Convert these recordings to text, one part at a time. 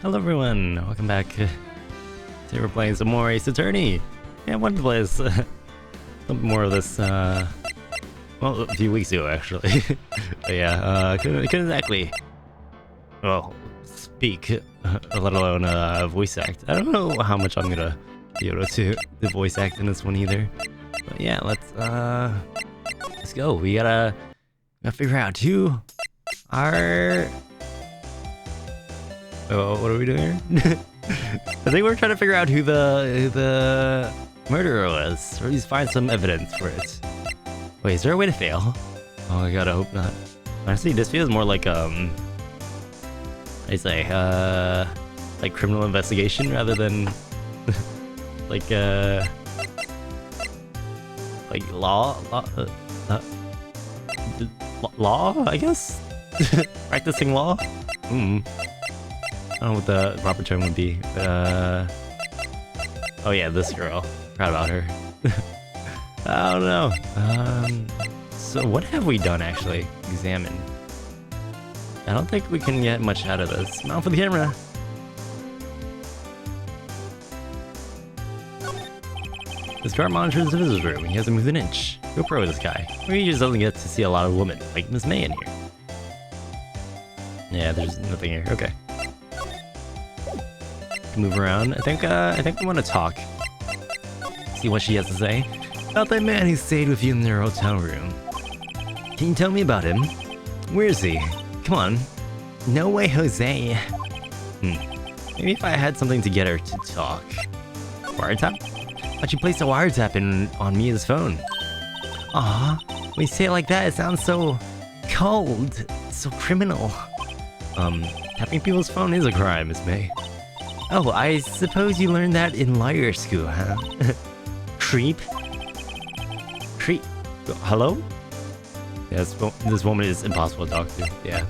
Hello everyone, welcome back. Today we're playing some more Ace Attorney. Yeah, I wanted to play some more of this, well, a few weeks ago actually. But yeah, couldn't exactly, well, speak, let alone voice act. I don't know how much I'm gonna be able to voice act in this one either. But yeah, let's go. We gotta figure out who are... Oh, what are we doing here? I think we're trying to figure out who the murderer was, or at least find some evidence for it. Wait, is there a way to fail? Oh, I gotta hope not. Honestly, this feels more like I say like criminal investigation rather than like law, I guess. Practicing law. I don't know what the proper term would be. Oh yeah, this girl. Forgot about her. I don't know. So what have we done actually? Examine. I don't think we can get much out of this. Mount for the camera. This guard monitors the visitor's room. He hasn't moved an inch. Go pro with this guy. Or he just doesn't get to see a lot of women, like Miss May in here. Yeah, there's nothing here. Okay. Move around. I think we want to talk. See what she has to say about that man who stayed with you in their hotel room. Can you tell me about him? Where is he? Come on. No way, Jose. Maybe if I had something to get her to talk. Wiretap? Why'd you place a wiretap on Mia's phone? Aw, when you say it like that, it sounds so cold, so criminal. Tapping people's phone is a crime, Miss May. Oh, I suppose you learned that in lawyer school, huh? Creep? Creep? Hello? Yes, this woman is impossible to talk to. Yeah.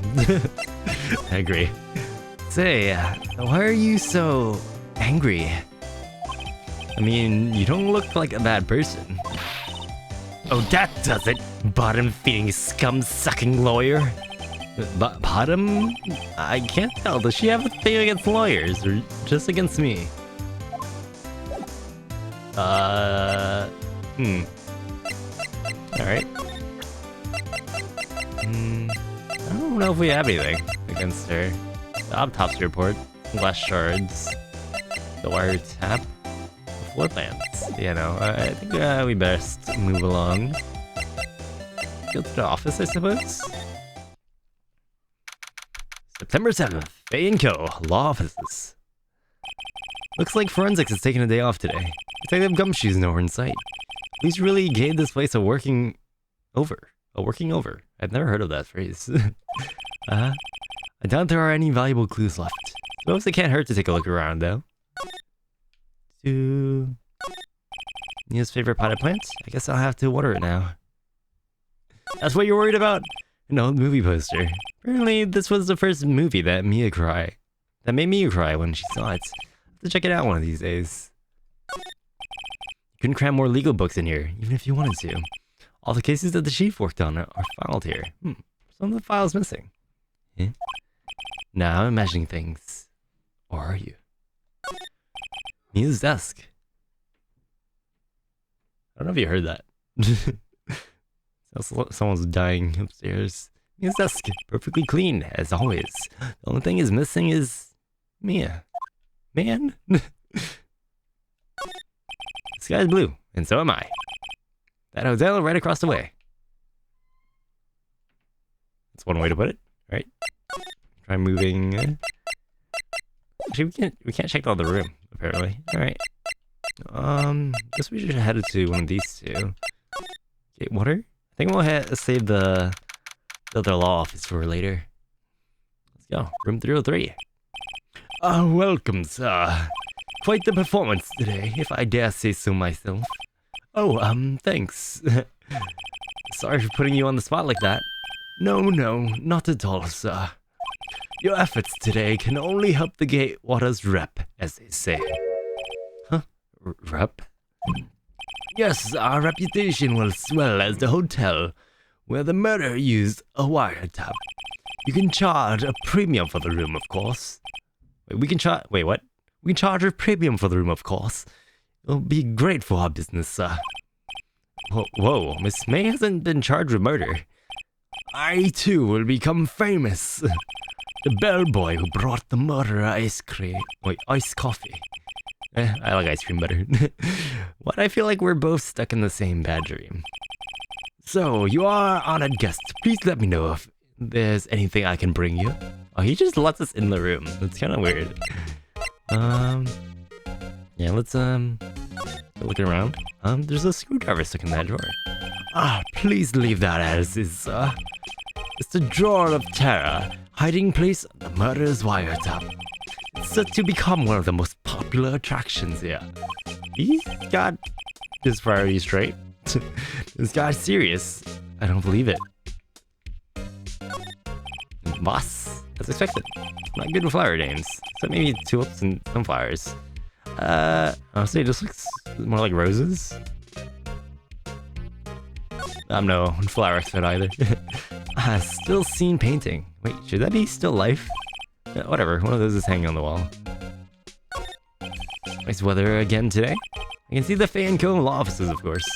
I agree. Say, why are you so angry? I mean, you don't look like a bad person. Oh, that does it! Bottom-feeding, scum-sucking lawyer. Bottom? I can't tell. Does she have a thing against lawyers, or just against me? Alright. I don't know if we have anything against her. The autopsy report, glass shards, the wiretap, the floor plans. You know, I think we best move along. Go to the office, I suppose? September 7th, Faye & Co. Law Offices. Looks like forensics is taking a day off today. Detective Gumshoe's nowhere in sight. Police really gave this place a working over. I've never heard of that phrase. I doubt there are any valuable clues left. Suppose it can't hurt to take a look around, though. Nia's favorite potted plant? I guess I'll have to water it now. That's what you're worried about? An old movie poster. Apparently, this was the first movie that made Mia cry when she saw it. I'll have to check it out one of these days. You couldn't cram more legal books in here, even if you wanted to. All the cases that the chief worked on are filed here. Some of the files missing. Now I'm imagining things. Or are you? Mia's desk. I don't know if you heard that. Someone's dying upstairs. Mia's desk, perfectly clean, as always. The only thing is missing is... Mia. Man? The sky's blue, and so am I. That hotel right across the way. That's one way to put it, right? Try moving... Actually, we can't check out the room, apparently. Alright. Guess we should head to one of these two. Okay, water? I think we'll save the other law office for later. Let's go. Room 303. Welcome, sir. Quite the performance today, if I dare say so myself. Oh, thanks. Sorry for putting you on the spot like that. No, not at all, sir. Your efforts today can only help the Gatewater's rep, as they say. Huh? Rep? Yes, our reputation will swell as the hotel where the murderer used a wiretap. You can charge a premium for the room, of course. We can charge. Wait, what? We can charge a premium for the room, of course. It'll be great for our business. Whoa, Miss May hasn't been charged with murder. I too will become famous. The bellboy who brought the murderer iced coffee. I like ice cream better. What? I feel like we're both stuck in the same bad dream. So, you are honored guest. Please let me know if there's anything I can bring you. Oh, he just lets us in the room. That's kind of weird. Yeah, let's go looking around. There's a screwdriver stuck in that drawer. Please leave that as is, sir. It's the drawer of terror, hiding place of the murderer's wiretap. It's set to become one of the most popular attractions here. He's got his priorities straight. This guy's serious. I don't believe it. Boss, as expected. Not good with flower names. So maybe tulips and sunflowers. Honestly, it just looks more like roses. I'm no flower expert either. Still scene painting. Wait, should that be still life? Whatever, one of those is hanging on the wall. Nice weather again today. I can see the fan cone law offices, of course.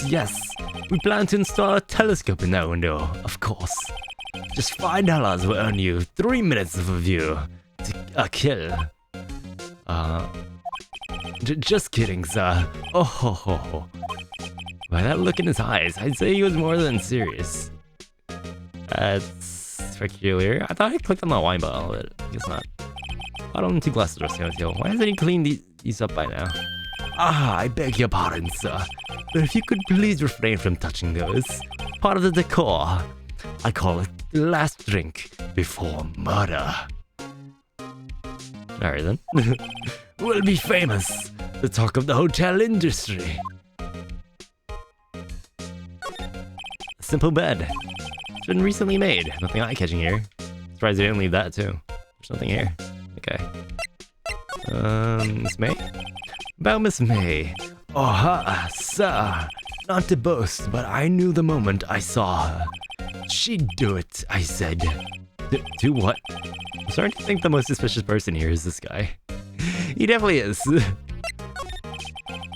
Yes. We plan to install a telescope in that window, of course. Just $5 will earn you 3 minutes of a view. A kill. Just kidding, sir. Oh ho ho ho. By that look in his eyes, I'd say he was more than serious. That's peculiar. I thought I clicked on the wine bottle, but I guess not. Bottom 2 glasses resting on his heel. Why hasn't he cleaned these up by now? I beg your pardon, sir. But if you could please refrain from touching those. Part of the decor. I call it the last drink before murder. Alright then. We'll be famous. The talk of the hotel industry. A simple bed. It's been recently made. Nothing eye-catching here. Surprised they didn't leave that too. There's nothing here. Okay. Miss May? About Miss May. Sir. Not to boast, but I knew the moment I saw her. She'd do it, I said. Do what? I'm starting to think the most suspicious person here is this guy. He definitely is.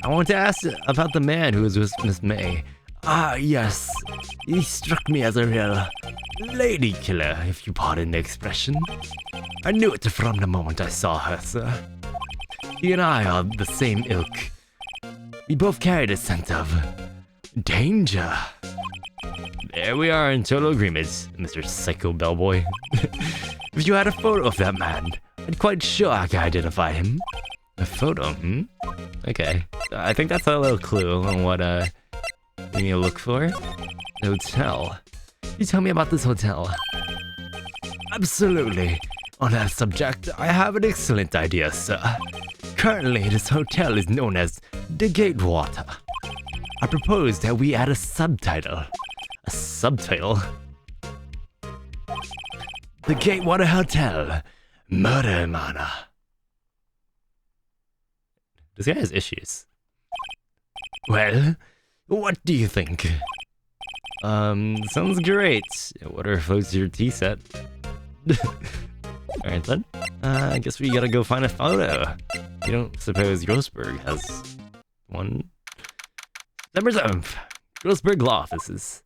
I want to ask about the man who was with Miss May. Yes. He struck me as a real lady killer, if you pardon the expression. I knew it from the moment I saw her, sir. He and I are the same ilk. We both carried a scent of danger. There we are in total agreement, Mr. Psycho Bellboy. If you had a photo of that man, I'm quite sure I can identify him. A photo, Okay. I think that's a little clue on what we need to look for. Hotel. You tell me about this hotel. Absolutely. On that subject, I have an excellent idea, sir. Currently, this hotel is known as the Gatewater. I propose that we add a subtitle. A subtitle? The Gatewater Hotel, Murder Mana. This guy has issues. Well, what do you think? Sounds great. Whatever floats your tea set. Alright then. I guess we gotta go find a photo. You don't suppose Grossberg has one? September 7th. Grossberg Law Offices.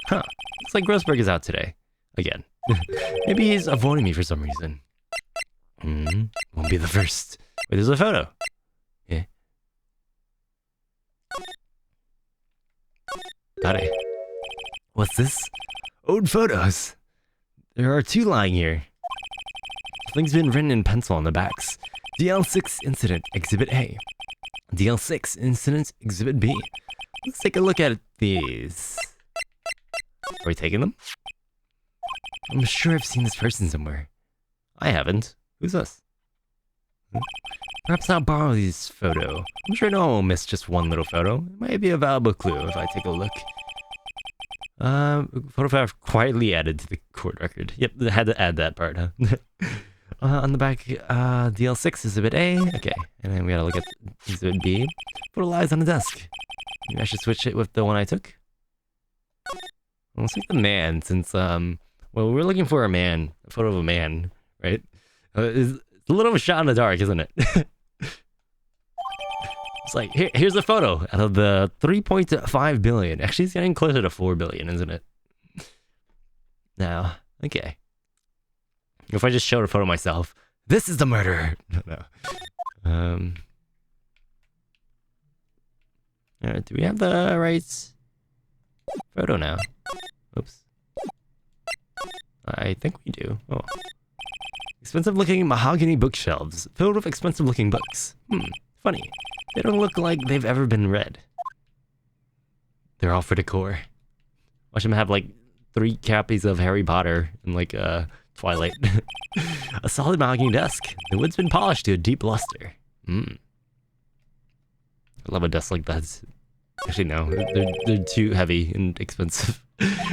Huh. Looks like Grossberg is out today. Again. Maybe he's avoiding me for some reason. Won't be the first. Wait, there's a photo. Yeah. Got it. What's this? Old photos. There are 2 lying here. Things been written in pencil on the backs. DL6 Incident Exhibit A. DL6 Incident Exhibit B. Let's take a look at these. Are we taking them? I'm sure I've seen this person somewhere. I haven't. Who's this? Perhaps I'll borrow this photo. I'm sure no one will miss just one little photo. It might be a valuable clue if I take a look. Photograph quietly added to the court record. Yep, I had to add that part, huh? On the back, DL6 Exhibit A. Okay, and then we gotta look at Exhibit B. Photo lies on the desk. Maybe I should switch it with the one I took. Let's take the man, since, well, we're looking for a man. A photo of a man, right? It's a little shot in the dark, isn't it? It's like, here's a photo out of the 3.5 billion. Actually, it's getting closer to 4 billion, isn't it? Now, okay. If I just showed a photo of myself, this is the murderer. No. Do we have the right photo now? Oops. I think we do. Oh. Expensive looking mahogany bookshelves filled with expensive looking books. Funny. They don't look like they've ever been read. They're all for decor. Watch them have like 3 copies of Harry Potter and like Twilight. A solid mahogany desk. The wood's been polished to a deep luster. I love a desk like that. Actually, no. They're too heavy and expensive.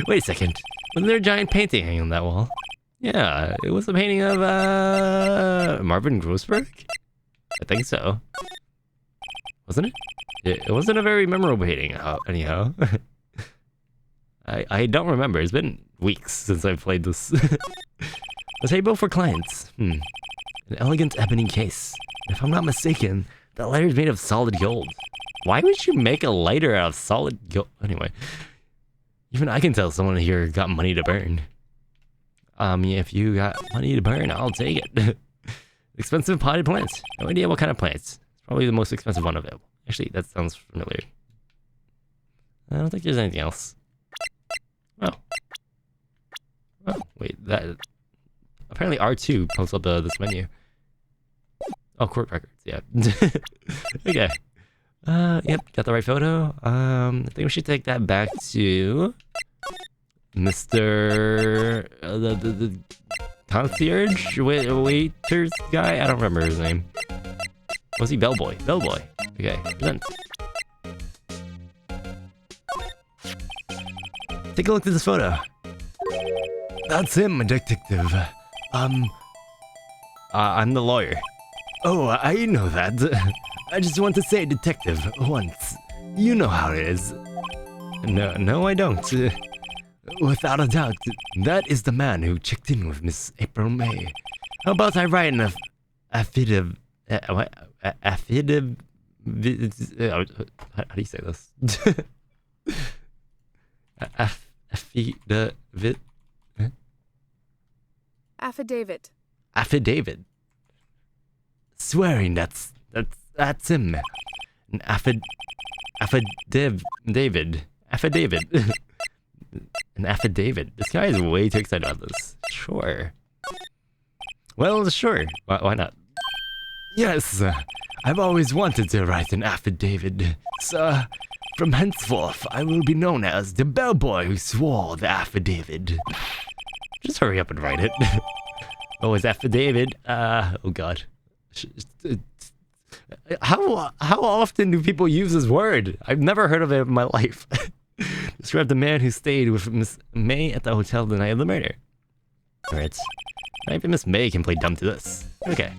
Wait a second. Wasn't there a giant painting hanging on that wall? Yeah, it was a painting of Marvin Grossberg? I think so. Wasn't it? It wasn't a very memorable painting, anyhow. I don't remember. It's been weeks since I've played this. A table for clients. An elegant ebony case. If I'm not mistaken, that lighter is made of solid gold. Why would you make a lighter out of solid gold? Anyway, even I can tell someone here got money to burn. If you got money to burn, I'll take it. Expensive potted plants. No idea what kind of plants. It's probably the most expensive one available. Actually, that sounds familiar. I don't think there's anything else. Oh, wait, that... Apparently R2 pulls up this menu. Oh, court records, yeah. Okay. Yep, got the right photo. I think we should take that back to... Mr... the concierge? Waiters guy? I don't remember his name. Was he Bellboy? Bellboy. Okay, present. Take a look at this photo. That's him, detective. I'm the lawyer. Oh, I know that. I just want to say detective once. You know how it is. No, I don't. Without a doubt, that is the man who checked in with Miss April May. How about I write an affidavit? How do you say this? Affidavit. Affidavit. Affidavit. Swearing that's him. An affidavit. An affidavit. This guy is way too excited about this. Sure. Well, sure. Why not? Yes, I've always wanted to write an affidavit. So, from henceforth, I will be known as the bellboy who swore the affidavit. Just hurry up and write it. Oh, his affidavit. Oh god. How often do people use this word? I've never heard of it in my life. Describe the man who stayed with Miss May at the hotel the night of the murder. Alright. Not even Miss May can play dumb to this. Okay.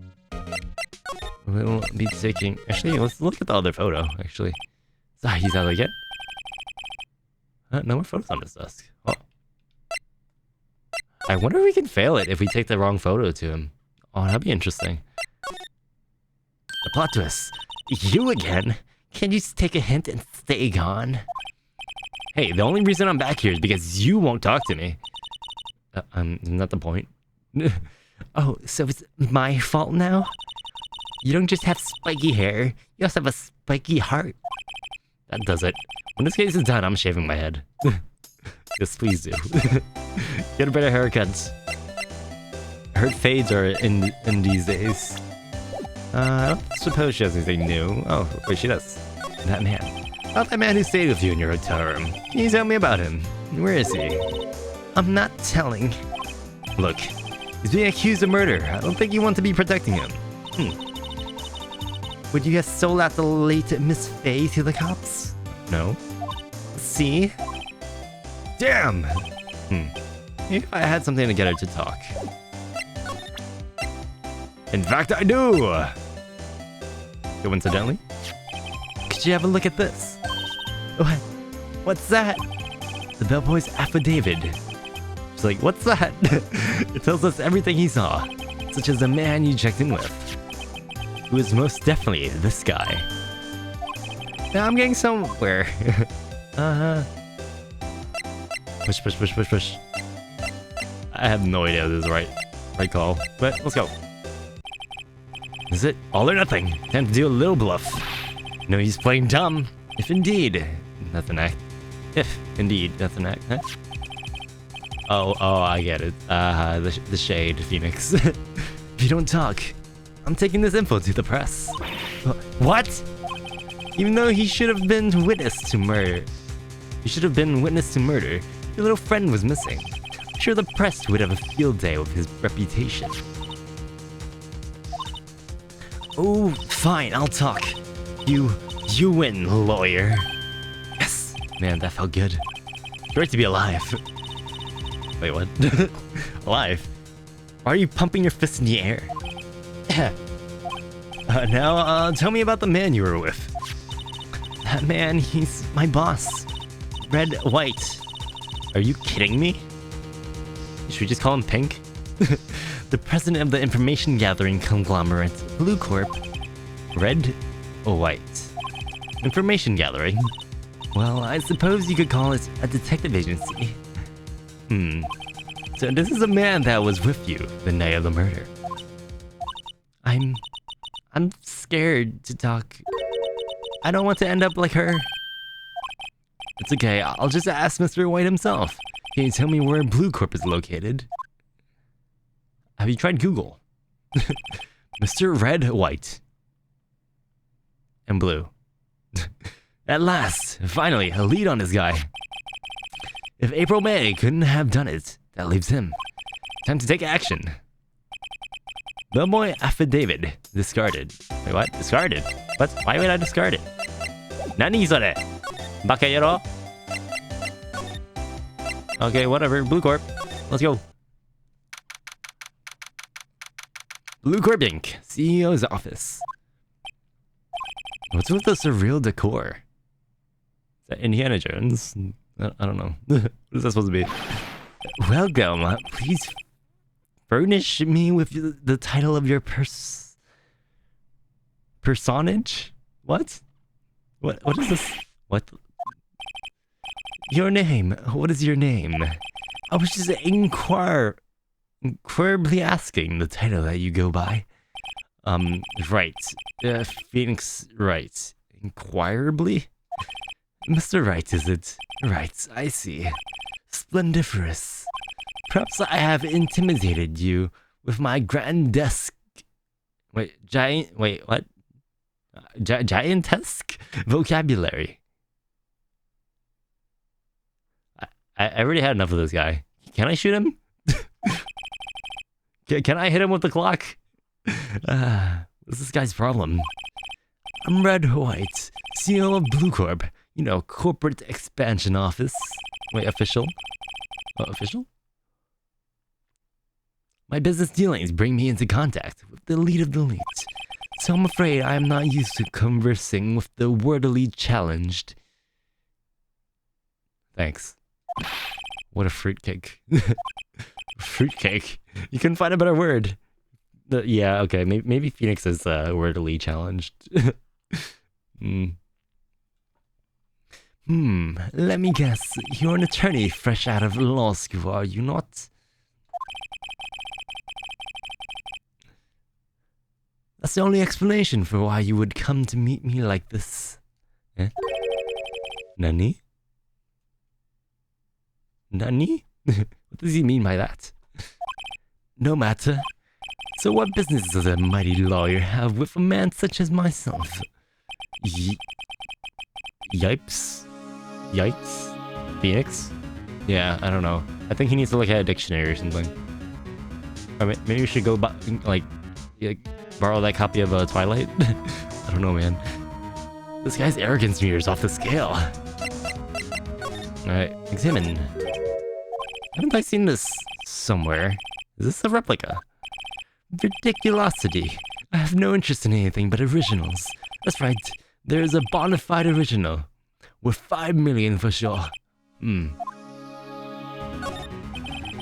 We'll be taking... Actually, let's look at the other photo, actually. So, he's out again. No more photos on this desk. Oh. I wonder if we can fail it if we take the wrong photo to him. Oh, that'd be interesting. The plot twist. You again? Can't you just take a hint and stay gone? Hey, the only reason I'm back here is because you won't talk to me. Isn't that the point? Oh, so it's my fault now? You don't just have spiky hair, you also have a spiky heart. That does it. When this case is done, I'm shaving my head. Yes, please do. Get a better haircut. I heard fades are in these days. I don't suppose she has anything new. Oh, wait, she does. That man. About that man who stayed with you in your hotel room. Can you tell me about him? Where is he? I'm not telling. Look, he's being accused of murder. I don't think you want to be protecting him. Would you have sold out the late Miss Faye to the cops? No. See? Damn! Maybe if I had something to get her to talk. In fact, I do! Coincidentally? Could you have a look at this? What? What's that? The bellboy's affidavit. She's like, what's that? It tells us everything he saw. such as the man you checked in with, who is most definitely this guy. Now I'm getting somewhere. Push, push, push, push, push. I have no idea if this is right call, but let's go. Is it all or nothing? Time to do a little bluff. No, he's playing dumb. If indeed that's an act. If indeed that's an act, huh? Oh, I get it. The shade, Phoenix. If you don't talk, I'm taking this info to the press. What? Even though he should have been witness to murder. Your little friend was missing. I'm sure the press would have a field day with his reputation. Oh, fine, I'll talk. You win, lawyer. Yes! Man, that felt good. Great to be alive. Wait, what? Alive? Why are you pumping your fist in the air? Now, tell me about the man you were with. That man, he's my boss. Wright. Are you kidding me? Should we just call him Pink? The president of the information gathering conglomerate, Blue Corp. White. Information gathering? Well, I suppose you could call it a detective agency. So this is a man that was with you the night of the murder. I'm scared to talk. I don't want to end up like her. It's okay, I'll just ask Mr. White himself. Can you tell me where Blue Corp is located? Have you tried Google? Mr. Red, White, and Blue. At last, finally, a lead on this guy. If April May couldn't have done it, that leaves him. Time to take action. Bellboy affidavit discarded. Wait, what? Discarded? What? Why would I discard it? Nani sore? Baka yero? Okay, whatever. Blue Corp. Let's go. Blue Corp Inc. CEO's office. What's with the surreal decor? Is that Indiana Jones? I don't know. What is that supposed to be? Welcome. Please furnish me with the title of your personage? What? What is this? What? Your name. What is your name? I was just inquirably asking the title that you go by. Right. Phoenix Wright. Inquirably? Mr. Wright, is it? Right, I see. Splendiferous. Perhaps I have intimidated you with my grandesque... what? Giantesque vocabulary. I already had enough of this guy. Can I shoot him? Can I hit him with the clock? What's this guy's problem? I'm Red White, CEO of Blue Corp. You know, corporate expansion office. Wait, official? Official? My business dealings bring me into contact with the lead of the elite. So I'm afraid I am not used to conversing with the wordily challenged. Thanks. What a fruitcake. Fruitcake. You couldn't find a better word. Yeah, okay, maybe Phoenix is wordily challenged. Let me guess. You're an attorney fresh out of law school, are you not? That's the only explanation for why you would come to meet me like this. Eh? Nani? Nani? What does he mean by that? No matter. So what business does a mighty lawyer have with a man such as myself? Yipes? Yikes? Phoenix? Yeah, I don't know. I think he needs to look at a dictionary or something. Or maybe we should go borrow that copy of Twilight? I don't know, man. This guy's arrogance meter is off the scale. Alright, examine. Haven't I seen this somewhere? Is this a replica? Ridiculosity. I have no interest in anything but originals. That's right, there is a bona fide original. Worth 5 million for sure.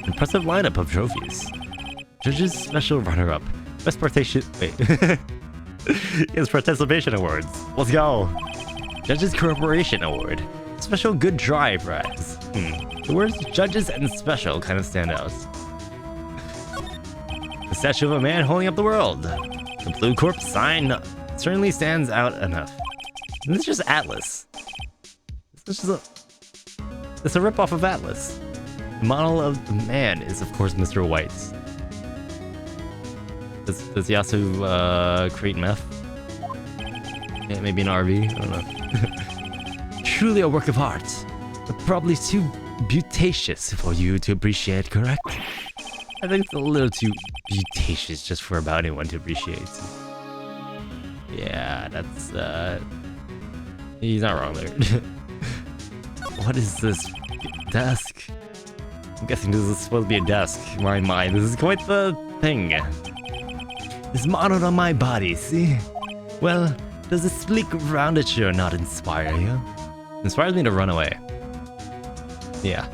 Impressive lineup of trophies. Judges Special Runner-Up. Best participation... Wait. It's Participation Awards. Let's go. Judges Corporation Award. Special Good Try Prize. The words Judges and Special kind of stand out. The statue of a man holding up the world. The Blue Corp sign certainly stands out enough. And this is just Atlas. It's a ripoff of Atlas. The model of the man is, of course, Mr. White. Does he also create meth? Yeah, maybe an RV? I don't know. Truly a work of art, but probably too beauticious for you to appreciate, correct? I think it's a little too beauticious just for about anyone to appreciate. Yeah, that's he's not wrong there. What is this desk? I'm guessing this is supposed to be a desk. My mind, this is quite the thing. It's modeled on my body, see? Well, does the sleek roundature not inspire you? It inspires me to run away. Yeah.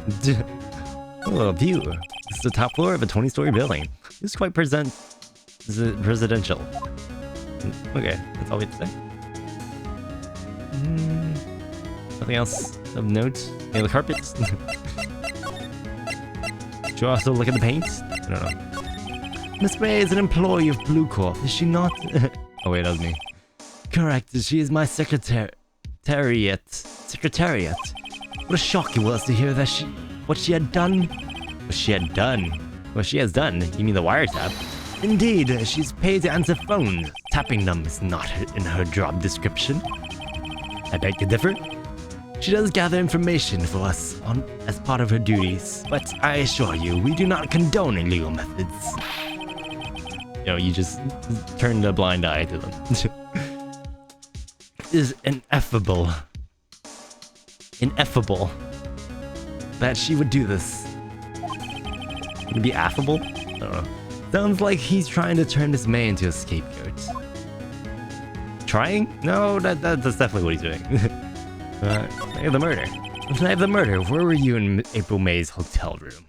Oh, view. This is the top floor of a 20-story building. This is quite residential. Okay, that's all we have to say. Nothing else of note? Yeah, the carpets. Should I also look at the paint? I don't know. Miss Ray is an employee of Blue Corp, is she not? Oh wait, that was me. Correct, she is my secretariat. What a shock it was to hear that what she has done? What she has done? You mean the wiretap? Indeed, she's paid to answer phones. Tapping them is not in her job description. I beg to differ. She does gather information for us as part of her duties, but I assure you, we do not condone illegal methods. You know, you just turn a blind eye to them. It is ineffable that she would do this. Would it be affable? I don't know. Sounds like he's trying to turn Miss May into a scapegoat. Trying? No, that's definitely what he's doing. Night of the murder. The night of the murder, where were you in April May's hotel room?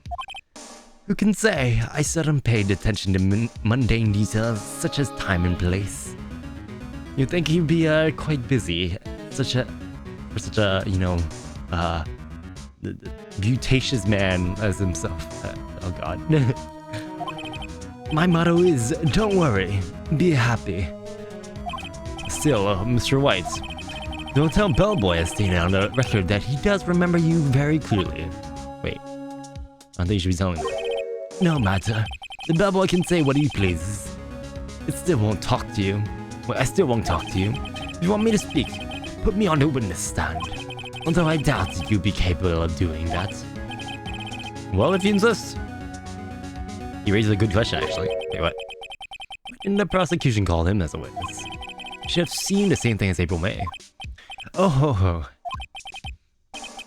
Who can say? I seldom paid attention to mundane details such as time and place. You'd think he'd be quite busy, for such a you know, beauticious man as himself. Oh God. My motto is, don't worry, be happy. Still, Mr. White, the hotel bellboy has stated on the record that he does remember you very clearly. Wait, I think you should be telling me. No matter. The bellboy can say what he pleases. It still won't talk to you. Well, I still won't talk to you. If you want me to speak, put me on the witness stand. Although I doubt that you'd be capable of doing that. Well, if you insist. He raises a good question, actually. Wait, what? And the prosecution called him as a witness. You should have seen the same thing as April May. Oh ho ho.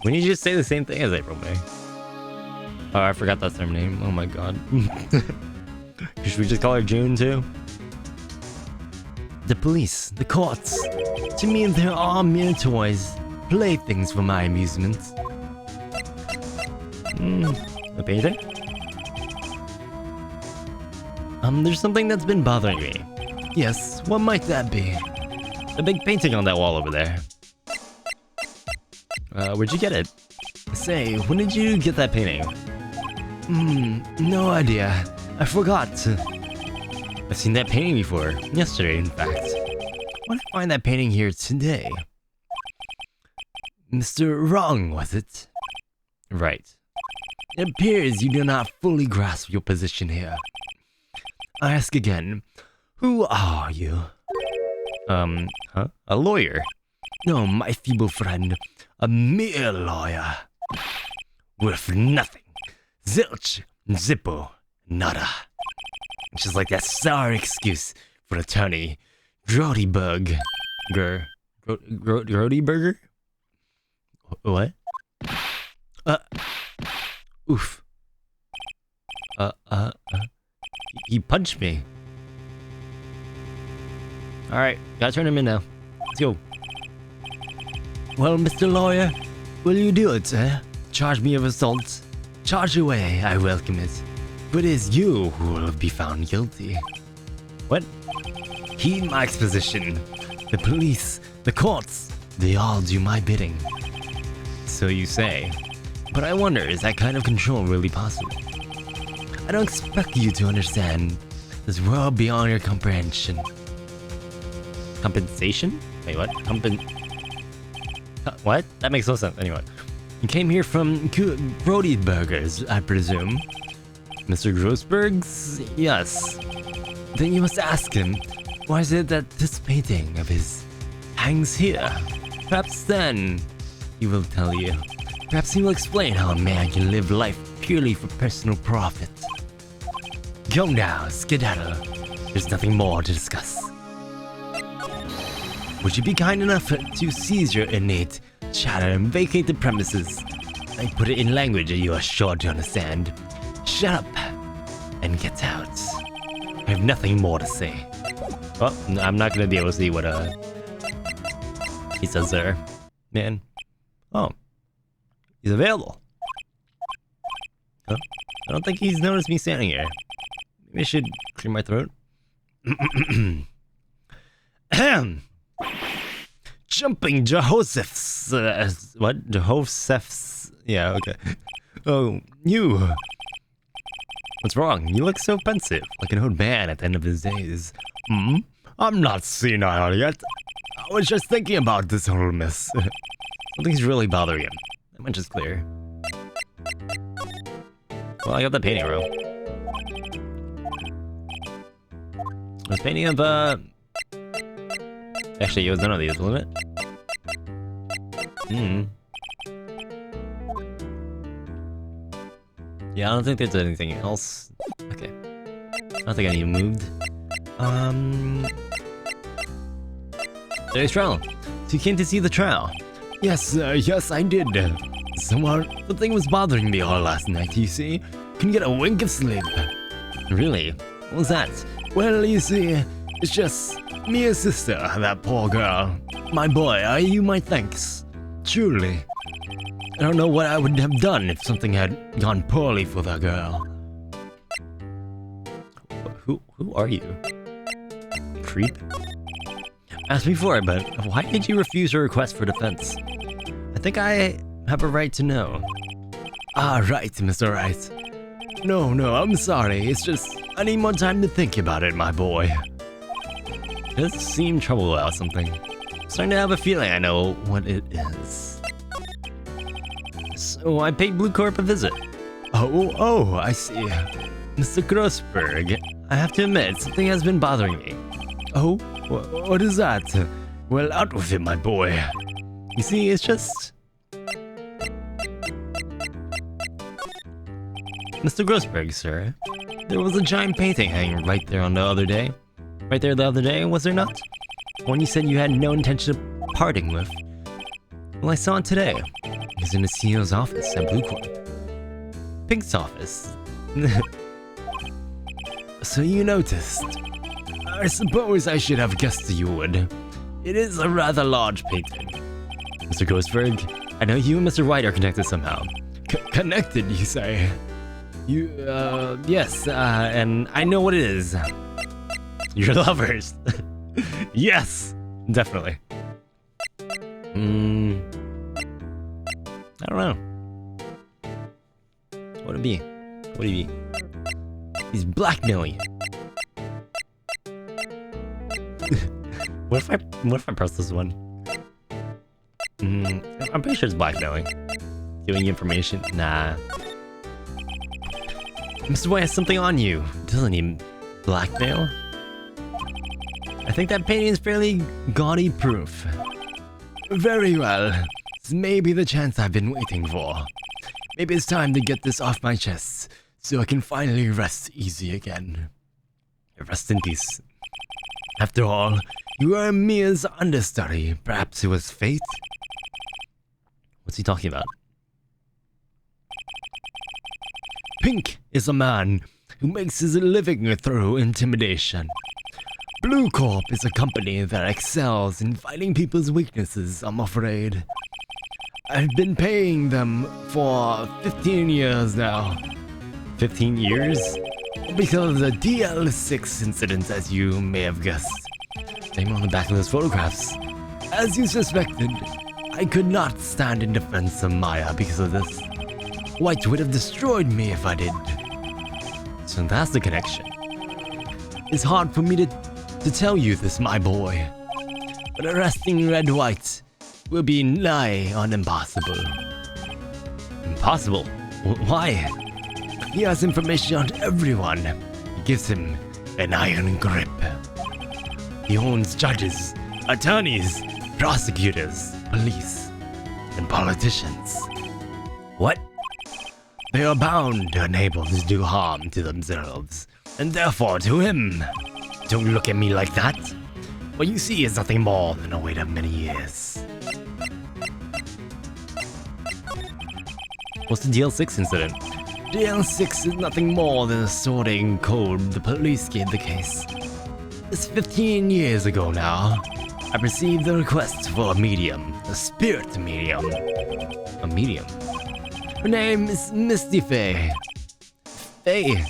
When you just say the same thing as April May? Oh, I forgot that's her name. Oh my God. Should we just call her June too? The police, the courts. To me, they're all mere toys, playthings for my amusement. A painting? There's something that's been bothering me. Yes, what might that be? A big painting on that wall over there. Where'd you get it? Say, when did you get that painting? No idea. I forgot. I've seen that painting before. Yesterday, in fact. Why did I find that painting here today? Mr. Wrong, was it? Right. It appears you do not fully grasp your position here. I ask again, who are you? A lawyer? No, my feeble friend. A mere lawyer. Worth nothing. Zilch, zippo, nada. Just like that sour excuse for an attorney. Grodyberg. Grodyberger? What? Oof. He punched me. Alright, gotta turn him in now. Let's go. Well, Mr. Lawyer, will you do it, eh? Charge me of assault. Charge away, I welcome it. but it is you who will be found guilty. What? Heed my exposition. The police, the courts, they all do my bidding. So you say. But I wonder, is that kind of control really possible? I don't expect you to understand this world beyond your comprehension. Compensation? Wait, what? What? That makes no sense. Anyway. You came here from Brody Burgers, I presume. Mr. Grossberg's? Yes. Then you must ask him, why is it that this painting of his hangs here? Perhaps then he will tell you. Perhaps he will explain how a man can live life purely for personal profit. Go now, skedaddle. There's nothing more to discuss. Would you be kind enough to cease your innate chatter and vacate the premises? I put it in language that you are sure to understand. Shut up and get out. I have nothing more to say. Well, I'm not gonna be able to see what he says there. Man. Oh. He's available. Huh? I don't think he's noticed me standing here. Maybe I should clear my throat. Ahem. Jumping Jehoshaphat's. What? Jehoshaphat's. Yeah, okay. Oh, you. What's wrong? You look so pensive, like an old man at the end of his days. Hmm? I'm not senile yet. I was just thinking about this whole mess. Something's really bothering him. That much is clear. Well, I got the painting room. I was painting of, Actually, it was none of these, wasn't it? Yeah, I don't think there's anything else. Okay. I don't think I need moved. There's trial. So you came to see the trial? Yes, yes, I did. Something was bothering me all last night, you see? Couldn't get a wink of sleep. Really? What was that? Well, you see, it's just Mia's sister, that poor girl. My boy, are you my thanks? Truly. I don't know what I would have done if something had gone poorly for that girl. Who are you? Creep? Asked before, but why did you refuse her request for defense? I think I have a right to know. Ah, right, Mr. Wright. No, I'm sorry. It's just, I need more time to think about it, my boy. Does seem trouble about something. I'm starting to have a feeling I know what it is. So I paid Blue Corp a visit. Oh, I see. Mr. Grossberg, I have to admit, something has been bothering me. Oh, what is that? Well, out with it, my boy. You see, it's just... Mr. Grossberg, sir, there was a giant painting hanging right there the other day, was there not? One you said you had no intention of parting with. Well, I saw it today. It was in the CEO's office at Blue Corp. Pink's office. So you noticed. I suppose I should have guessed you would. It is a rather large painting. Mr. Grossberg, I know you and Mr. Wright are connected somehow. Connected, you say? Yes, and I know what it is. You're lovers. Yes, definitely. I don't know. What would it be? What would he be? He's blackmailing. What if I press this one? I'm pretty sure it's blackmailing. Giving you information? Nah. Mr. White has something on you. Doesn't he blackmail? I think that painting is fairly gaudy proof. Very well. This may be the chance I've been waiting for. Maybe it's time to get this off my chest, so I can finally rest easy again. Rest in peace. After all, you are Mia's understudy. Perhaps it was fate? What's he talking about? Pink is a man who makes his living through intimidation. Blue Corp is a company that excels in fighting people's weaknesses, I'm afraid. I've been paying them for 15 years now. 15 years? Because of the DL6 incident, as you may have guessed. Name on the back of those photographs. As you suspected, I could not stand in defense of Maya because of this. Wright would have destroyed me if I did. So that's the connection. It's hard for me to tell you this, my boy. But arresting Red White will be nigh on impossible. Impossible? Why? He has information on everyone. It gives him an iron grip. He owns judges, attorneys, prosecutors, police, and politicians. What? They are bound to unable to do harm to themselves, and therefore to him. Don't look at me like that. What you see is nothing more than a wait of many years. What's the DL6 incident? DL6 is nothing more than a sorting code the police gave the case. It's 15 years ago now. I received a request for a medium, a spirit medium. A medium? Her name is Misty Faye. Faye.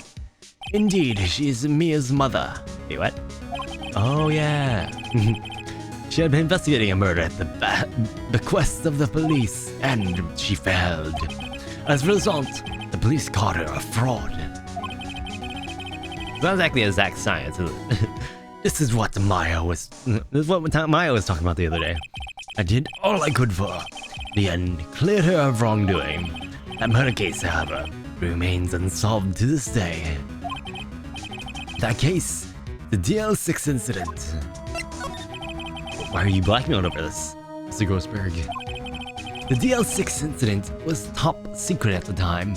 Indeed, she is Mia's mother. Wait, what? Oh, yeah. She had been investigating a murder at the bequest of the police, and she failed. As a result, the police caught her a fraud. It's not exactly exact science, is it? This is what Maya was talking about the other day. I did all I could for her. The end cleared her of wrongdoing. That murder case, however, remains unsolved to this day. That case, the DL6 incident. Why are you blackmailing over this, Mr. Grossberg? The DL6 incident was top secret at the time.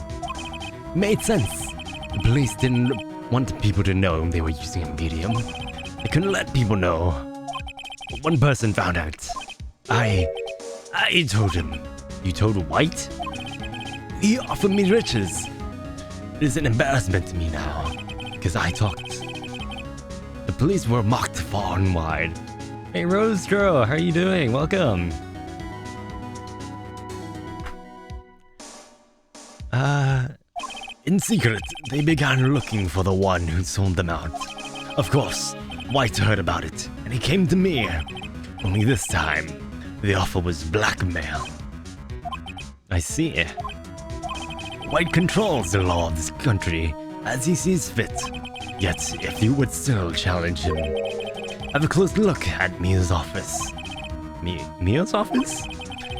Made sense. The police didn't want people to know they were using a medium. They couldn't let people know. But one person found out. I told him. You told White? He offered me riches. It is an embarrassment to me now, because I talked. The police were mocked far and wide. Hey Rose Girl, how are you doing? Welcome. In secret, they began looking for the one who sold them out. Of course, White heard about it, and he came to me. Only this time, the offer was blackmail. I see. White controls the law of this country as he sees fit. Yet, if you would still challenge him, have a close look at Mia's office. Mia's office?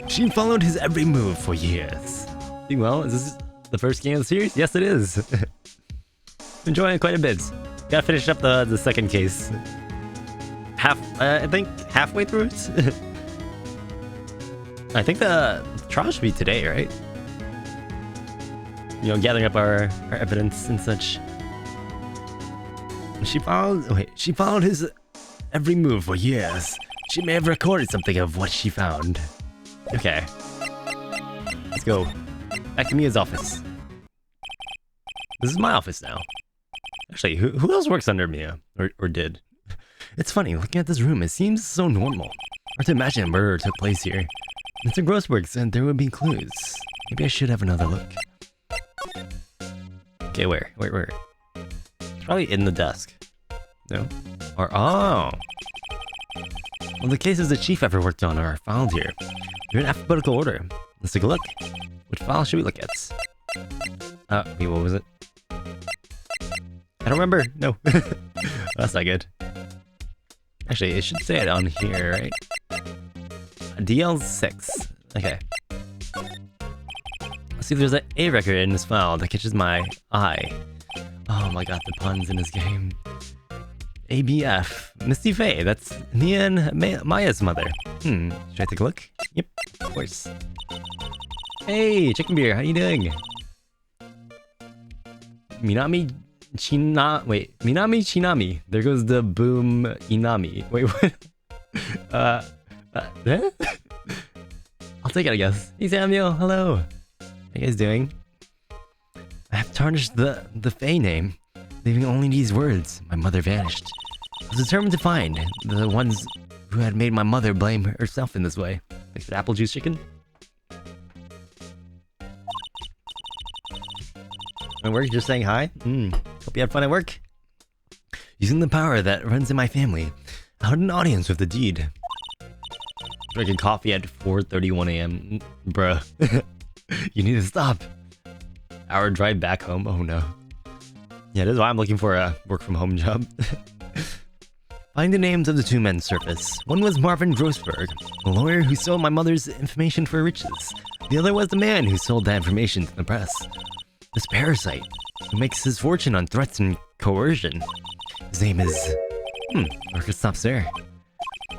She followed his every move for years. Well, is this the first game of the series? Yes, it is. Enjoying it quite a bit. Gotta finish up the second case. I think halfway through it. I think the trial should be today, right? You know, gathering up our evidence and such. She followed his every move for years. She may have recorded something of what she found. Okay. Let's go. Back to Mia's office. This is my office now. Actually, who else works under Mia? Or did? It's funny, looking at this room, it seems so normal. Hard to imagine a murder took place here. Mr. Grossberg said there would be clues. Maybe I should have another look. Okay, where? It's probably in the desk. No? Or, oh! Well, the cases the chief ever worked on are filed here. They're in alphabetical order. Let's take a look. Which file should we look at? Wait, what was it? I don't remember. No. That's not good. Actually, it should say it on here, right? DL6. Okay. Let's see if there's an A record in this file that catches my eye. Oh my god, the puns in this game. ABF. Misty Faye. That's Nia and Maya's mother. Should I take a look? Yep, of course. Hey, Chicken Beer, how you doing? Minami Chinami. There goes the boom Inami. Wait, what? I'll take it, I guess. Hey Samuel, hello. How you guys doing? I have tarnished the Faye name, leaving only these words. My mother vanished. I was determined to find the ones who had made my mother blame herself in this way. Thanks for the apple juice chicken. My work, just saying hi? Hope you had fun at work. Using the power that runs in my family, I had an audience with the deed. Drinking coffee at 4:31 a.m. Bruh. You need to stop. Hour drive back home. Oh no. Yeah, this is why I'm looking for a work from home job. Find the names of the two men surface. One was Marvin Grossberg, a lawyer who sold my mother's information for riches. The other was the man who sold that information to the press. This parasite, who makes his fortune on threats and coercion. His name is... Marcus stops there.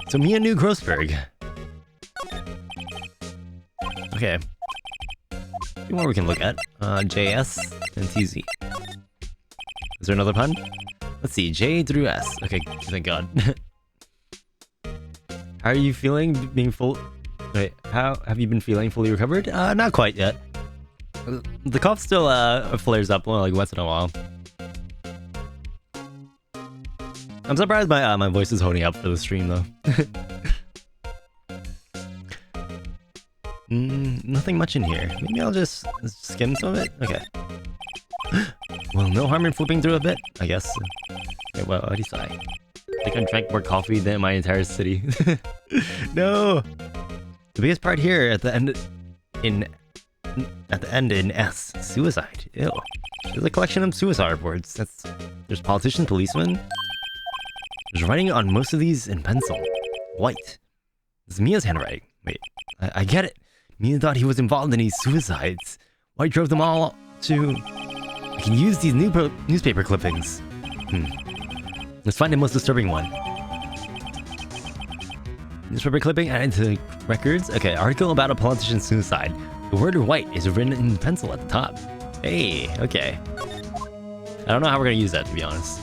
So Mia knew Grossberg. Okay. A few more we can look at. JS and TZ. Is there another pun? Let's see, J through S. Okay, thank God. How are you feeling being full... Wait, how have you been feeling fully recovered? Not quite yet. The cough still flares up like once in a while. I'm surprised my voice is holding up for the stream though. Nothing much in here. Maybe I'll just skim some of it? Okay. Well, no harm in flipping through a bit, I guess. Okay, well, at least I think I drank more coffee than my entire city. No! The biggest part here at the end in S, suicide. Ew. There's a collection of suicide reports. There's politicians, policemen. There's writing on most of these in pencil. White. This is Mia's handwriting. Wait, I get it. Mia thought he was involved in these suicides. White drove them all to... I can use these newspaper clippings. Let's find the most disturbing one. Newspaper clipping added to records. Okay, article about a politician's suicide. The word white is written in pencil at the top. Hey, okay. I don't know how we're gonna use that, to be honest.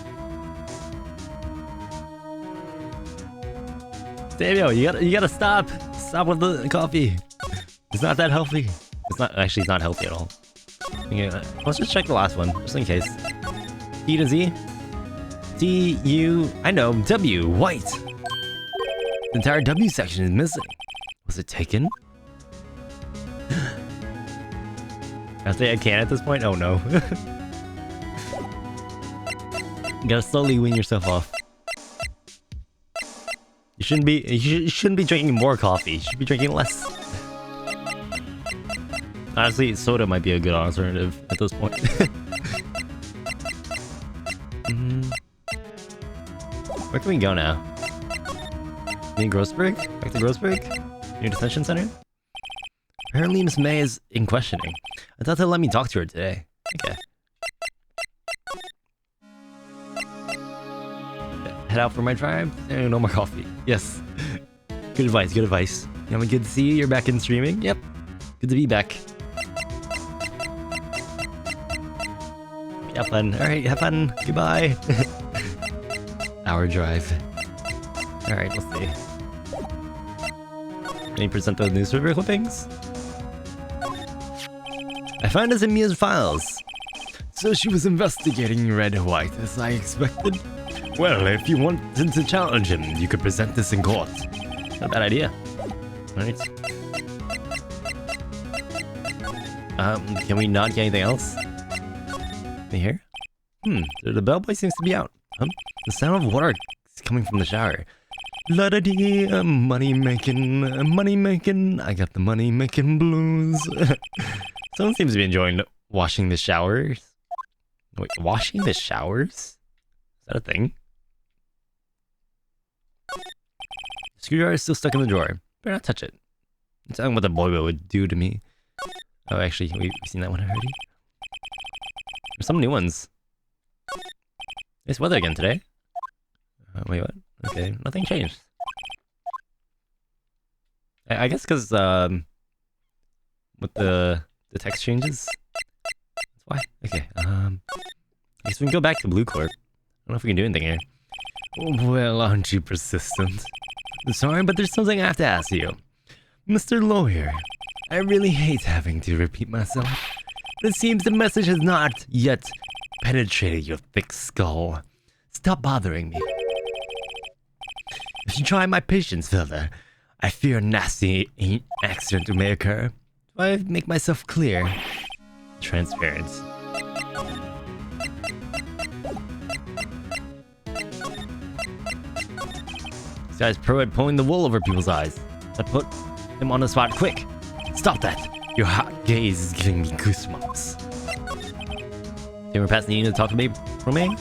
Samuel, you gotta stop. Stop with the coffee. It's not that healthy. It's not healthy at all. Okay, let's just check the last one, just in case. T to Z. T, U, I know, W, white. The entire W section is missing. Was it taken? I say I can at this point? Oh no. You gotta slowly wean yourself off. You shouldn't be drinking more coffee. You should be drinking less. Honestly, soda might be a good alternative at this point. Where can we go now? New Grossberg? Back to Grossberg? New detention center? Apparently Miss May is in questioning. I thought they'd let me talk to her today. Okay. Head out for my drive? No more coffee. Yes. Good advice, good advice. Yeah, good to see you. You're back in streaming? Yep. Good to be back. Have fun. Alright, have fun. Goodbye. Hour drive. Alright, let's see. Any percent of newspaper clippings? I found this in Mia's files. So she was investigating Red White as I expected. Well, if you wanted to challenge him, you could present this in court. Not a bad idea. Alright. Can we not get anything else? Can you hear? The bellboy seems to be out. The sound of water is coming from the shower. La-da-dee, money-making. I got the money-making blues. Someone seems to be enjoying washing the showers. Wait, washing the showers? Is that a thing? The screwdriver is still stuck in the drawer. Better not touch it. I'm talking what the boy would do to me. Oh, actually, we've seen that one already. There's some new ones. Nice weather again today. Wait, what? Okay, nothing changed. I guess because with the text changes. That's why. Okay. I guess we can go back to Blue Corp. I don't know if we can do anything here. Well, aren't you persistent? Sorry, but there's something I have to ask you. Mr. Lawyer, I really hate having to repeat myself. But it seems the message has not yet penetrated your thick skull. Stop bothering me. If you try my patience further, I fear a nasty accident may occur. Do I make myself clear? Transparent. This guy's pro at pulling the wool over people's eyes. I put him on the spot quick. Stop that. Your hot gaze is giving me goosebumps. They were passing you to talk to me, Romain?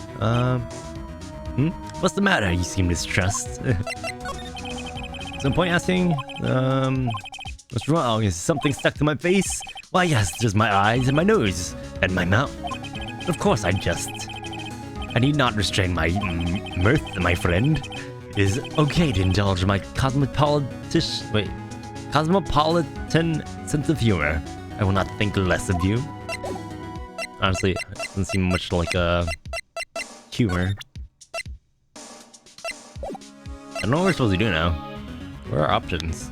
What's the matter? You seem distressed. Some point asking, what's wrong? Is something stuck to my face? Why, yes, just my eyes and my nose and my mouth. Of course, I need not restrain my mirth, my friend. It is okay to indulge my cosmopolitan sense of humor. I will not think less of you. Honestly, it doesn't seem much like humor. I don't know what we're supposed to do now. What are our options?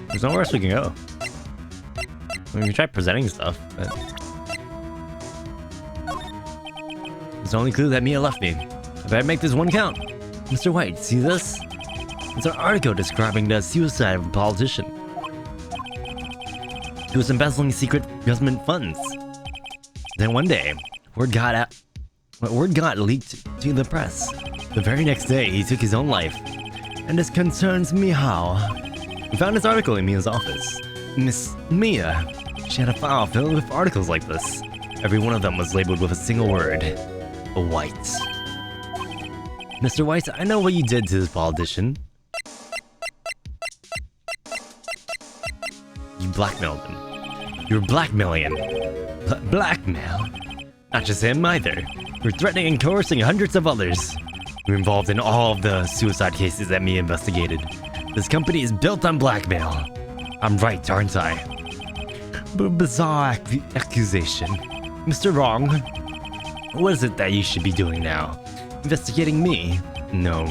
There's nowhere else we can go. We can try presenting stuff, but it's the only clue that Mia left me. I better make this one count. Mr. White, see this? It's an article describing the suicide of a politician. He was embezzling secret government funds. Then one day, word got leaked to the press. The very next day, he took his own life. And this concerns me how. We found this article in Mia's office. Miss Mia, she had a file filled with articles like this. Every one of them was labeled with a single word. White. Mr. White, I know what you did to this politician. You blackmailed him. You were blackmailing him. Blackmail? Not just him either. You're threatening and coercing hundreds of others. You're involved in all of the suicide cases that Mia investigated. This company is built on blackmail. I'm right, aren't I? Bizarre accusation. Mr. Wrong. What is it that you should be doing now? Investigating me? No,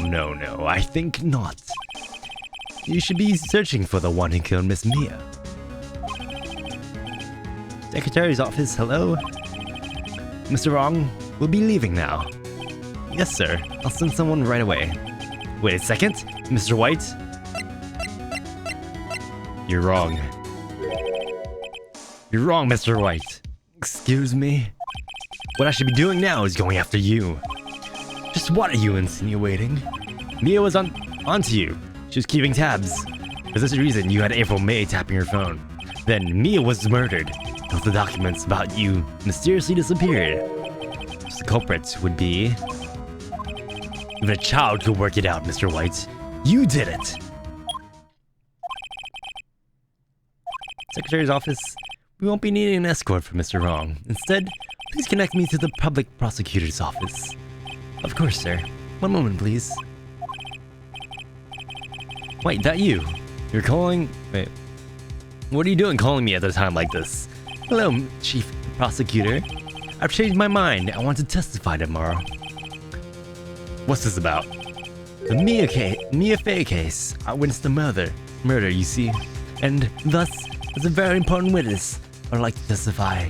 I think not. You should be searching for the one who killed Miss Mia. Secretary's office, hello? Mr. Wrong, we'll be leaving now. Yes, sir. I'll send someone right away. Wait a second, Mr. White? You're wrong. You're wrong, Mr. White. Excuse me? What I should be doing now is going after you. Just what are you insinuating? Mia was onto you. She was keeping tabs. For this reason, you had April May tapping your phone. Then Mia was murdered. Both the documents about you mysteriously disappeared. So the culprit would be... Even a child could work it out, Mr. White. You did it! Secretary's office. We won't be needing an escort for Mr. Wrong. Instead, please connect me to the public prosecutor's office. Of course, sir. One moment, please. Wait, that you? You're calling... Wait. What are you doing calling me at a time like this? Hello, Chief Prosecutor. I've changed my mind. I want to testify tomorrow. What's this about? The Mia Fey case. I witnessed the murder, you see. And thus, as a very important witness, I'd like to testify.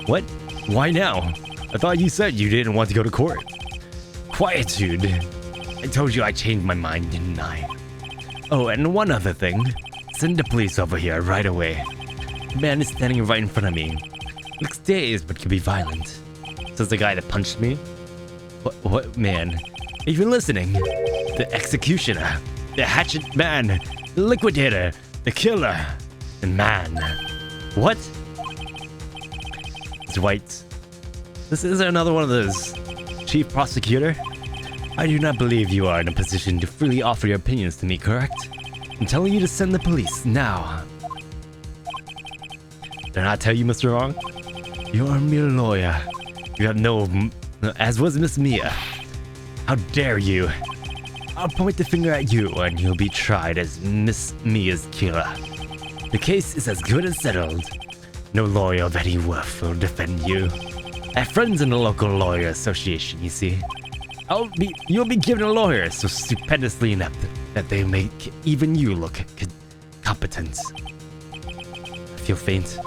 What? Why now? I thought you said you didn't want to go to court. Quietude. I told you I changed my mind, didn't I? Oh, and one other thing. Send the police over here right away. The man is standing right in front of me. Looks dazed, but could be violent. Says the guy that punched me. What man? Are you listening? The executioner. The hatchet man. The liquidator. The killer. The man. What? It's White. This is another one of those. Chief Prosecutor? I do not believe you are in a position to freely offer your opinions to me, correct? I'm telling you to send the police now. Did I not tell you, Mr. Wrong? You're a mere lawyer. You have no... As was Miss Mia. How dare you? I'll point the finger at you and you'll be tried as Miss Mia's killer. The case is as good as settled. No lawyer of any worth will defend you. I have friends in the local lawyer association, you see. You'll be given a lawyer so stupendously inept that they make even you look competent. I feel faint.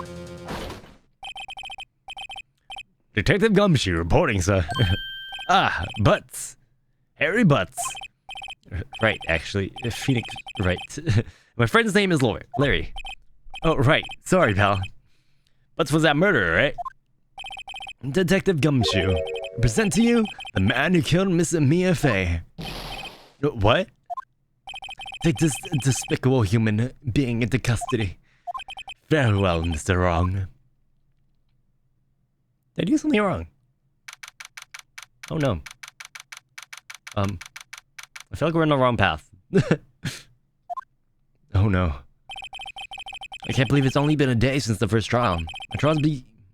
Detective Gumshoe reporting, sir. Butts. Harry Butts. Right, actually. Phoenix, right. My friend's name is Larry. Oh, right. Sorry, pal. Butts was that murderer, right? Detective Gumshoe, I present to you the man who killed Miss Mia Fey. What? Take this despicable human being into custody. Very well, Mr. Wrong. Did I do something wrong? Oh no. I feel like we're in the wrong path. Oh no. I can't believe it's only been a day since the first trial.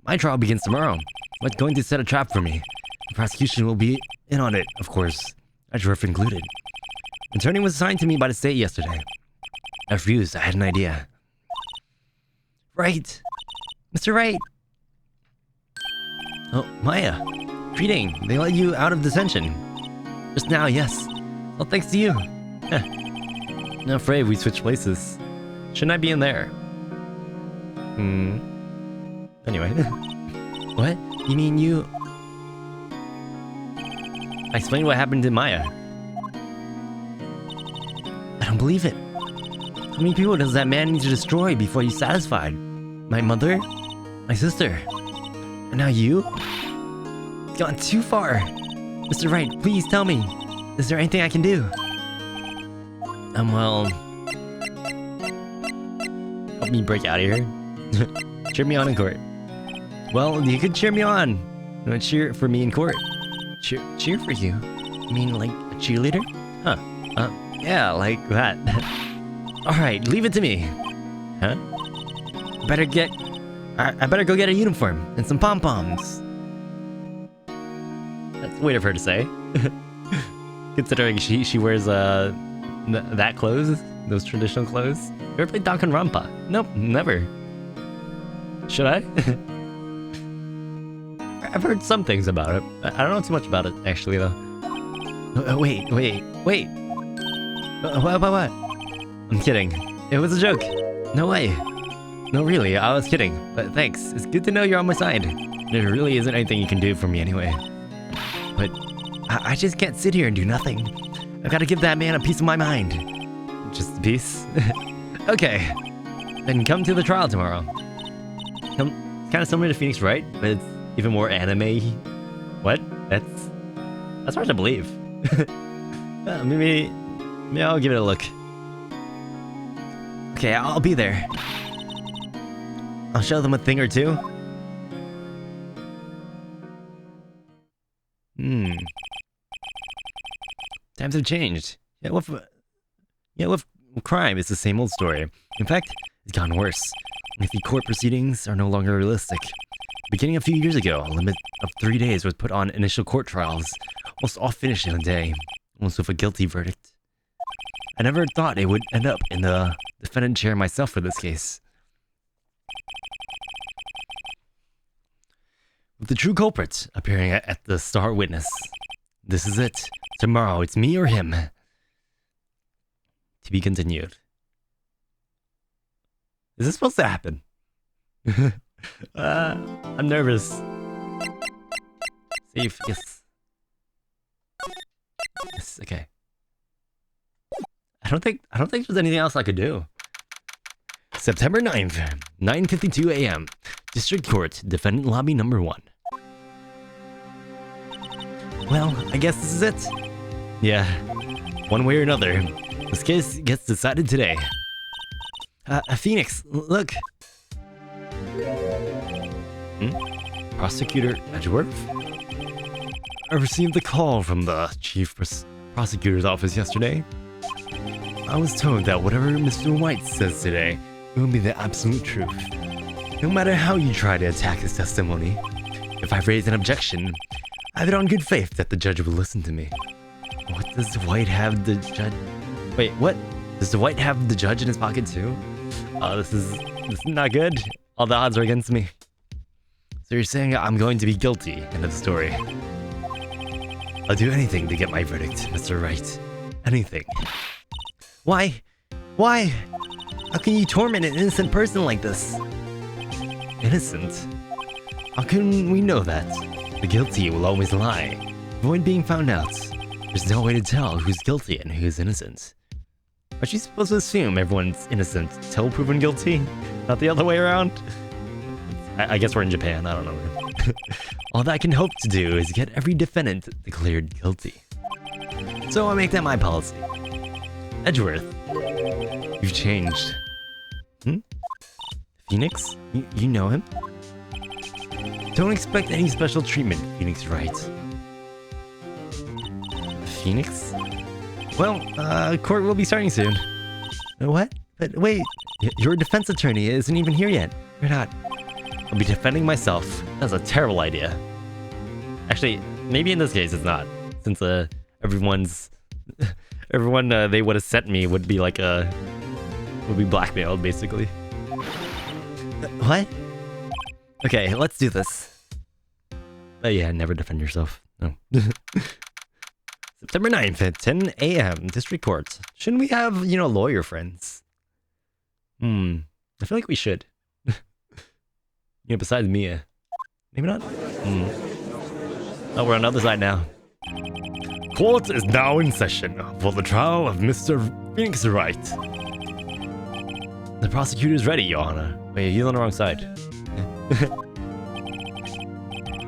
My trial begins tomorrow. What's going to set a trap for me? The prosecution will be in on it, of course. A sheriff included. An attorney was assigned to me by the state yesterday. I refused. I had an idea. Right. Mr. Wright. Oh, Maya. Greeting. They let you out of detention. Just now, yes. Well, thanks to you. I'm afraid we switched places. Shouldn't I be in there? Anyway. What? You mean you... I explained what happened to Maya. I don't believe it. How many people does that man need to destroy before he's satisfied? My mother? My sister? And now you? It's gone too far. Mr. Wright, please tell me. Is there anything I can do? Well... Help me break out of here. Cheer me on in court. Well, you could cheer me on. You want to cheer for me in court? Cheer for you? You mean like a cheerleader? Huh. Yeah, like that. Alright, leave it to me. Huh? I better go get a uniform and some pom-poms. That's weird of her to say. Considering she wears that clothes, those traditional clothes. You ever played Danganronpa? Nope, never. Should I? I've heard some things about it. I don't know too much about it, actually, though. Wait. What? I'm kidding. It was a joke. No way. No, really, I was kidding. But thanks. It's good to know you're on my side. There really isn't anything you can do for me anyway. But I just can't sit here and do nothing. I've got to give that man a piece of my mind. Just a piece? Okay. Then come to the trial tomorrow. It's kind of similar to Phoenix Wright, but it's even more anime. What? That's hard to believe. Maybe I'll give it a look. Okay, I'll be there. I'll show them a thing or two. Times have changed. Yeah, with crime, it's the same old story. In fact, it's gotten worse. The court proceedings are no longer realistic. Beginning a few years ago, a limit of 3 days was put on initial court trials, almost all finished in a day, almost with a guilty verdict. I never thought it would end up in the defendant chair myself for this case. With the true culprit appearing at the star witness. This is it. Tomorrow, it's me or him. To be continued. Is this supposed to happen? I'm nervous. Save, yes. Yes, okay. I don't think there's anything else I could do. September 9th, 9:52 a.m. District Court, Defendant Lobby Number 1. Well, I guess this is it. Yeah, one way or another, this case gets decided today. Phoenix, look. Prosecutor Edgeworth? I received a call from the Chief Prosecutor's office yesterday. I was told that whatever Mr. White says today will be the absolute truth. No matter how you try to attack his testimony, if I raise an objection, I have it on good faith that the judge will listen to me. What does White have the judge... Wait, what? Does the White have the judge in his pocket too? This is not good. All the odds are against me. So you're saying I'm going to be guilty, end of the story. I'll do anything to get my verdict, Mr. Wright. Anything. Why? Why? How can you torment an innocent person like this? Innocent? How can we know that? The guilty will always lie. Avoid being found out. There's no way to tell who's guilty and who's innocent. Are you supposed to assume everyone's innocent till proven guilty? Not the other way around? I guess we're in Japan, I don't know. All that I can hope to do is get every defendant declared guilty. So I make that my policy. Edgeworth, you've changed. Phoenix? You know him? Don't expect any special treatment, Phoenix Wright. Phoenix? Well, court will be starting soon. What? But wait, your defense attorney isn't even here yet. You're not. I'll be defending myself. That's a terrible idea. Actually, maybe in this case it's not, since everyone they would have sent me would be like would be blackmailed basically. What? Okay, let's do this. Oh yeah, never defend yourself. No. September 9th at 10 a.m. District Court. Shouldn't we have, lawyer friends? I feel like we should. Besides Mia. Maybe not? Oh, we're on the other side now. Court is now in session for the trial of Mr. Phoenix Wright. The prosecutor's ready, Your Honor. Wait, you're on the wrong side.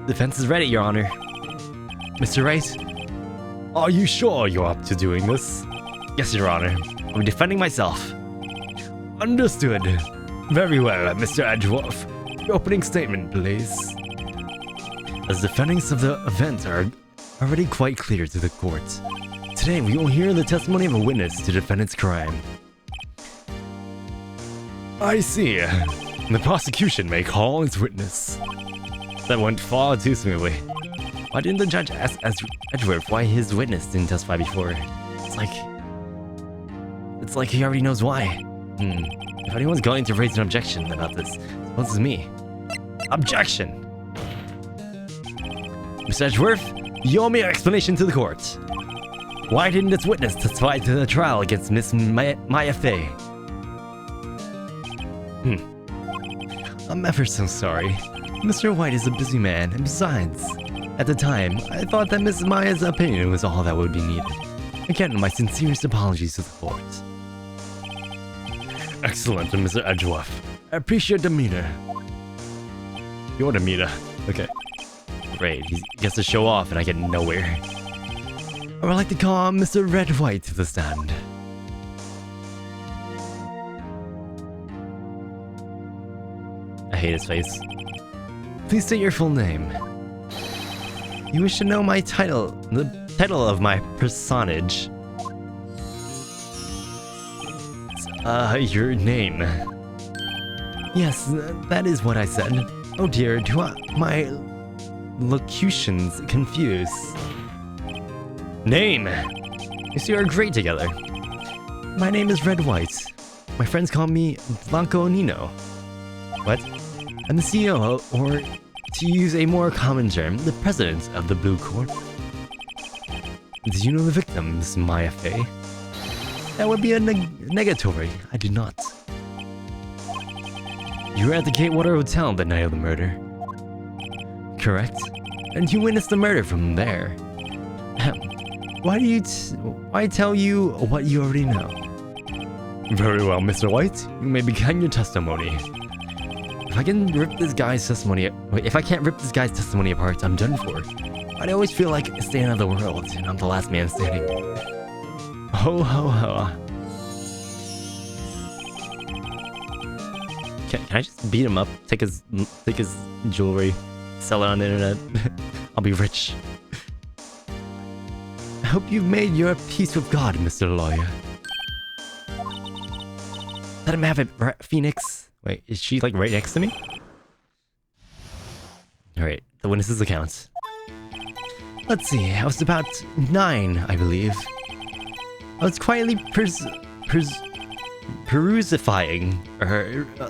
Defense is ready, Your Honor. Mr. Wright, are you sure you're up to doing this? Yes, Your Honor. I'm defending myself. Understood. Very well, Mr. Edgeworth. Your opening statement, please. As the findings of the event are already quite clear to the court, today we will hear the testimony of a witness to the defendant's crime. I see. The prosecution may call its witness. That went far too smoothly. Why didn't the judge ask Edgeworth why his witness didn't testify before? It's like he already knows why. If anyone's going to raise an objection about this, suppose it's me. Objection! Mr. Edgeworth, you owe me an explanation to the court. Why didn't this witness testify to the trial against Miss Maya Fey? I'm ever so sorry. Mr. White is a busy man, and besides, at the time, I thought that Miss Maya's opinion was all that would be needed. Again, my sincerest apologies to the court. Excellent, Mr. Edgeworth. I appreciate your demeanor. Your demeanor. Okay. Great, he gets to show off and I get nowhere. I would like to call Mr. Red White to the stand. I hate his face. Please state your full name. You wish to know my title, the title of my personage. Your name. Yes, that is what I said. Oh dear, my locutions confused. Name! You see, we are great together. My name is Red White. My friends call me Blanco Nino. What? I'm the CEO, or to use a more common term, the president of the Blue Corp. Did you know the victim, Miss Maya Fey? That would be a negatory. I did not. You were at the Gatewater Hotel the night of the murder. Correct. And you witnessed the murder from there. Why tell you what you already know? Very well, Mr. White. You may begin your testimony. If I can't rip this guy's testimony apart, I'm done for. I always feel like staying out of the world, and I'm the last man standing. Ho ho ho. Can I just beat him up? Take his jewelry, sell it on the internet. I'll be rich. I hope you've made your peace with God, Mr. Lawyer. Let him have it, Phoenix. Wait, is she like right next to me? Alright, the witness's account. Let's see, I was about 9, I believe. I was quietly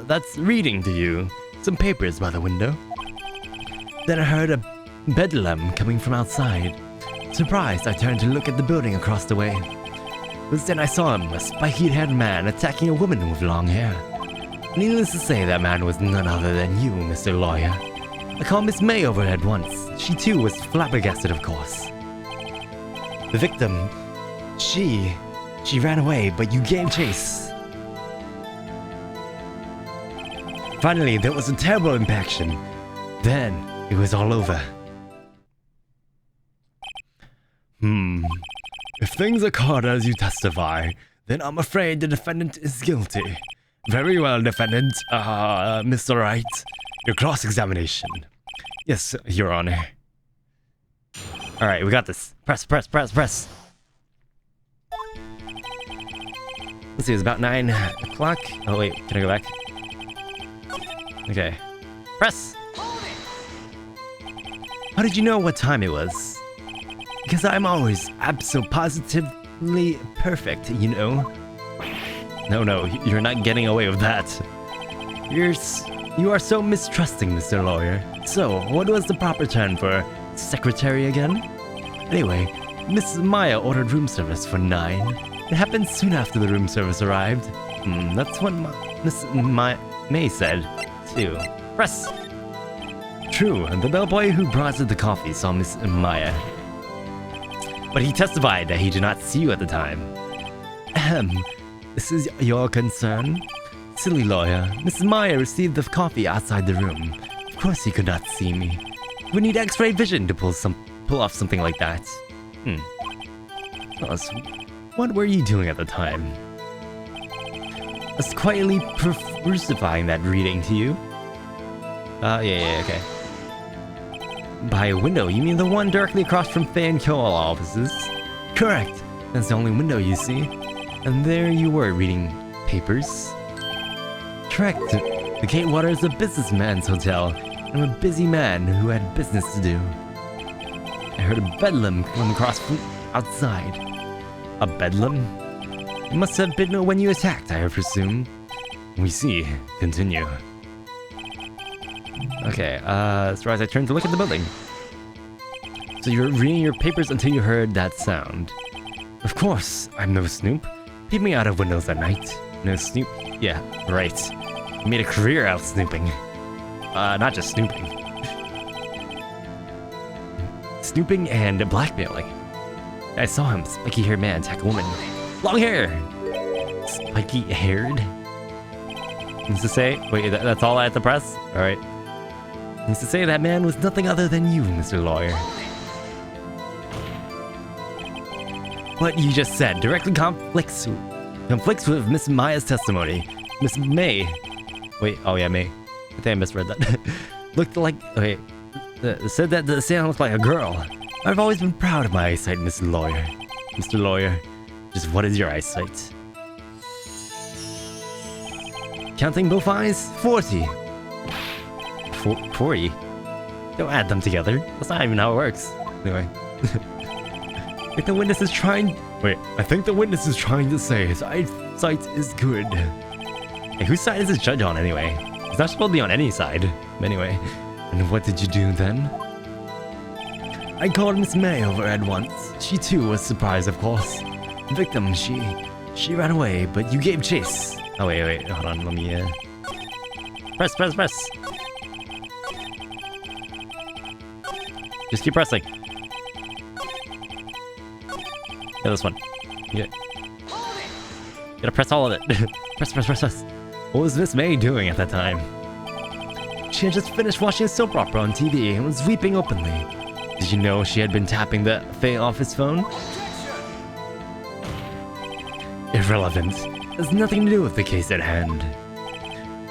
that's reading to you, some papers by the window. Then I heard a bedlam coming from outside. Surprised, I turned to look at the building across the way. But then I saw him, a spiky-haired man attacking a woman with long hair. Needless to say, that man was none other than you, Mr. Lawyer. I called Miss May over at once. She too was flabbergasted, of course. The victim, she ran away, but you gave chase. Finally, there was a terrible impaction. Then, It was all over. If things occurred as you testify, then I'm afraid the defendant is guilty. Very well, defendant. Mr. Wright, your cross-examination. Yes, Your Honor. Alright, we got this. Press. Let's see, it's about 9 o'clock. Oh wait, can I go back? Okay. Press! How did you know what time it was? Because I'm always positively perfect, you know? No, you're not getting away with that. You are so mistrusting, Mr. Lawyer. So, what was the proper term for secretary again? Anyway, Mrs. Maya ordered room service for 9. It happened soon after the room service arrived. That's what Miss May said, too. Press! True, and the bellboy who brought the coffee saw Miss Maya. But he testified that he did not see you at the time. This is your concern? Silly lawyer, Miss Maya received the coffee outside the room. Of course he could not see me. You would need X-ray vision to pull off something like that. Plus, what were you doing at the time? I was quietly crucifying that reading to you. Yeah, okay. By a window, you mean the one directly across from Faye and Kyoal offices? Correct. That's the only window you see. And there you were reading papers. Correct. The Catewater is a businessman's hotel. I'm a busy man who had business to do. I heard a bedlam come across from outside. A bedlam? It must have been when you attacked, I presume. We see. Continue. Okay, as far as I turned to look at the building. So you were reading your papers until you heard that sound. Of course, I'm no snoop. Peep me out of windows at night. No snoop? Yeah, right. I made a career out of snooping. Not just snooping. Snooping and blackmailing. I saw him, spiky-haired man attack a woman. Long hair! Spiky-haired? Needs to say, wait, that's all I had to press? Alright. Needs to say that man was nothing other than you, Mr. Lawyer. What you just said directly conflicts with Miss Maya's testimony. Miss May. Wait, oh yeah, May. I think I misread that. Looked like, wait. Said that the Santa looked like a girl. I've always been proud of my eyesight, Mr. Lawyer. Mr. Lawyer, just what is your eyesight? Counting both eyes? 40. 40? Don't add them together. That's not even how it works. Anyway. I think the witness is trying to say his eyesight is good. Hey, whose side is this judge on anyway? He's not supposed to be on any side. Anyway. And what did you do then? I called Miss May over at once. She too was surprised, of course. The victim, she ran away, but you gave chase. Oh wait, hold on, let me press. Just keep pressing. Yeah, this one. Yeah. Gotta press all of it. Press. What was Miss May doing at that time? She had just finished watching a soap opera on TV and was weeping openly. Did you know she had been tapping the Faye office phone? Irrelevant. Has nothing to do with the case at hand.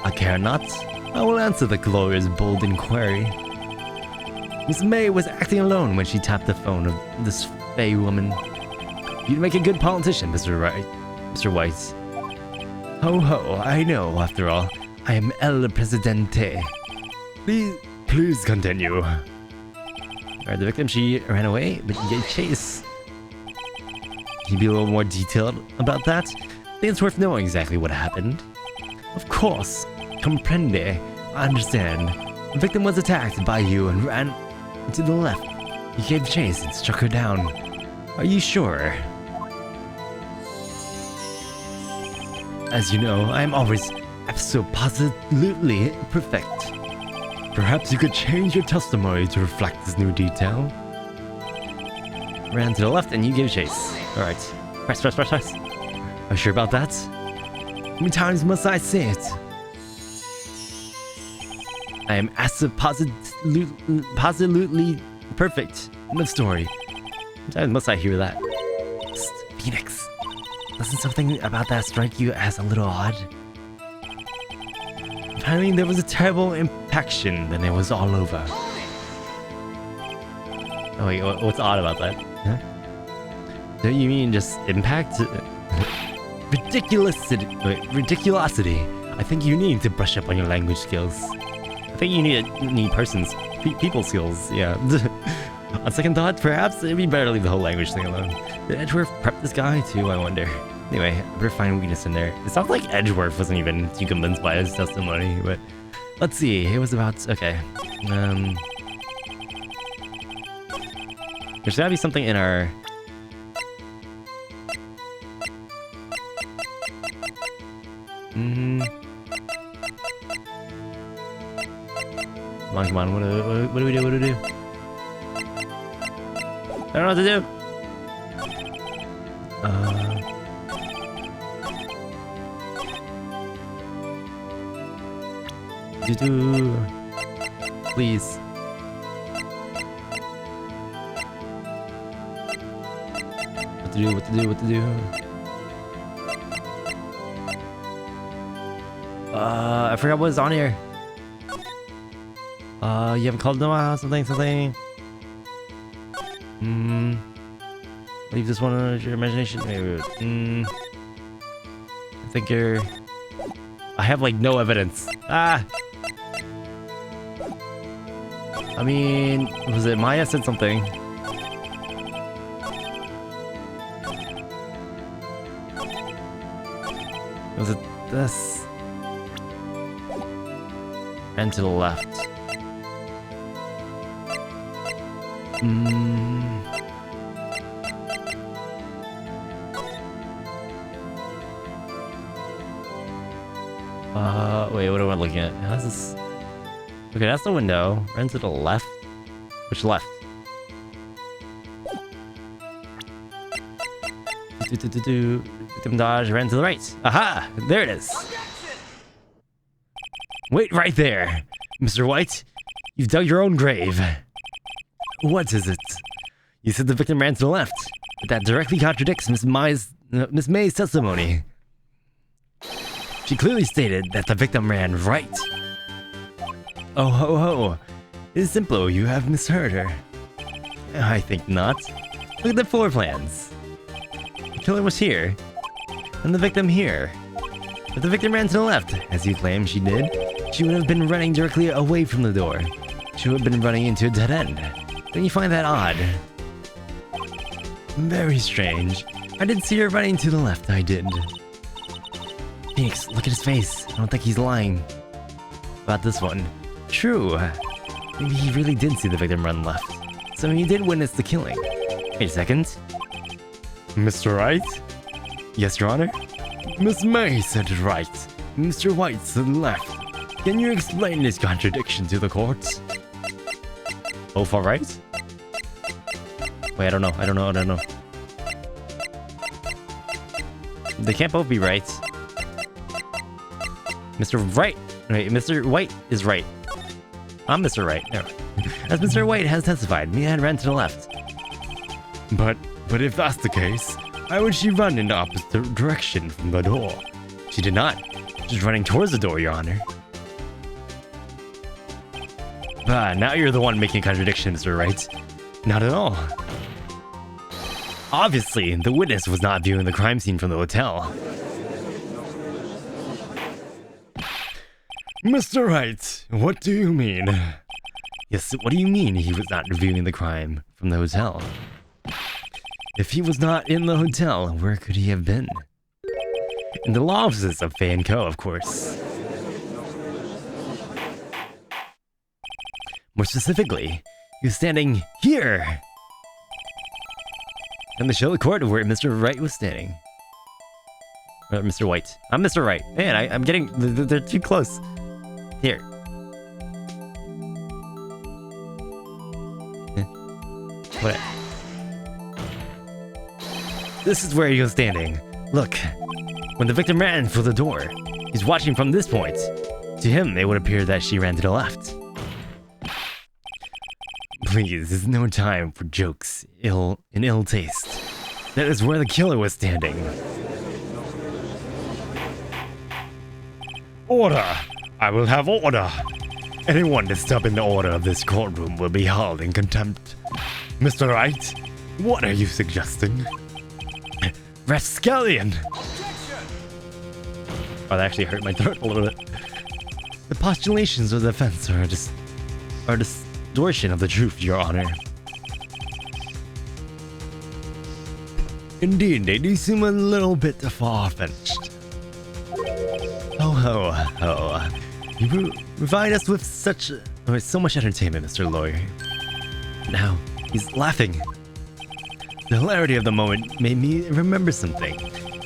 I care not. I will answer the lawyer's bold inquiry. Miss May was acting alone when she tapped the phone of this Faye woman. You'd make a good politician, Mr. Wright. Mr. White. Ho ho, I know, after all. I am El Presidente. Please continue. Alright, the victim, she ran away, but you gave chase. Can you be a little more detailed about that? I think it's worth knowing exactly what happened. Of course. Comprende. I understand. The victim was attacked by you and ran to the left. You gave chase and struck her down. Are you sure? As you know, I am always absolutely perfect. Perhaps you could change your testimony to reflect this new detail. Ran to the left and you gave chase. Alright. Press. Are you sure about that? How many times must I say it? I am positively positively perfect in the story. Must I hear that? Psst, Phoenix, doesn't something about that strike you as a little odd? Apparently there was a terrible impaction, then it was all over. Oh wait, what's odd about that? Huh? Don't you mean just impact? Ridiculosity. I think you need to brush up on your language skills. I think you need people skills, yeah. On second thought, perhaps it'd be better to leave the whole language thing alone. Did Edgeworth prep this guy too, I wonder? Anyway, I better find weakness in there. It sounds like Edgeworth wasn't even too convinced by his testimony, but... Let's see, it was about... Okay. There's gotta be something in our... Come on, what do we do? I don't know what to do. Please. What to do? I forgot what is on here. You haven't called Noah, something. Leave this one on your imagination. I think you're... I have like no evidence. I mean, was it Maya said something? Was it this? And to the left. Wait, what am I looking at? How's this? Okay, that's the window. Run to the left. Which left? Victim dodge, ran to the right. Aha! There it is. Wait right there. Mr. White, you've dug your own grave. What is it? You said the victim ran to the left, but that directly contradicts Miss May's testimony. She clearly stated that the victim ran right. Oh ho ho. It is simple, you have misheard her. I think not. Look at the floor plans. The killer was here, and the victim here. If the victim ran to the left, as you claim she did, she would have been running directly away from the door. She would have been running into a dead end. Don't you find that odd? Very strange. I didn't see her running to the left, I did. Phoenix, look at his face. I don't think he's lying about this one. True. Maybe he really did see the victim run left. So he did witness the killing. Wait a second. Mr. Wright? Yes, Your Honor? Miss May said right. Mr. White said left. Can you explain this contradiction to the court? Both are right? Wait, I don't know. They can't both be right. Mr. Wright. Wait, Mr. White is right. I'm Mr. Wright. No. As Mr. White has testified, Mia had ran to the left. But if that's the case, why would she run in the opposite direction from the door? She did not. She's running towards the door, Your Honor. Now you're the one making contradictions, Mr. Wright. Not at all. Obviously, the witness was not viewing the crime scene from the hotel. Mr. Wright, what do you mean? Yes, what do you mean he was not viewing the crime from the hotel? If he was not in the hotel, where could he have been? In the law offices of Fei & Co., of course. More specifically, he was standing here! And to show the court where Mr. Wright was standing. Or Mr. White. I'm Mr. Wright. Man, I'm getting... They're too close. Here. What? This is where he was standing. Look. When the victim ran for the door, he's watching from this point. To him, it would appear that she ran to the left. please, there's no time for jokes, ill taste. That is where the killer was standing. Order! I will have order! Anyone disturbing the order of this courtroom will be held in contempt. Mr. Wright, what are you suggesting? Rascallion! Oh, that actually hurt my throat a little bit. The postulations of the defense are a distortion of the truth, Your Honor. Indeed, they do seem a little bit far-fetched. Oh. You provide us with so much entertainment, Mr. Lawyer. Now, he's laughing. The hilarity of the moment made me remember something.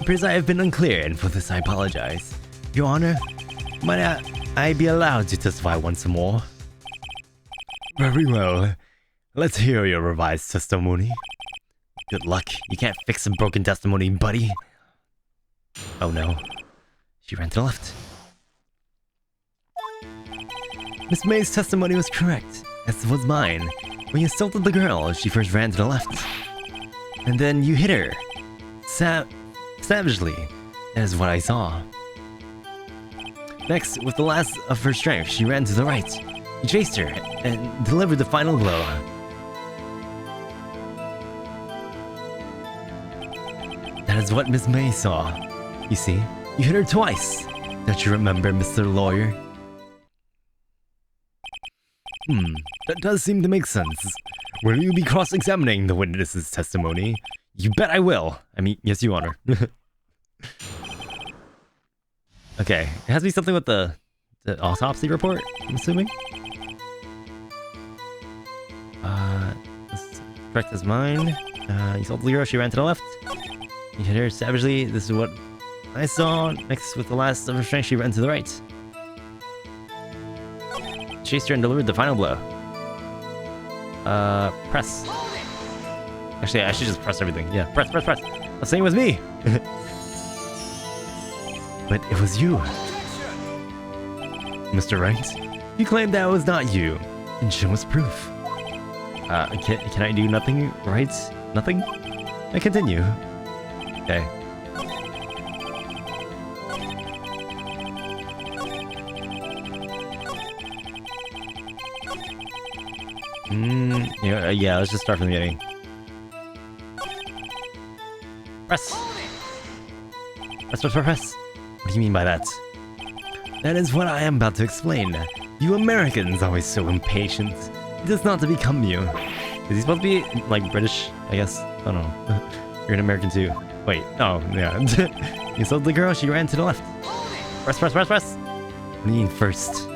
Because I have been unclear, and for this I apologize. Your Honor, might I be allowed to testify once more? Very well. Let's hear your revised testimony. Good luck. You can't fix a broken testimony, buddy. Oh no. She ran to the left. Miss May's testimony was correct, as was mine. When you assaulted the girl, she first ran to the left. And then you hit her. Savagely. That is what I saw. Next, with the last of her strength, she ran to the right. You chased her and delivered the final blow. That is what Miss May saw. You see, you hit her twice. Don't you remember, Mr. Lawyer? That does seem to make sense. Will you be cross-examining the witness's testimony? You bet I will. I mean, yes, Your Honor. Okay, it has to be something with the autopsy report, I'm assuming. This correct as mine. You saw the girl, she ran to the left. You hit her savagely. This is what I saw. Next, with the last of her strength, she ran to the right. Chased her and delivered the final blow. Press. Actually, I should just press everything. Yeah, press. The same with me. But it was you. Mr. Wright, you claimed that was not you, and show us proof. Can I do nothing, right? Nothing? I continue. Okay. Yeah, let's just start from the beginning. Press! Press. What do you mean by that? That is what I am about to explain. You Americans always so impatient. It is not to become you. Is he supposed to be, like, British, I guess? I don't know. You're an American too. Wait, oh, yeah. You saw the girl, she ran to the left. Press. What do you mean first?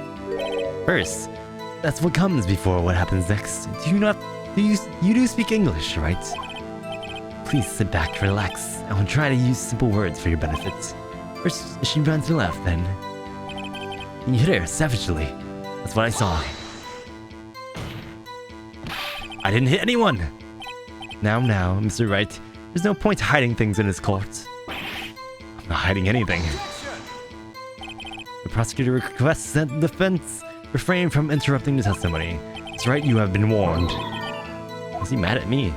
First? That's what comes before what happens next. You do speak English, right? Please sit back, relax. I will try to use simple words for your benefit. First, she ran to the left, then. And you hit her savagely. That's what I saw. I didn't hit anyone! Now, Mr. Wright, there's no point hiding things in this court. I'm not hiding anything. The prosecutor requests that the defense refrain from interrupting the testimony. That's right, you have been warned. Is he mad at me?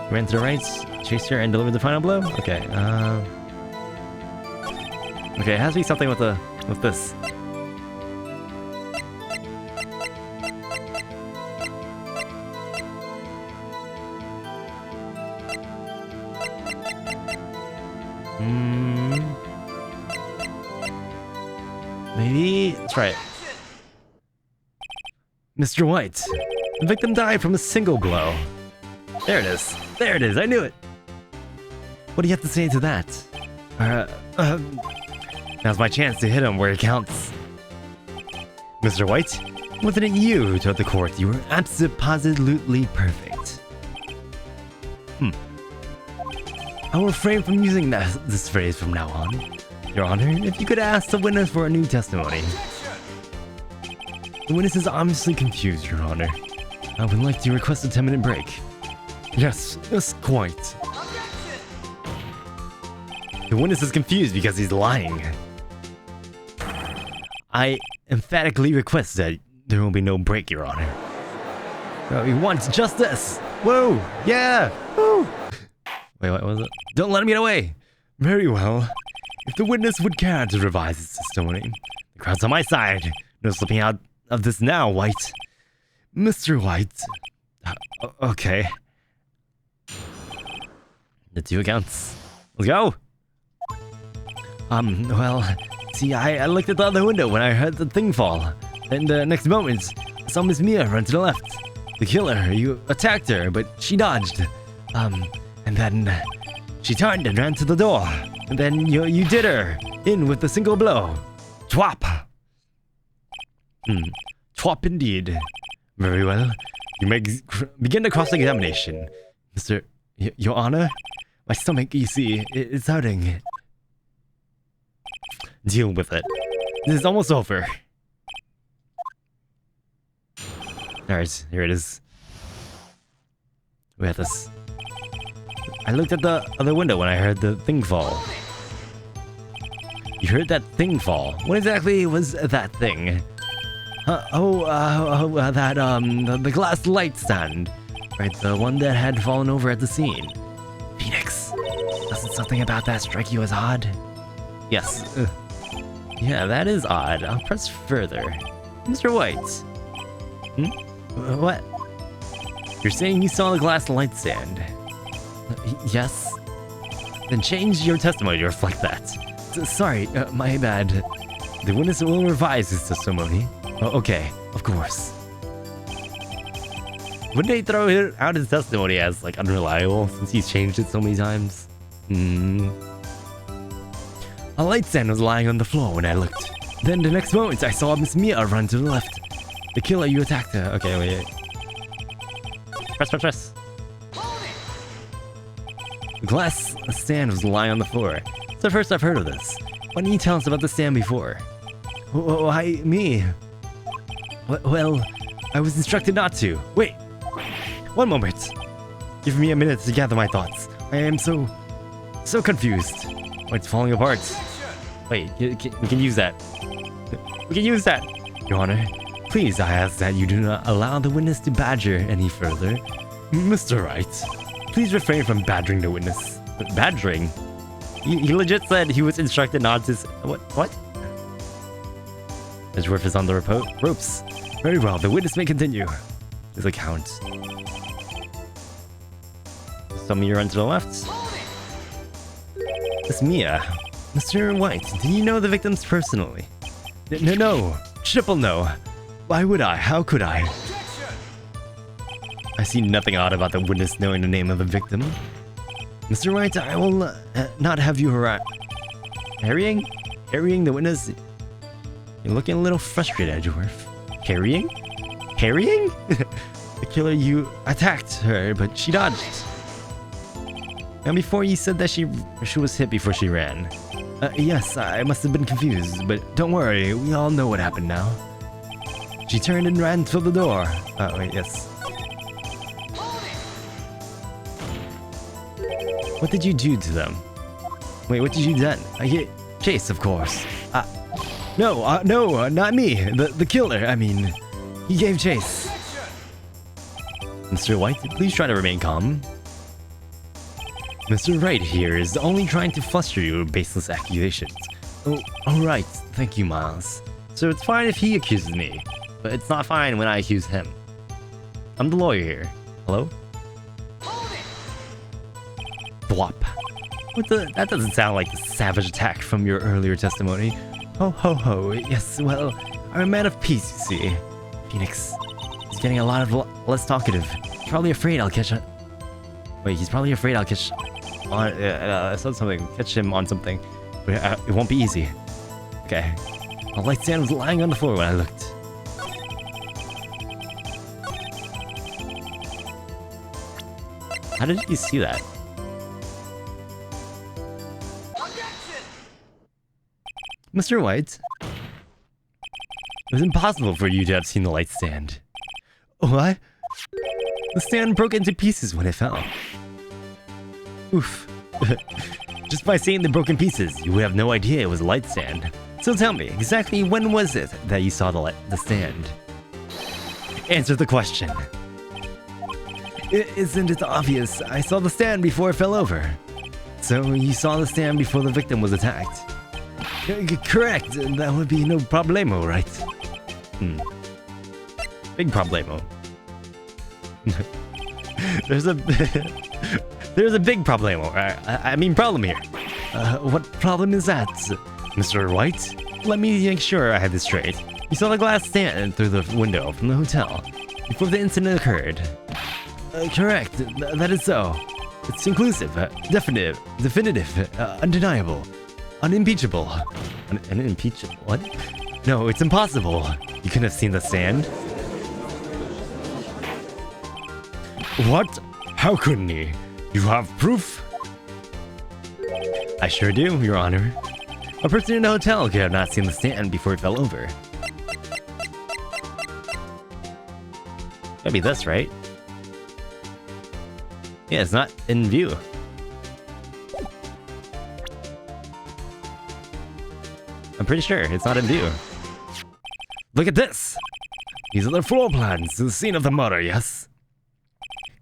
Ran to the right, chased her, and delivered the final blow? Okay, okay, it has to be something with this. Maybe, let's try it. Mr. White, the victim died from a single blow. There it is, I knew it. What do you have to say to that? Now's my chance to hit him where it counts. Mr. White, wasn't it you who told the court you were absolutely perfect? I will refrain from using this phrase from now on. Your Honor, if you could ask the witness for a new testimony. The witness is obviously confused, Your Honor. I would like to request a 10-minute break. Yes, quite. The witness is confused because he's lying. I emphatically request that there will be no break, Your Honor. He wants justice. Whoa, yeah. Woo. Wait, what was it? Don't let him get away. Very well. If the witness would care to revise his testimony, the crowd's on my side. No slipping out of this now, White. Mr. White. Okay. The two accounts. Let's go. Well, see, I looked at the other window when I heard the thing fall. And the next moment, I saw Miss Mia run to the left. The killer, you attacked her, but she dodged. And then she turned and ran to the door. And then you did her in with a single blow. Twop. Twop indeed. Very well. You may begin the cross-examination. Mr. Your Honor? My stomach, you see, it's hurting. Deal with it. This is almost over. Alright, here it is. We have this. I looked at the other window when I heard the thing fall. You heard that thing fall? What exactly was that thing? The glass light stand. Right, the one that had fallen over at the scene. Phoenix, doesn't something about that strike you as odd? Yes. Yeah, that is odd. I'll press further. Mr. White. What? You're saying you saw the glass light stand? Yes. Then change your testimony to reflect that. Sorry, my bad. The witness will revise his testimony. Oh, okay, of course. Wouldn't they throw out his testimony as, like, unreliable since he's changed it so many times? A light stand was lying on the floor when I looked. Then the next moment, I saw Miss Mia run to the left. The killer, you attacked her. Okay, wait. Press. The glass stand was lying on the floor. It's the first I've heard of this. Why didn't you tell us about the stand before? Why me? Well, I was instructed not to. Wait. One moment. Give me a minute to gather my thoughts. I am so confused. Oh, it's falling apart. Wait, we can use that. We can use that. Your Honor, please, I ask that you do not allow the witness to badger any further. Mr. Wright, please refrain from badgering the witness. Badgering? He legit said he was instructed not to... What? Edgeworth is on the ropes. Very well, the witness may continue his account. Some of you run to the left. Miss Mia. Mr. White, do you know the victims personally? No. Triple no. Why would I? How could I? I see nothing odd about the witness knowing the name of the victim. Mr. Wright, I will not have you harrying the witness. You're looking a little frustrated, Edgeworth. Harrying? The killer, you attacked her, but she dodged. And before you said that she was hit before she ran. Yes, I must have been confused, but don't worry, we all know what happened now. She turned and ran to the door. Wait, yes. What did you do to them? Wait, what did you do? I get chase, of course. No, not me. The killer, I mean, he gave chase. Mr. White, please try to remain calm. Mr. Wright here is only trying to fluster you with baseless accusations. Oh, alright, thank you, Miles. So it's fine if he accuses me, but it's not fine when I accuse him. I'm the lawyer here. Hello? Thwop. That doesn't sound like the savage attack from your earlier testimony. Ho. Yes, well, I'm a man of peace, you see. Phoenix. He's getting a lot less talkative. He's probably afraid I'll catch on... Wait, he's probably afraid I'll catch... I said something. Catch him on something. But it won't be easy. Okay. A light stand was lying on the floor when I looked. How did you see that? Mr. White? It was impossible for you to have seen the light stand. What? The stand broke into pieces when it fell. Oof. Just by seeing the broken pieces, you would have no idea it was a light stand. So tell me, exactly when was it that you saw the stand? Answer the question. Isn't it obvious? I saw the stand before it fell over. So you saw the stand before the victim was attacked? Correct. That would be no problemo, right? Big problemo. There's a big problemo. I mean problem here. What problem is that, Mr. White? Let me make sure I have this straight. You saw the glass stand through the window from the hotel before the incident occurred. Correct. That is so. It's inclusive, definitive, undeniable, unimpeachable. Unimpeachable? What? No, it's impossible. You couldn't have seen the stand. What? How couldn't he? You have proof? I sure do, Your Honor. A person in a hotel could have not seen the stand before it fell over. Gotta be this, right? Yeah, it's not in view. I'm pretty sure it's not in view. Look at this! These are the floor plans to the scene of the murder, yes?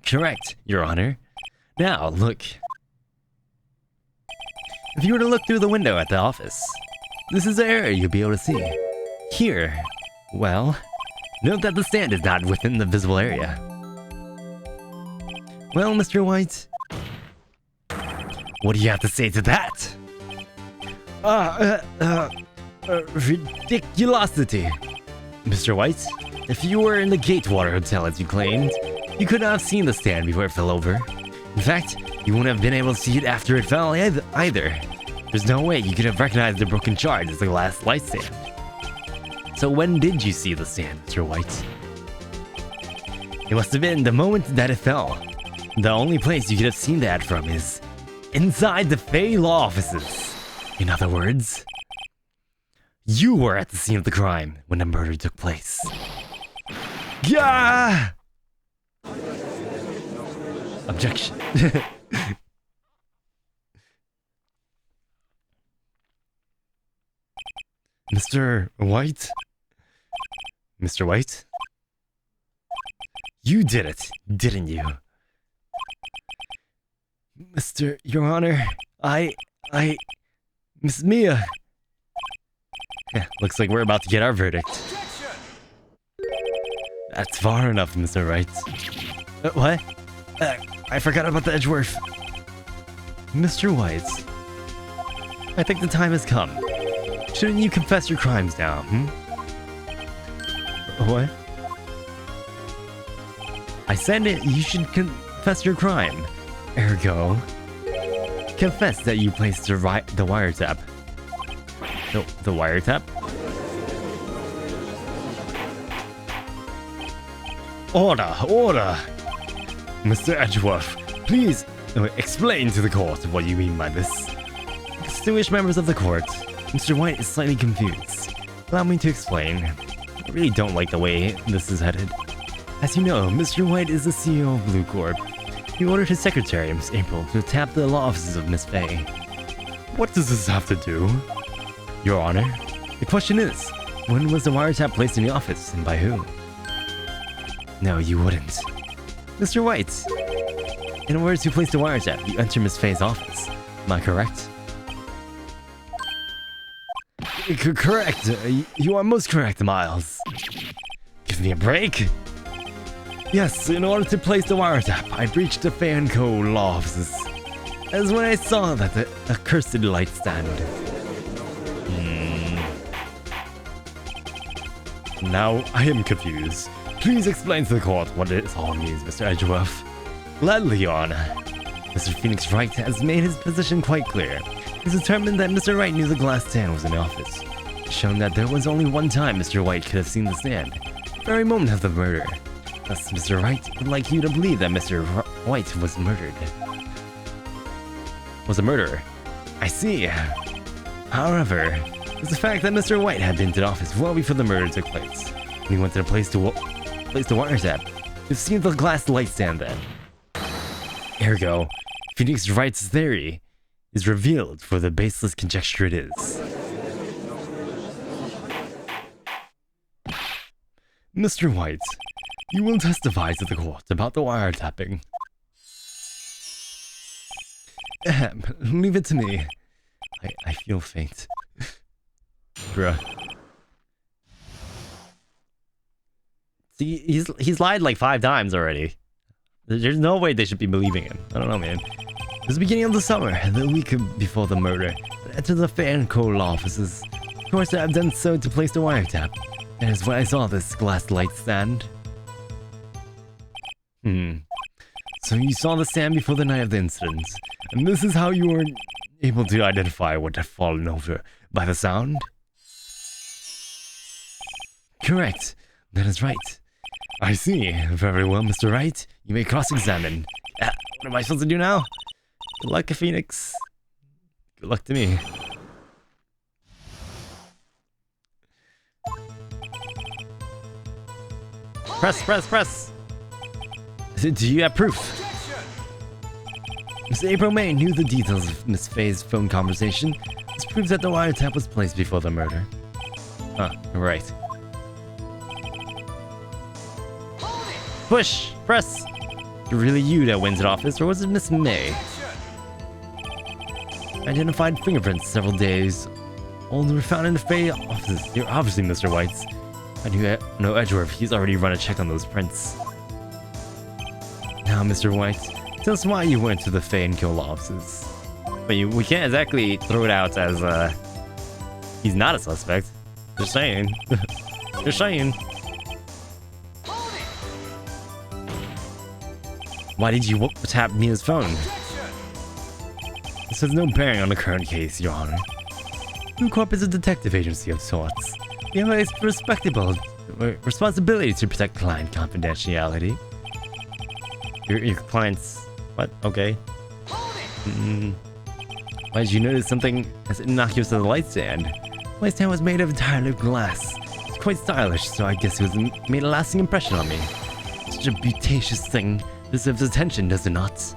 Correct, Your Honor. Now, look. If you were to look through the window at the office, this is the area you'll be able to see. Here, well, note that the stand is not within the visible area. Well, Mr. White, what do you have to say to that? Ridiculosity. Mr. White, if you were in the Gatewater Hotel as you claimed, you could not have seen the stand before it fell over. In fact, you wouldn't have been able to see it after it fell either. There's no way you could have recognized the broken shard as the glass light stand. So when did you see the stand, Mr. White? It must have been the moment that it fell. The only place you could have seen that from is inside the Fey Law offices. In other words, you were at the scene of the crime when the murder took place. Gah! Objection. Mr. White? Mr. White? You did it, didn't you? Your Honor, Miss Mia. Yeah, looks like we're about to get our verdict. That's far enough, Mr. Wright. What? I forgot about the Edgeworth. Mr. White, I think the time has come. Shouldn't you confess your crimes now, What? I said it, you should confess your crime. Ergo, confess that you placed the wiretap. The wiretap? Order! Mr. Edgeworth, please explain to the court what you mean by this. Distinguished members of the court, Mr. White is slightly confused. Allow me to explain. I really don't like the way this is headed. As you know, Mr. White is the CEO of Blue Corp. He ordered his secretary, Miss April, to tap the law offices of Miss Faye. What does this have to do? Your Honor, the question is, when was the wiretap placed in the office, and by whom? No, you wouldn't. Mr. White, in order to place the wiretap, you enter Miss Faye's office. Am I correct? Correct. You are most correct, Miles. Give me a break. Yes, in order to place the wiretap, I breached the Faye & Co. law offices. As when I saw that the accursed light stand. Now I am confused. Please explain to the court what this all means, Mr. Edgeworth. Gladly, Your Honor. Mr. Phoenix Wright has made his position quite clear. He's determined that Mr. Wright knew the glass stand was in the office. Shown that there was only one time Mr. White could have seen the stand. The very moment of the murder. Thus, Mr. Wright would like you to believe that Mr. White was murdered. Was a murderer. I see. However, it's the fact that Mr. White had been to the office well before the murder took place. And he went to the place the wiretap. You've seen the glass light stand then. Ergo, Phoenix Wright's theory is revealed for the baseless conjecture it is. Mr. White, You will testify to the court about the wiretapping. Leave it to me. I feel faint. Bruh. See, he's lied like 5 times already. There's no way they should be believing him. I don't know, man. It was the beginning of the summer, the week before the murder. I entered the fair and coal offices. Of course, I've done so to place the wiretap. And it's when I saw this glass light stand. So you saw the stand before the night of the incident. And this is how you were able to identify what had fallen over by the sound? Correct. That is right. I see. Very well, Mr. Wright. You may cross-examine. What am I supposed to do now? Good luck, Phoenix. Good luck to me. Press! Do you have proof? Miss April May knew the details of Miss Faye's phone conversation. This proves that the wiretap was placed before the murder. Right. Push! Press! Really you that went to the office, or was it Miss May? Identified fingerprints several days. All were found in the Faye offices. You're obviously Mr. White's. I know Edgeworth. He's already run a check on those prints. Now, Mr. White, tell us why you went to the Faye and Kyola offices. But we can't exactly throw it out as he's not a suspect. Just saying. Just saying. Why did you tap Mia's phone? This has no bearing on the current case, Your Honor. Corp is a detective agency of sorts. We have a respectable responsibility to protect client confidentiality. Your clients... What? Okay. Why did you notice something as innocuous as a light stand? The light stand was made of entirely glass. It's quite stylish, so I guess it made a lasting impression on me. Such a beauticious thing deserves attention, does it not?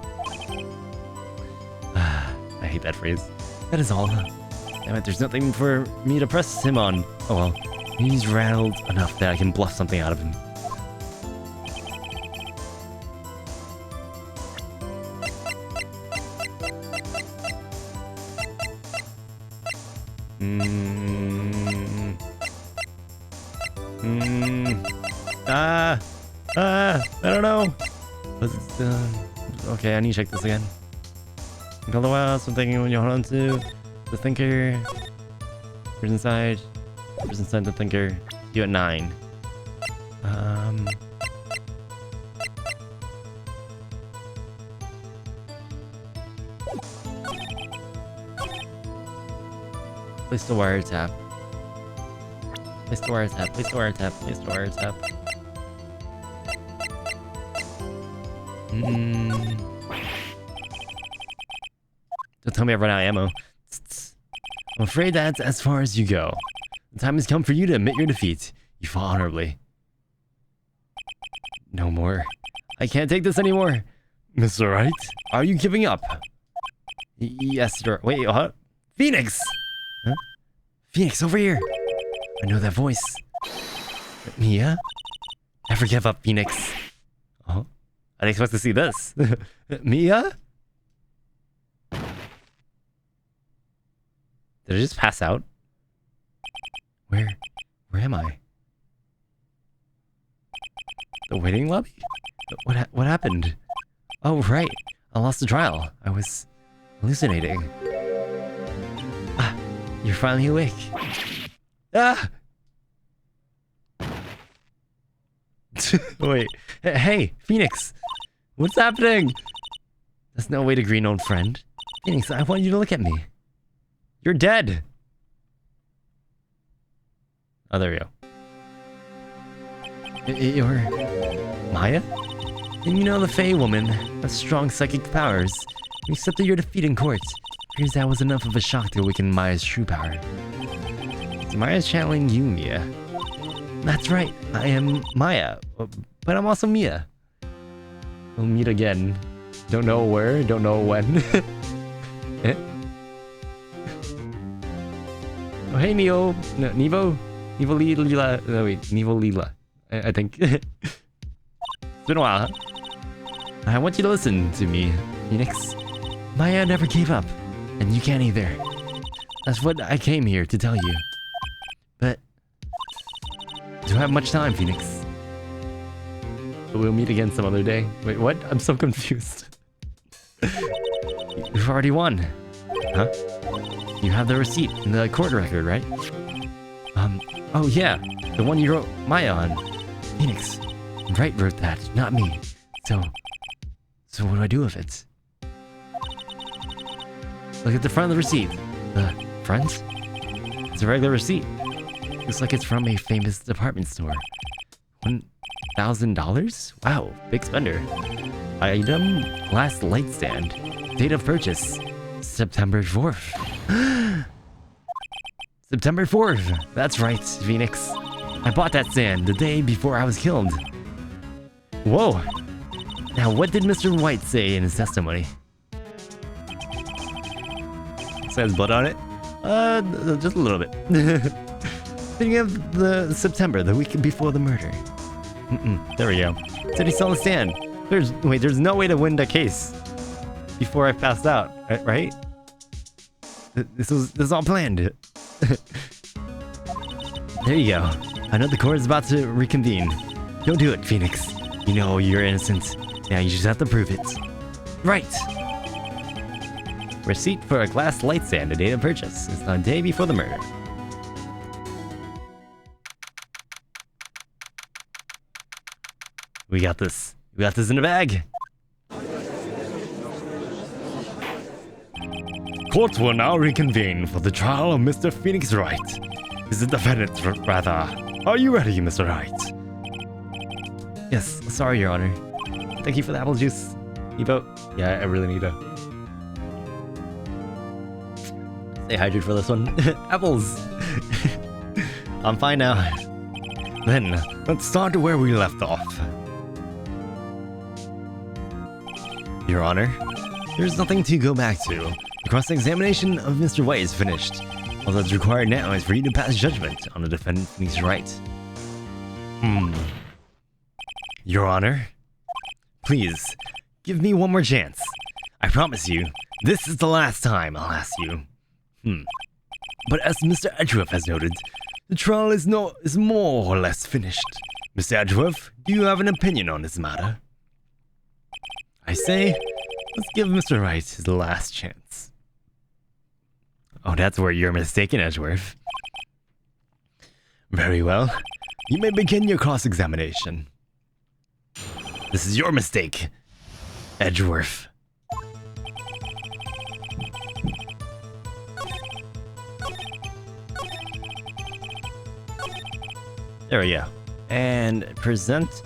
I hate that phrase. That is all. Damn it, there's nothing for me to press him on. Oh well. He's rattled enough that I can bluff something out of him. I don't know. Okay, I need to check this again. Otherwise, something when you hold on to the thinker. Where's inside? Where's inside the thinker? You at 9. Place the wiretap. Place the wiretap. Place the wiretap. Place the wiretap. Don't tell me I've run out of ammo. I'm afraid that's as far as you go. The time has come for you to admit your defeat. You fought honorably. No more. I can't take this anymore. Mr. Wright, are you giving up? Yes, sir. Wait, what? Phoenix! Huh? Phoenix, over here! I know that voice. Mia? Never give up, Phoenix. Oh? I didn't expect to see this. Mia? Did I just pass out? Where am I? The waiting lobby? What happened? Oh, right. I lost the trial. I was hallucinating. Ah, you're finally awake. Ah! Wait. Hey, Phoenix. What's happening? That's no way to greet an old friend. Phoenix, I want you to look at me. You're dead. Oh, there we go. You're... Maya? And you know the Fae woman has strong psychic powers. We accepted your defeat in court. Appears that was enough of a shock to awaken Maya's true power. So Maya's channeling you, Mia. That's right, I am Maya, but I'm also Mia. We'll meet again. Don't know where, don't know when. Eh? Oh, hey, Neo. No, Nevo? Nevo Lila. No, wait, Nevo Lila. I think. been a while. I want you to listen to me, Phoenix. Maya never gave up, and you can't either. That's what I came here to tell you. But do I have much time, Phoenix? We'll meet again some other day. Wait, what? I'm so confused. You've already won. Huh? You have the receipt in the court record, right? Oh yeah, the one you wrote Maya on. Phoenix, Wright wrote that, not me. So what do I do with it? Look at the front of the receipt. The front? It's a regular receipt. Looks like it's from a famous department store. $1,000? Wow, big spender. Item, glass light stand. Date of purchase, September 4th. September 4th. That's right, Phoenix. I bought that stand the day before I was killed. Whoa. Now, what did Mr. White say in his testimony? Says blood on it? Just a little bit. Thinking of the September, the week before the murder. There we go. Said he saw the stand. There's no way to win the case before I passed out, right? This is all planned. There you go. I know the court is about to reconvene. Don't do it, Phoenix. You know you're innocent. Now you just have to prove it. Right. Receipt for a glass light stand, the date of purchase. It's the day before the murder. We got this. We got this in the bag. Court will now reconvene for the trial of Mr. Phoenix Wright. Is the defendant, rather. Are you ready, Mr. Wright? Yes, sorry, Your Honor. Thank you for the apple juice. Evo. Yeah, I really need to stay hydrated for this one. Apples. I'm fine now. Then, let's start where we left off. Your Honor, there's nothing to go back to. The cross-examination of Mr. White is finished. All that's required now is for you to pass judgment on the defendant Phoenix Wright. Your Honor, please, give me one more chance. I promise you, this is the last time I'll ask you. But as Mr. Edgeworth has noted, the trial is more or less finished. Mr. Edgeworth, do you have an opinion on this matter? I say, let's give Mr. Wright his last chance. Oh, that's where you're mistaken, Edgeworth. Very well. You may begin your cross-examination. This is your mistake, Edgeworth. There we go. And present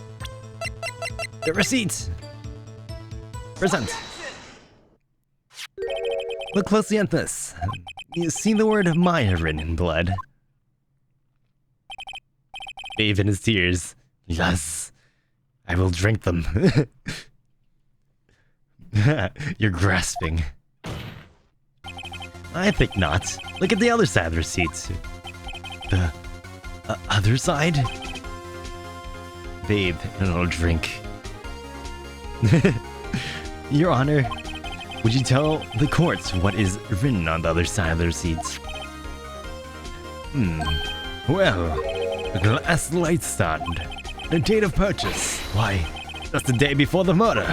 the receipt. Present. Look closely at this. You see the word Maya written in blood? Bathe in his tears. Yes, I will drink them. You're grasping. I think not. Look at the other side of the receipt. The other side? Bathe and I'll drink. Your Honor, would you tell the court what is written on the other side of the receipt? Well, a glass light stand. The date of purchase. Why, that's the day before the murder.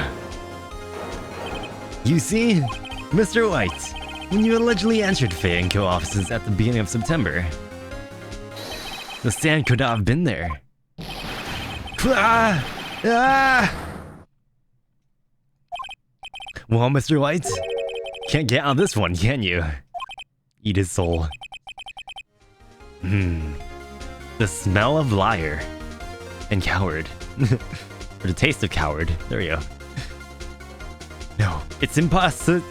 You see, Mr. White, when you allegedly entered Faye & Co. offices at the beginning of September, the stand could not have been there. Well, Mr. White, can't get out of this one, can you? Eat his soul. The smell of liar and coward. Or the taste of coward. There we go. No, it's impossible.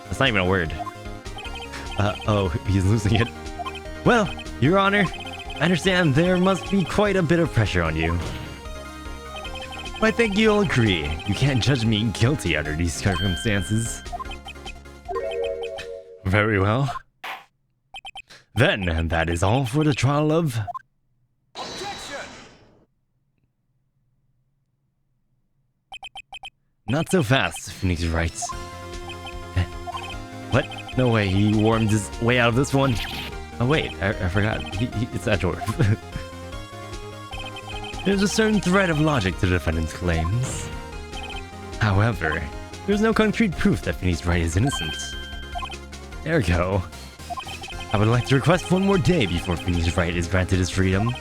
That's not even a word. Oh, he's losing it. Well, Your Honor, I understand there must be quite a bit of pressure on you. But I think you'll agree, you can't judge me guilty under these circumstances. Very well. Then, that is all for the trial of... Objection! Not so fast, Phoenix Wright. What? No way, he warmed his way out of this one. Oh wait, I forgot. It's that dwarf. There's a certain thread of logic to the defendant's claims. However, there's no concrete proof that Phoenix Wright is innocent. Ergo, I would like to request one more day before Phoenix Wright is granted his freedom.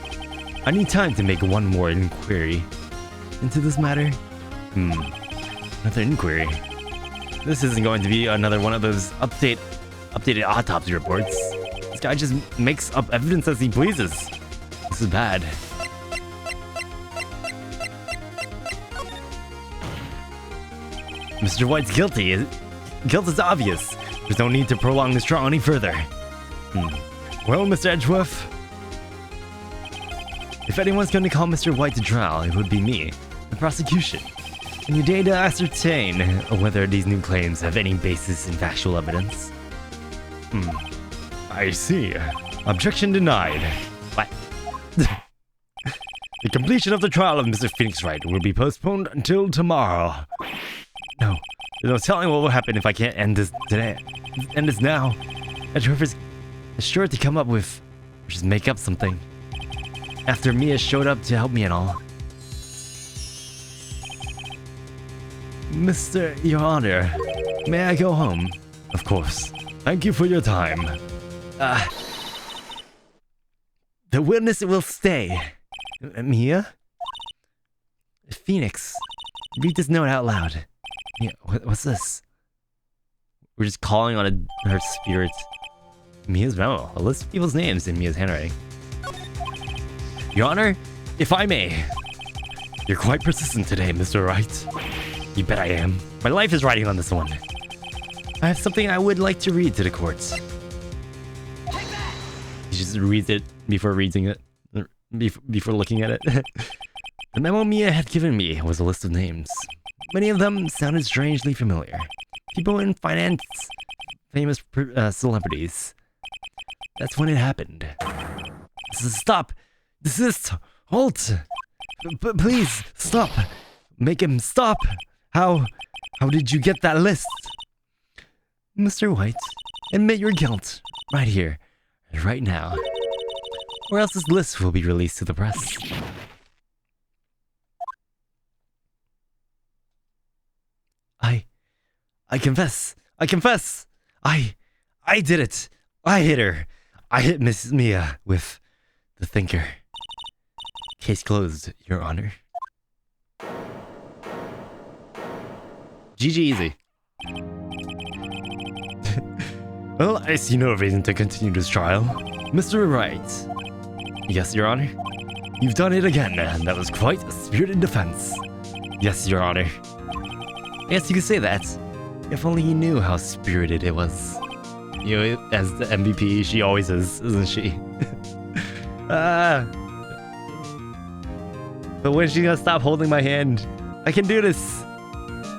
I need time to make one more inquiry into this matter. Another inquiry. This isn't going to be another one of those updated autopsy reports. This guy just makes up evidence as he pleases. This is bad. Mr. White's guilty. Guilt is obvious. There's no need to prolong this trial any further. Well, Mr. Edgeworth, if anyone's going to call Mr. White to trial, it would be me, the prosecution. And your day to ascertain whether these new claims have any basis in factual evidence. I see. Objection denied. What? The completion of the trial of Mr. Phoenix Wright will be postponed until tomorrow. No, there's no telling what will happen if I can't end this today. End this now. Edgeworth is sure to come up with, or just make up something. After Mia showed up to help me and all. Your Honor, may I go home? Of course. Thank you for your time. The witness will stay. Mia? Phoenix, read this note out loud. Yeah, what's this? We're just calling on her spirit. Mia's memo. A list of people's names in Mia's handwriting. Your Honor, if I may. You're quite persistent today, Mr. Wright. You bet I am. My life is riding on this one. I have something I would like to read to the courts. He just reads it before reading it. Before looking at it. The memo Mia had given me was a list of names. Many of them sounded strangely familiar. People in finance, famous celebrities. That's when it happened. Stop! Desist! Halt! Please, stop! Make him stop! How did you get that list? Mr. White, admit your guilt. Right here. Right now. Or else this list will be released to the press. I confess. I confess. I did it. I hit her. I hit Miss Mia with the thinker. Case closed, Your Honor. GG easy. Well, I see no reason to continue this trial. Mr. Wright. Yes, Your Honor. You've done it again, and that was quite a spirited defense. Yes, Your Honor. I guess you could say that. If only you knew how spirited it was. You know, as the MVP, she always is, isn't she? But when she's gonna stop holding my hand? I can do this!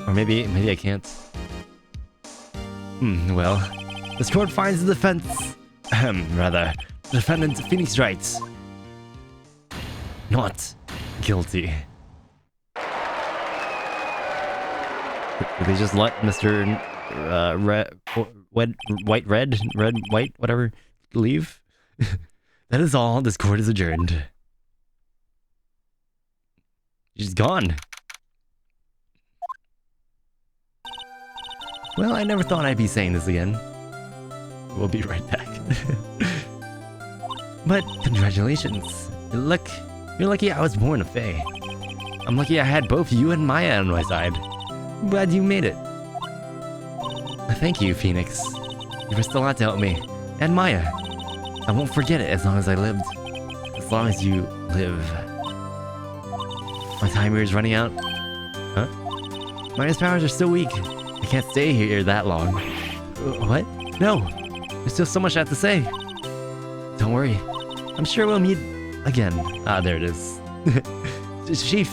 Or maybe I can't. Well, this court finds the defense... rather, the defendant Phoenix Wright not guilty. Did they just let Mr. White, whatever, leave? That is all. This court is adjourned. She's gone. Well, I never thought I'd be saying this again. We'll be right back. But congratulations. You're lucky I was born a Fae. I'm lucky I had both you and Maya on my side. I'm glad you made it. Thank you, Phoenix. You risked a lot to help me. And Maya. I won't forget it as long as I lived. As long as you live. My time here is running out. Huh? Maya's powers are still weak. I can't stay here that long. What? No. There's still so much I have to say. Don't worry. I'm sure we'll meet again. Ah, there it is. Chief.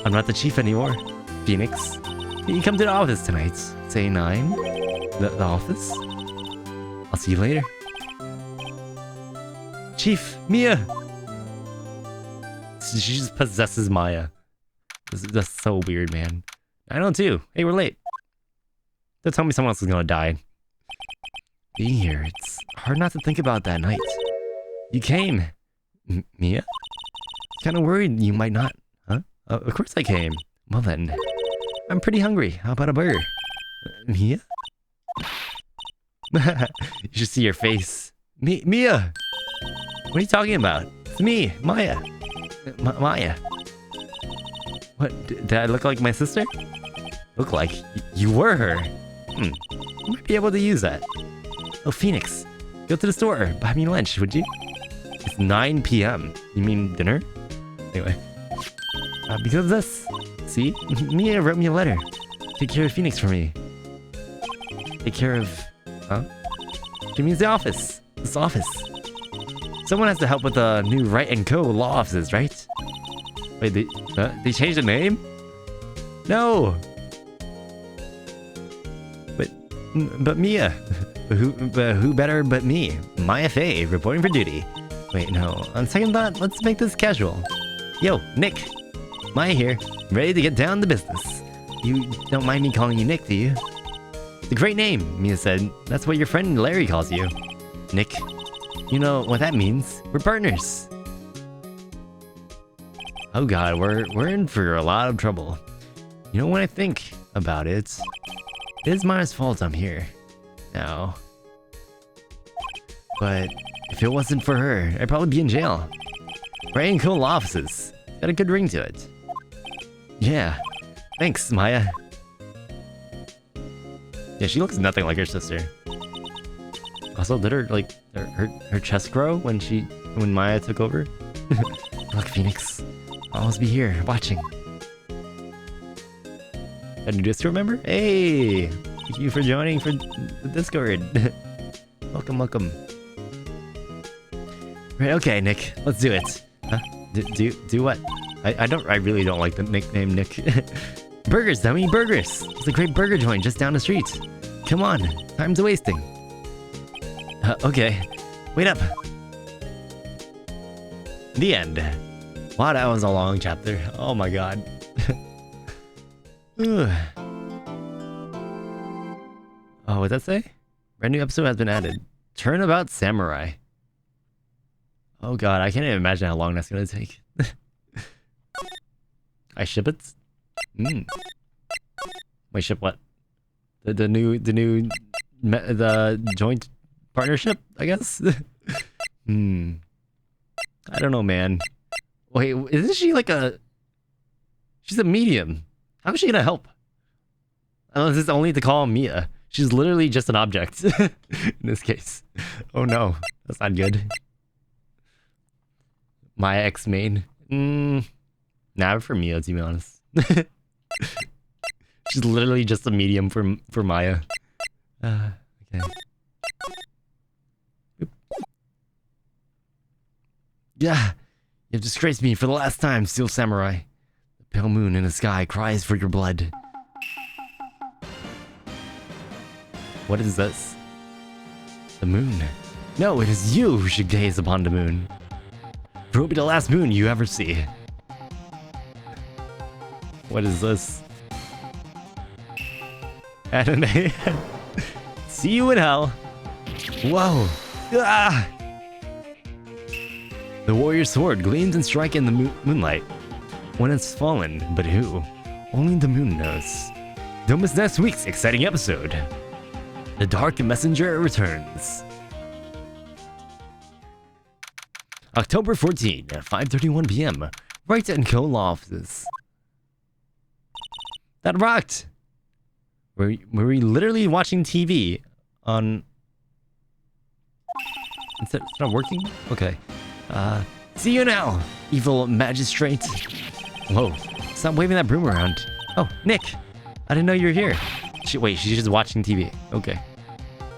I'm not the chief anymore. Phoenix. You come to the office tonight. Say 9. The office? I'll see you later. Chief, Mia! She just possesses Maya. That's so weird, man. I know too. Hey, we're late. Don't tell me someone else is gonna die. Being here, it's hard not to think about that night. You came. Mia? Kinda worried you might not. Huh? Of course I came. Well then. I'm pretty hungry. How about a burger? Mia? You should see your face. Mia! What are you talking about? It's me, Maya. Maya. What? Did I look like my sister? Look like you were her. You might be able to use that. Oh, Phoenix. Go to the store. Buy me lunch, would you? It's 9 p.m. You mean dinner? Anyway. Because of this. See? Mia wrote me a letter. Take care of Phoenix for me. Take care of... Huh? She means the office. This office. Someone has to help with the new Wright and Co. law offices, right? Wait, they changed the name? No! But Mia. Who better but me? Maya Fey, reporting for duty. Wait, no. On second thought, let's make this casual. Yo, Nick. Maya here. Ready to get down to business. You don't mind me calling you Nick, do you? It's a great name, Mia said. That's what your friend Larry calls you. Nick. You know what that means. We're partners. Oh god, we're in for a lot of trouble. You know, when I think about it, it is Maya's fault I'm here. Now. But if it wasn't for her, I'd probably be in jail. Right in cool offices. Got a good ring to it. Yeah. Thanks, Maya. Yeah, she looks nothing like her sister. Also, did her chest grow when Maya took over? Look, Phoenix. I'll always be here, watching. A new Discord member? Hey! Thank you for joining for the Discord. Welcome, welcome. Right, okay, Nick. Let's do it. Huh? Do what? I really don't like the nickname Nick. Burgers, dummy, burgers! It's a great burger joint just down the street. Come on, time's wasting. Okay, wait up. The end. Wow, that was a long chapter. Oh my god. Oh, what'd that say? Brand new episode has been added. Turnabout Samurai. Oh god, I can't even imagine how long that's gonna take. I ship it? Wait, ship what? The joint partnership, I guess? I don't know, man. Wait, isn't she like a... She's a medium. How is she gonna help? Unless it's only to call Mia. She's literally just an object in this case. Oh no, that's not good. My ex main. Nah, for Mia, to be honest. She's literally just a medium for Maya. Okay. Oop. Yeah, you've disgraced me for the last time, Steel Samurai. The pale moon in the sky cries for your blood. What is this? The moon. No, it is you who should gaze upon the moon. For it will be the last moon you ever see. What is this? Anime. See you in hell. Whoa. Ah! The warrior's sword gleams and strikes in the moonlight. When it's fallen, but who? Only the moon knows. Don't miss next week's exciting episode. The Dark Messenger returns. October 14 at 5:31 p.m. Wright and Co. law offices. That rocked! Were we literally watching TV on... It's not working? Okay. See you now, evil magistrate. Whoa, stop waving that broom around. Oh, Nick! I didn't know you were here. Wait, she's just watching TV. Okay.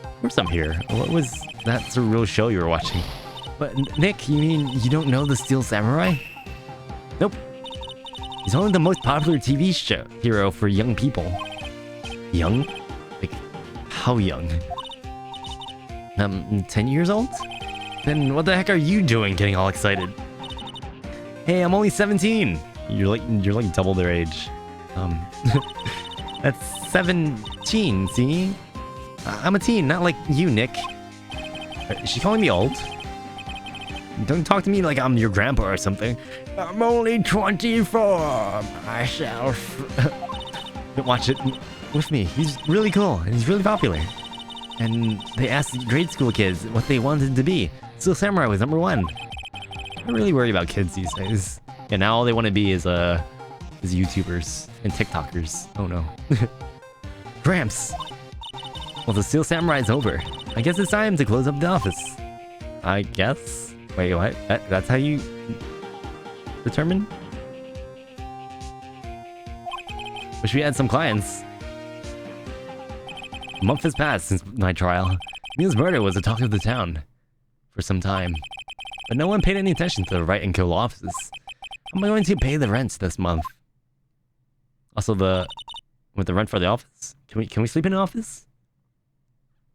Of course I'm here. What was that surreal show you were watching? But Nick, you mean you don't know the Steel Samurai? Nope. He's only the most popular TV show hero for young people. Young? Like, how young? 10 years old? Then what the heck are you doing getting all excited? Hey, I'm only 17! You're like double their age. That's 17, see? I'm a teen, not like you, Nick. Is she calling me old? Don't talk to me like I'm your grandpa or something. I'm only 24 myself. Watch it with me. He's really cool and he's really popular. And they asked grade school kids what they wanted to be. Steel Samurai was #1. I don't really worry about kids these days. And now all they want to be is YouTubers and TikTokers. Oh no. Gramps! Well, the Steel Samurai's over. I guess it's time to close up the office. I guess? Wait, what? That's how you determine? Wish we had some clients. A month has passed since my trial. Mia's murder was the talk of the town for some time. But no one paid any attention to the Wright and Kill offices. How am I going to pay the rent this month? Also, the rent for the office? Can we sleep in an office?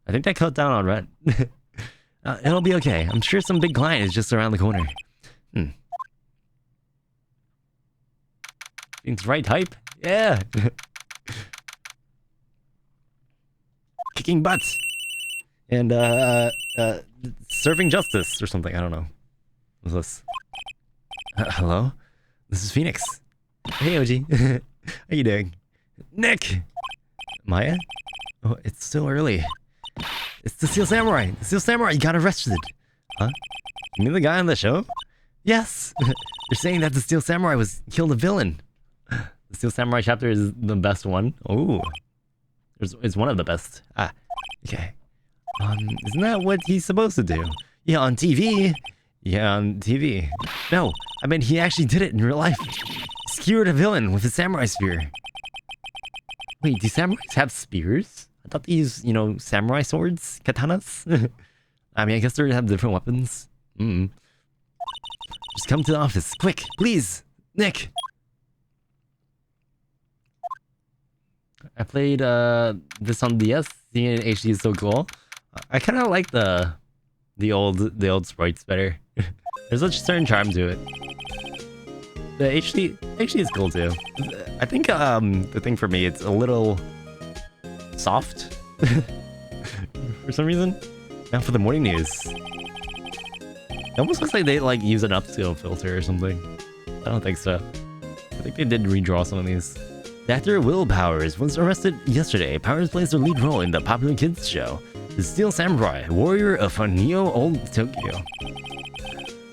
I think that cut down on rent. It'll be okay. I'm sure some big client is just around the corner. It's right type? Yeah. Kicking butts. And serving justice or something. I don't know. What's this? Hello? This is Phoenix. Hey, OG. How you doing? Nick! Maya? Oh, it's still early. It's the Steel Samurai! The Steel Samurai, you got arrested! Huh? You mean the guy on the show? Yes! You're saying that the Steel Samurai killed a villain! The Steel Samurai chapter is the best one? Oh. It's one of the best. Ah, okay. Isn't that what he's supposed to do? Yeah, on TV! Yeah, on TV. No, I mean he actually did it in real life. Skewered a villain with a samurai spear. Wait, do samurais have spears? I thought they use, samurai swords? Katanas? I mean, I guess they have different weapons. Just come to the office, quick, please! Nick! I played this on DS. Seeing it in HD is so cool. I kind of like the old sprites better. There's a certain charm to it. The HD is cool too. I think the thing for me, it's a little soft for some reason. Now for the morning news. It almost looks like they use an upscale filter or something. I don't think so. I think they did redraw some of these. The actor Will Powers was arrested yesterday. Powers plays the lead role in the popular kids show, The Steel Samurai, Warrior of Neo Old Tokyo.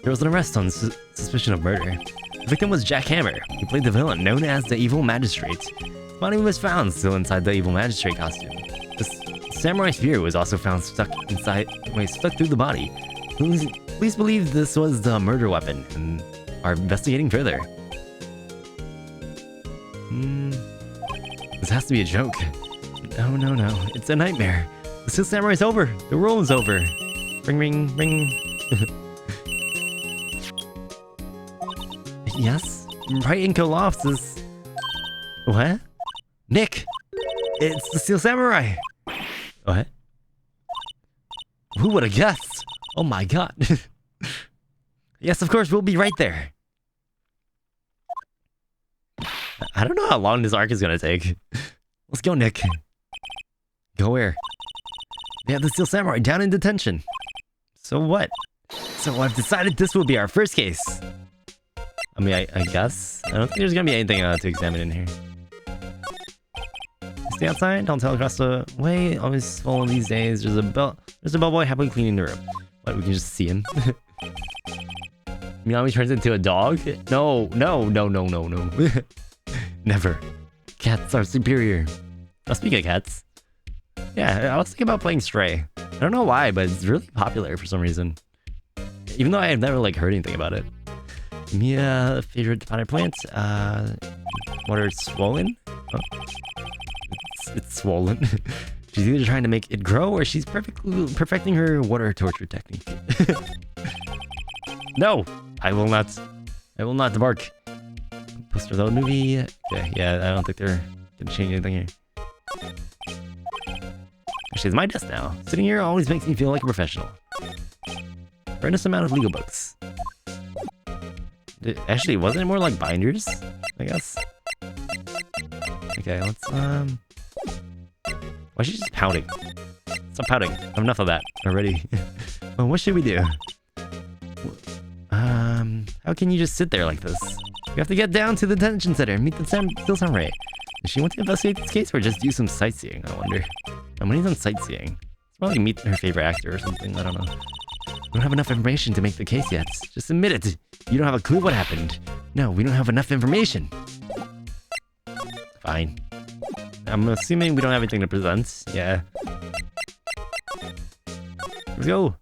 There was an arrest on suspicion of murder. The victim was Jack Hammer, who played the villain known as the Evil Magistrate. His body was found still inside the Evil Magistrate costume. The samurai spear was also found stuck through the body. Police believe this was the murder weapon and are investigating further. This has to be a joke. No. It's a nightmare. The Steel Samurai's over. The roll is over. Ring, ring, ring. Yes? Right in Colossus. What? Nick! It's the Steel Samurai! What? Who would have guessed? Oh my god. Yes, of course, we'll be right there. I don't know how long this arc is gonna take. Let's go, Nick. Go where? They have the Steel Samurai down in detention. So what? So I've decided this will be our first case. I mean, I guess. I don't think there's gonna be anything to examine in here. Stay outside, don't tell across the way. Always full these days. There's a bellboy happily cleaning the room. What, we can just see him? Miami turns into a dog? No. Never. Cats are superior. Oh, speaking of cats. Yeah, I was thinking about playing Stray. I don't know why, but it's really popular for some reason. Even though I've never heard anything about it. Mia, favorite potted plant. Water swollen? Oh. It's swollen. She's either trying to make it grow or she's perfecting her water torture technique. No! I will not bark. Poster of the movie. Okay, yeah, I don't think they're gonna change anything here. Actually, it's my desk now. Sitting here always makes me feel like a professional. Earnest amount of legal books. Actually, wasn't it more like binders? I guess. Okay, let's Why is she just pouting? Stop pouting. I have enough of that already. Well, what should we do? How can you just sit there like this? We have to get down to the detention center and meet the Steel Samurai. Does she want to investigate this case or just do some sightseeing, I wonder? And when he's on sightseeing, it's probably meet her favorite actor or something, I don't know. We don't have enough information to make the case yet. Just admit it. You don't have a clue what happened. No, we don't have enough information. Fine. I'm assuming we don't have anything to present. Yeah. Let's go.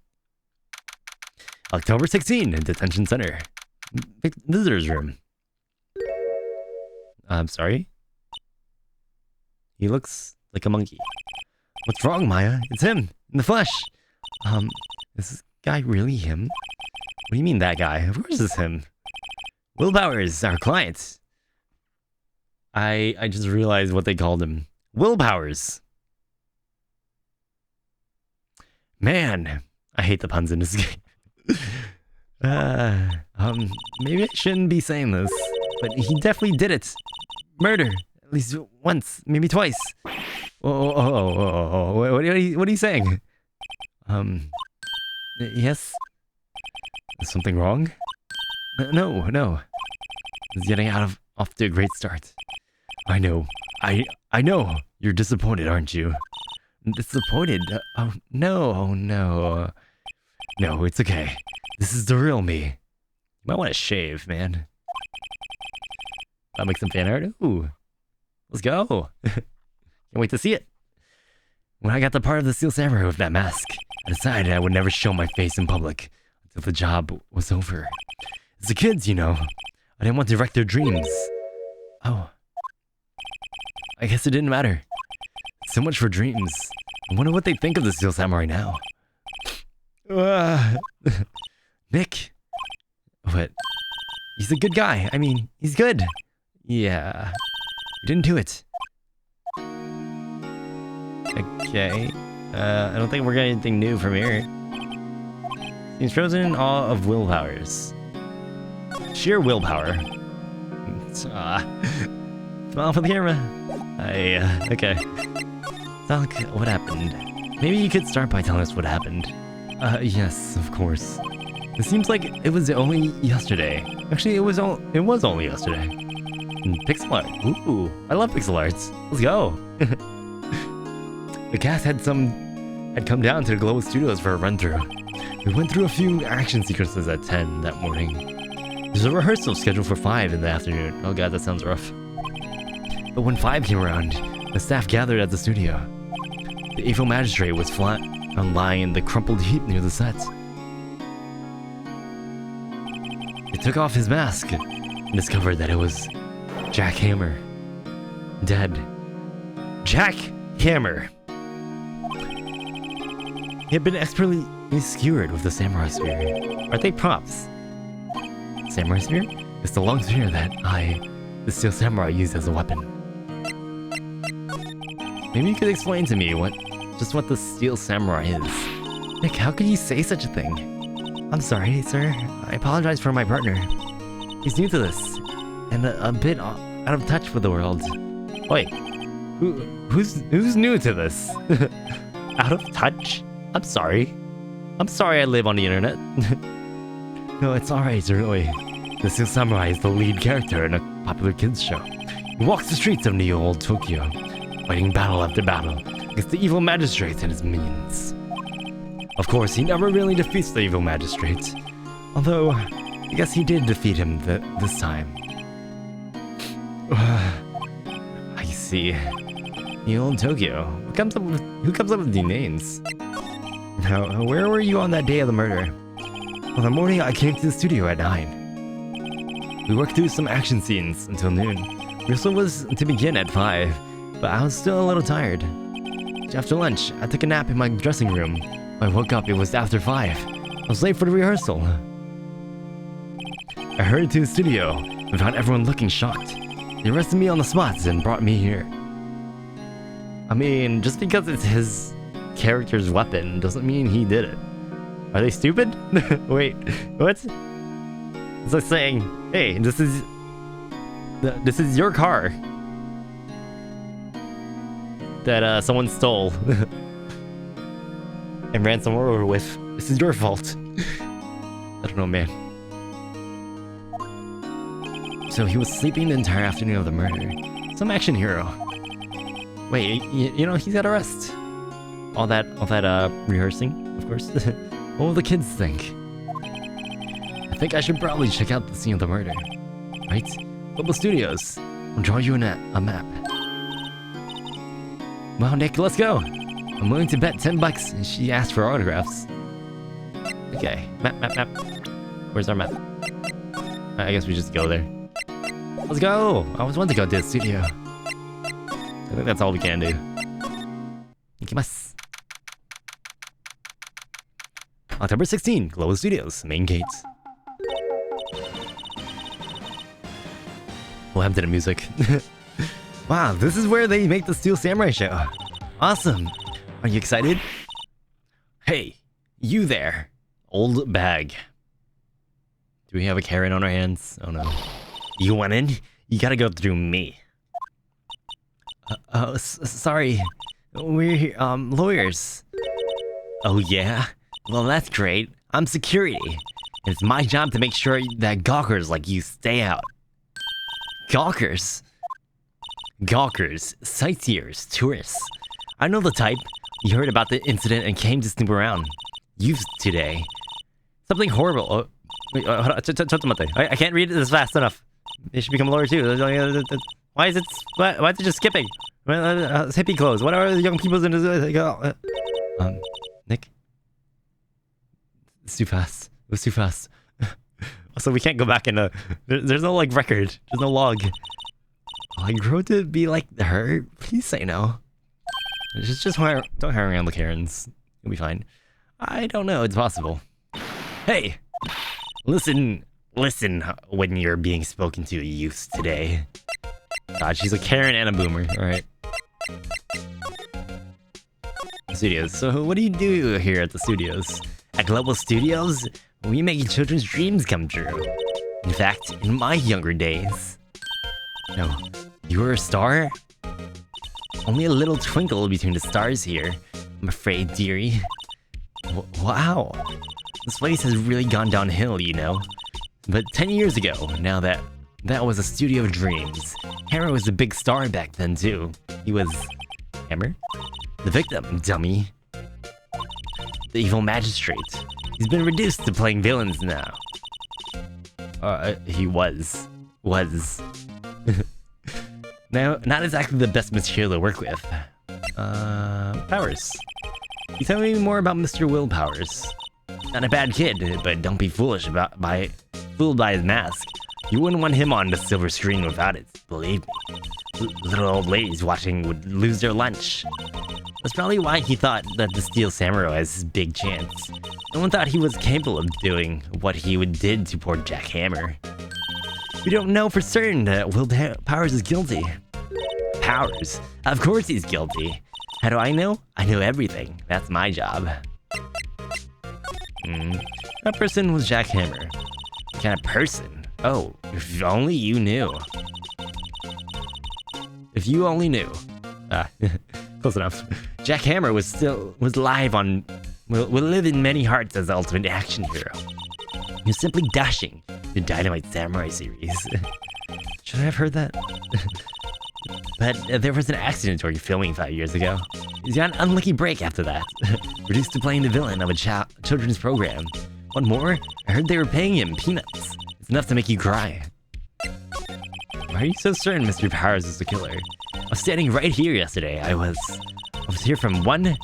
October 16, Detention Center. Visitor's room. I'm sorry? He looks like a monkey. What's wrong, Maya? It's him, in the flesh. Is this guy really him? What do you mean, that guy? Of course it's him. Will Powers, our client. I just realized what they called him. Will Powers. Man, I hate the puns in this game. Maybe I shouldn't be saying this, but he definitely did it. Murder, at least once, maybe twice. Oh, what are you saying? Yes? Is something wrong? No. He's getting off to a great start. I know. I know. You're disappointed, aren't you? Disappointed? Oh, no. No, it's okay. This is the real me. You might want to shave, man. I'll make some fan art. Ooh. Let's go. Can't wait to see it. When I got the part of the Steel Samurai with that mask, I decided I would never show my face in public until the job was over. It's the kids, you know. I didn't want to wreck their dreams. Oh. I guess it didn't matter. So much for dreams. I wonder what they think of the Steel Samurai now. Nick. What? He's a good guy. I mean, he's good. Yeah. He didn't do it. Okay. I don't think we're getting anything new from here. He's frozen in awe of willpowers. Sheer willpower. Smile for the camera. Okay. Doc, what happened? Maybe you could start by telling us what happened. Yes, of course. It seems like it was only yesterday. Actually, it was only yesterday. Pixel art. Ooh, I love pixel arts. Let's go. The cast had come down to the Global Studios for a run-through. We went through a few action sequences at 10 that morning. There's a rehearsal scheduled for 5 in the afternoon. Oh god, that sounds rough. But when 5 came around, the staff gathered at the studio. The evil magistrate was flat on lying in the crumpled heap near the set. He took off his mask and discovered that it was Jack Hammer. Dead. Jack Hammer! He had been expertly skewered with the samurai spear. Are they props? Samurai spear? It's the long spear that the Steel Samurai, used as a weapon. Maybe you could explain to me what the Steel Samurai is. Nick, how could you say such a thing? I'm sorry, sir. I apologize for my partner. He's new to this, and a bit out of touch with the world. Wait, who's new to this? Out of touch? I'm sorry. I'm sorry I live on the internet. No, it's alright, really. The Steel Samurai is the lead character in a popular kids show. He walks the streets of Neo Tokyo, fighting battle after battle against the evil magistrate and his minions. Of course, he never really defeats the evil magistrate, although I guess he did defeat him this time. I see. Neo Tokyo. Who comes up with the names? Now, where were you on that day of the murder? Well, the morning I came to the studio at 9. We worked through some action scenes until noon. Rehearsal was to begin at 5, but I was still a little tired. After lunch, I took a nap in my dressing room. When I woke up, it was after 5. I was late for the rehearsal. I hurried to the studio and found everyone looking shocked. They arrested me on the spot and brought me here. I mean, just because it's his character's weapon doesn't mean he did it. Are they stupid? Wait, what? It's like saying, hey, this is your car. that someone stole and ran somewhere over with. This is your fault. I don't know, man. So he was sleeping the entire afternoon of the murder. Some action hero. Wait, you know, he's got a rest. All that rehearsing, of course. What will the kids think? I think I should probably check out the scene of the murder. Right? Global Studios. I'll draw you a map. Well, Nick, let's go. I'm willing to bet $10 she asked for autographs. Okay, map. Where's our map? I guess we just go there. Let's go! I always wanted to go to the studio. I think that's all we can do. Ikimasu. October 16, Global Studios, main gate. What happened to the music? Wow, this is where they make the Steel Samurai show. Awesome. Are you excited? Hey, you there. Old bag. Do we have a Karen on our hands? Oh no. You went in? You gotta go through me. Sorry. We're here, lawyers. Oh yeah? Well, that's great. I'm security. It's my job to make sure that gawkers like you stay out. Gawkers? Gawkers, sightseers, tourists. I know the type. You heard about the incident and came to snoop around. You've today. Something horrible. Oh, wait, hold on. I can't read this fast enough. They should become a lawyer too. Why is it just skipping? Hippie clothes. What are the young people's in this? Nick? It's too fast. It was too fast. Also, we can't go back in there's no like record. There's no log. I grow to be like her. Please say no. Just don't hire around the Karens. You'll be fine. I don't know. It's possible. Hey, listen when you're being spoken to, youth today. God, she's a Karen and a boomer. All right. Studios. So what do you do here at the studios? At Global Studios, we make children's dreams come true. In fact, in my younger days. No, you were a star? Only a little twinkle between the stars here, I'm afraid, dearie. Wow, this place has really gone downhill, you know. But 10 years ago, now that was a studio of dreams. Hammer was a big star back then too. He was... Hammer? The victim, dummy. The evil magistrate. He's been reduced to playing villains now. He was. Now, not exactly the best material to work with. Powers. You tell me more about Mr. Will Powers. Not a bad kid, but don't be fooled by his mask. You wouldn't want him on the silver screen without it, believe me. Little old ladies watching would lose their lunch. That's probably why he thought that the Steel Samurai was his big chance. No one thought he was capable of doing what he did to poor Jack Hammer. We don't know for certain that Will Powers is guilty. Powers? Of course he's guilty. How do I know? I know everything. That's my job. That person was Jack Hammer. What kind of person? Oh, if only you knew. If you only knew. Close enough. Jack Hammer will live in many hearts as the ultimate action hero. He was simply dashing the Dynamite Samurai series. Should I have heard that? But there was an accident during filming 5 years ago. He's got an unlucky break after that. Reduced to playing the villain of a children's program. What more? I heard they were paying him peanuts. It's enough to make you cry. Why are you so certain Mr. Powers is the killer? I was standing right here yesterday. I was here from 1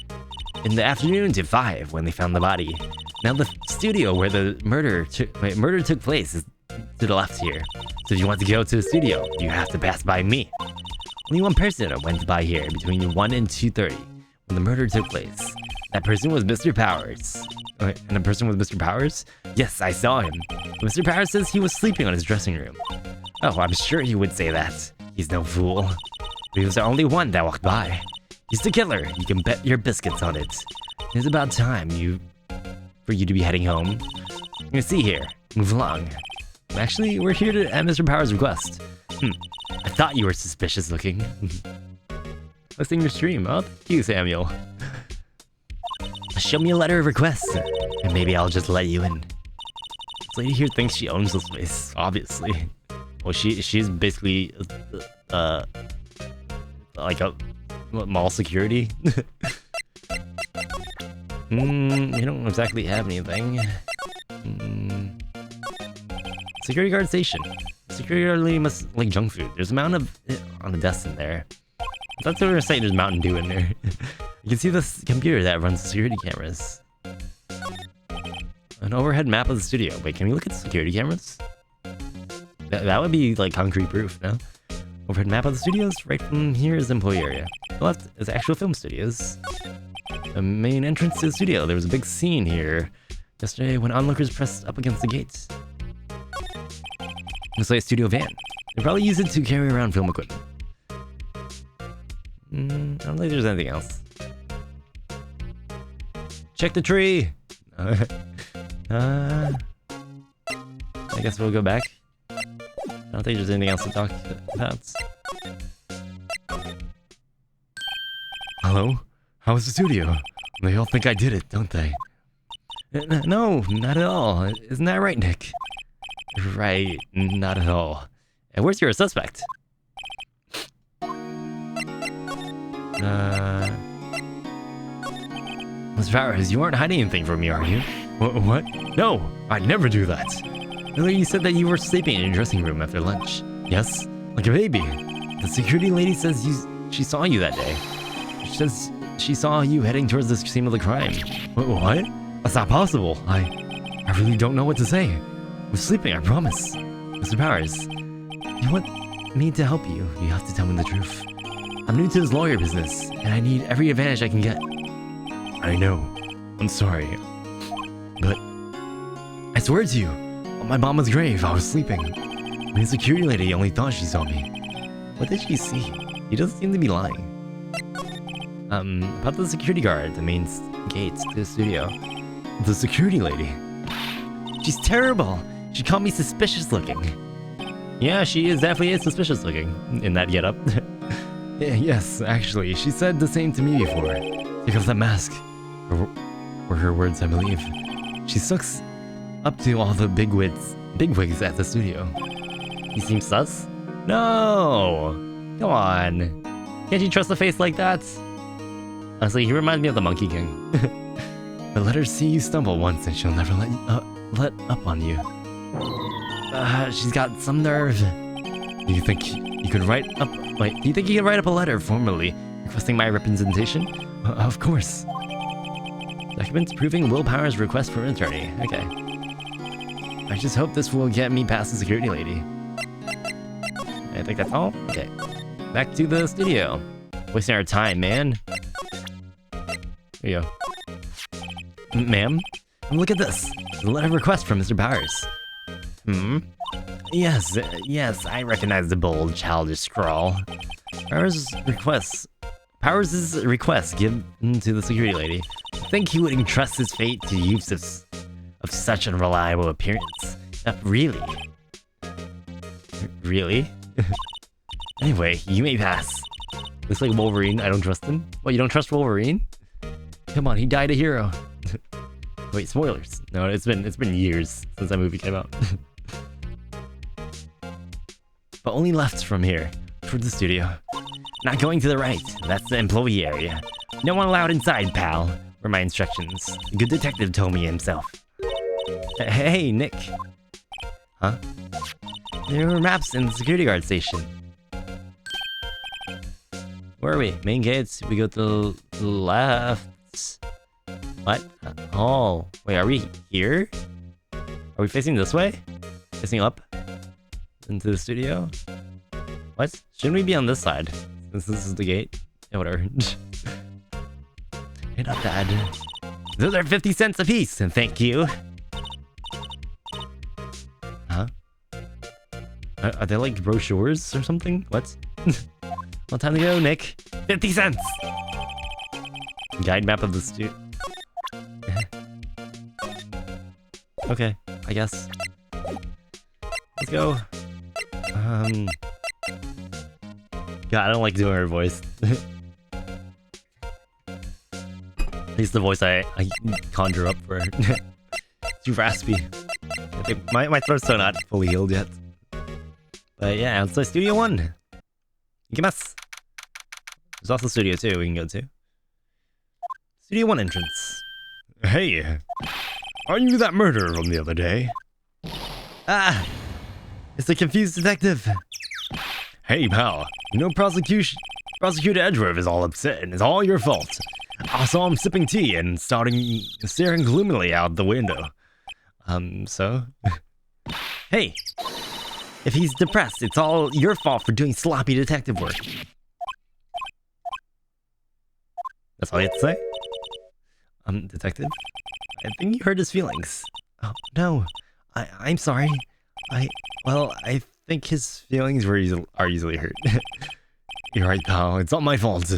in the afternoon to 5 when they found the body. Now the studio where the murder took place is to the left here. So if you want to go to the studio, you have to pass by me. Only one person went by here between 1 and 2:30 when the murder took place. That person was Mr. Powers. Okay, and the person was Mr. Powers? Yes, I saw him. Mr. Powers says he was sleeping on his dressing room. Oh, I'm sure he would say that. He's no fool. He was the only one that walked by. He's the killer. You can bet your biscuits on it. It's about time for you to be heading home. You see here. Move along. Actually, we're here at Mr. Powers' request. I thought you were suspicious looking. hosting your stream. Oh, thank you, Samuel. Show me a letter of request, and maybe I'll just let you in. This lady here thinks she owns this place, obviously. Well, she's basically like a mall security. We don't exactly have anything. Security guard station. Security guard lady must like junk food. There's a mountain of it on the desk in there. That's what we're saying. There's Mountain Dew in there. You can see this computer that runs security cameras. An overhead map of the studio. Wait, can we look at the security cameras? That would be like concrete proof, no? Overhead map of the studios. Right from here is employee area. The left is actual film studios. The main entrance to the studio. There was a big scene here yesterday when onlookers pressed up against the gates. Looks like a studio van. They probably use it to carry around film equipment. I don't think there's anything else. Check the tree! I guess we'll go back. I don't think there's anything else to talk about. Hello? How was the studio? They all think I did it, don't they? No, not at all. Isn't that right, Nick? Right, not at all. And where's your suspect? Ms. Powers, you aren't hiding anything from me, are you? What? No, I'd never do that. Earlier you said that you were sleeping in your dressing room after lunch. Yes, like a baby. The security lady says she saw you that day. She says she saw you heading towards the scene of the crime. What? That's not possible. I really don't know what to say. I was sleeping, I promise. Mr. Powers, you want me to help you. You have to tell me the truth. I'm new to this lawyer business, and I need every advantage I can get. I know. I'm sorry. But I swear to you, on my mama's grave, I was sleeping. The security lady only thought she saw me. What did she see? He doesn't seem to be lying. About the security guard at the main gate to the studio. The security lady. She's terrible. She caught me suspicious looking. Yeah, she definitely is suspicious looking in that getup. Yes, actually, she said the same to me before. Take off that mask. Were her words, I believe. She sucks up to all the bigwigs at the studio. You seem sus? No! Come on. Can't you trust a face like that? Honestly, he reminds me of the Monkey King. But let her see you stumble once and she'll never let up on you. She's got some nerve. Do you think you could write up... Wait, do you think you could write up a letter formally requesting my representation? Of course. Documents proving Will Power's request for an attorney. Okay. I just hope this will get me past the security lady. I think that's all? Okay. Back to the studio. Wasting our time, man. There you go. Ma'am? Look at this. It's a letter of request from Mr. Powers. Yes, I recognize the bold, childish scrawl. Powers' request given to the security lady. I think he would entrust his fate to use of such unreliable appearance. Really? Really? Anyway, you may pass. Looks like Wolverine. I don't trust him. What, you don't trust Wolverine? Come on, he died a hero. Wait, spoilers. No, it's been years since that movie came out. But only left from here, toward the studio. Not going to the right. That's the employee area. No one allowed inside, pal. Were my instructions. The good detective told me himself. Hey, Nick. Huh? There were maps in the security guard station. Where are we? Main gates. We go to the left. What? Oh, wait, are we here? Are we facing this way? Facing up? Into the studio? What? Shouldn't we be on this side? Since this is the gate? Yeah, whatever. Hey, not bad. Those are 50 cents a piece, and thank you. Huh? Are they like brochures or something? What? Well, time to go, Nick. 50 cents! Guide map of the studio. Okay, I guess. Let's go. God, I don't like doing her voice. At least the voice I conjure up for too raspy. I think my throat's still not fully healed yet. But yeah, let's play Studio 1. Ikimasu. There's also Studio 2 we can go to. Studio 1 entrance. Hey, are you that murderer from the other day? Ah, it's the confused detective. Hey pal, you know Prosecutor Edgeworth is all upset and it's all your fault. I saw him sipping tea and staring gloomily out the window. So? Hey, if he's depressed, it's all your fault for doing sloppy detective work. That's all you have to say? Detective? I think you hurt his feelings. Oh, no. I'm sorry. I think his feelings are easily hurt. You're right, pal. It's not my fault.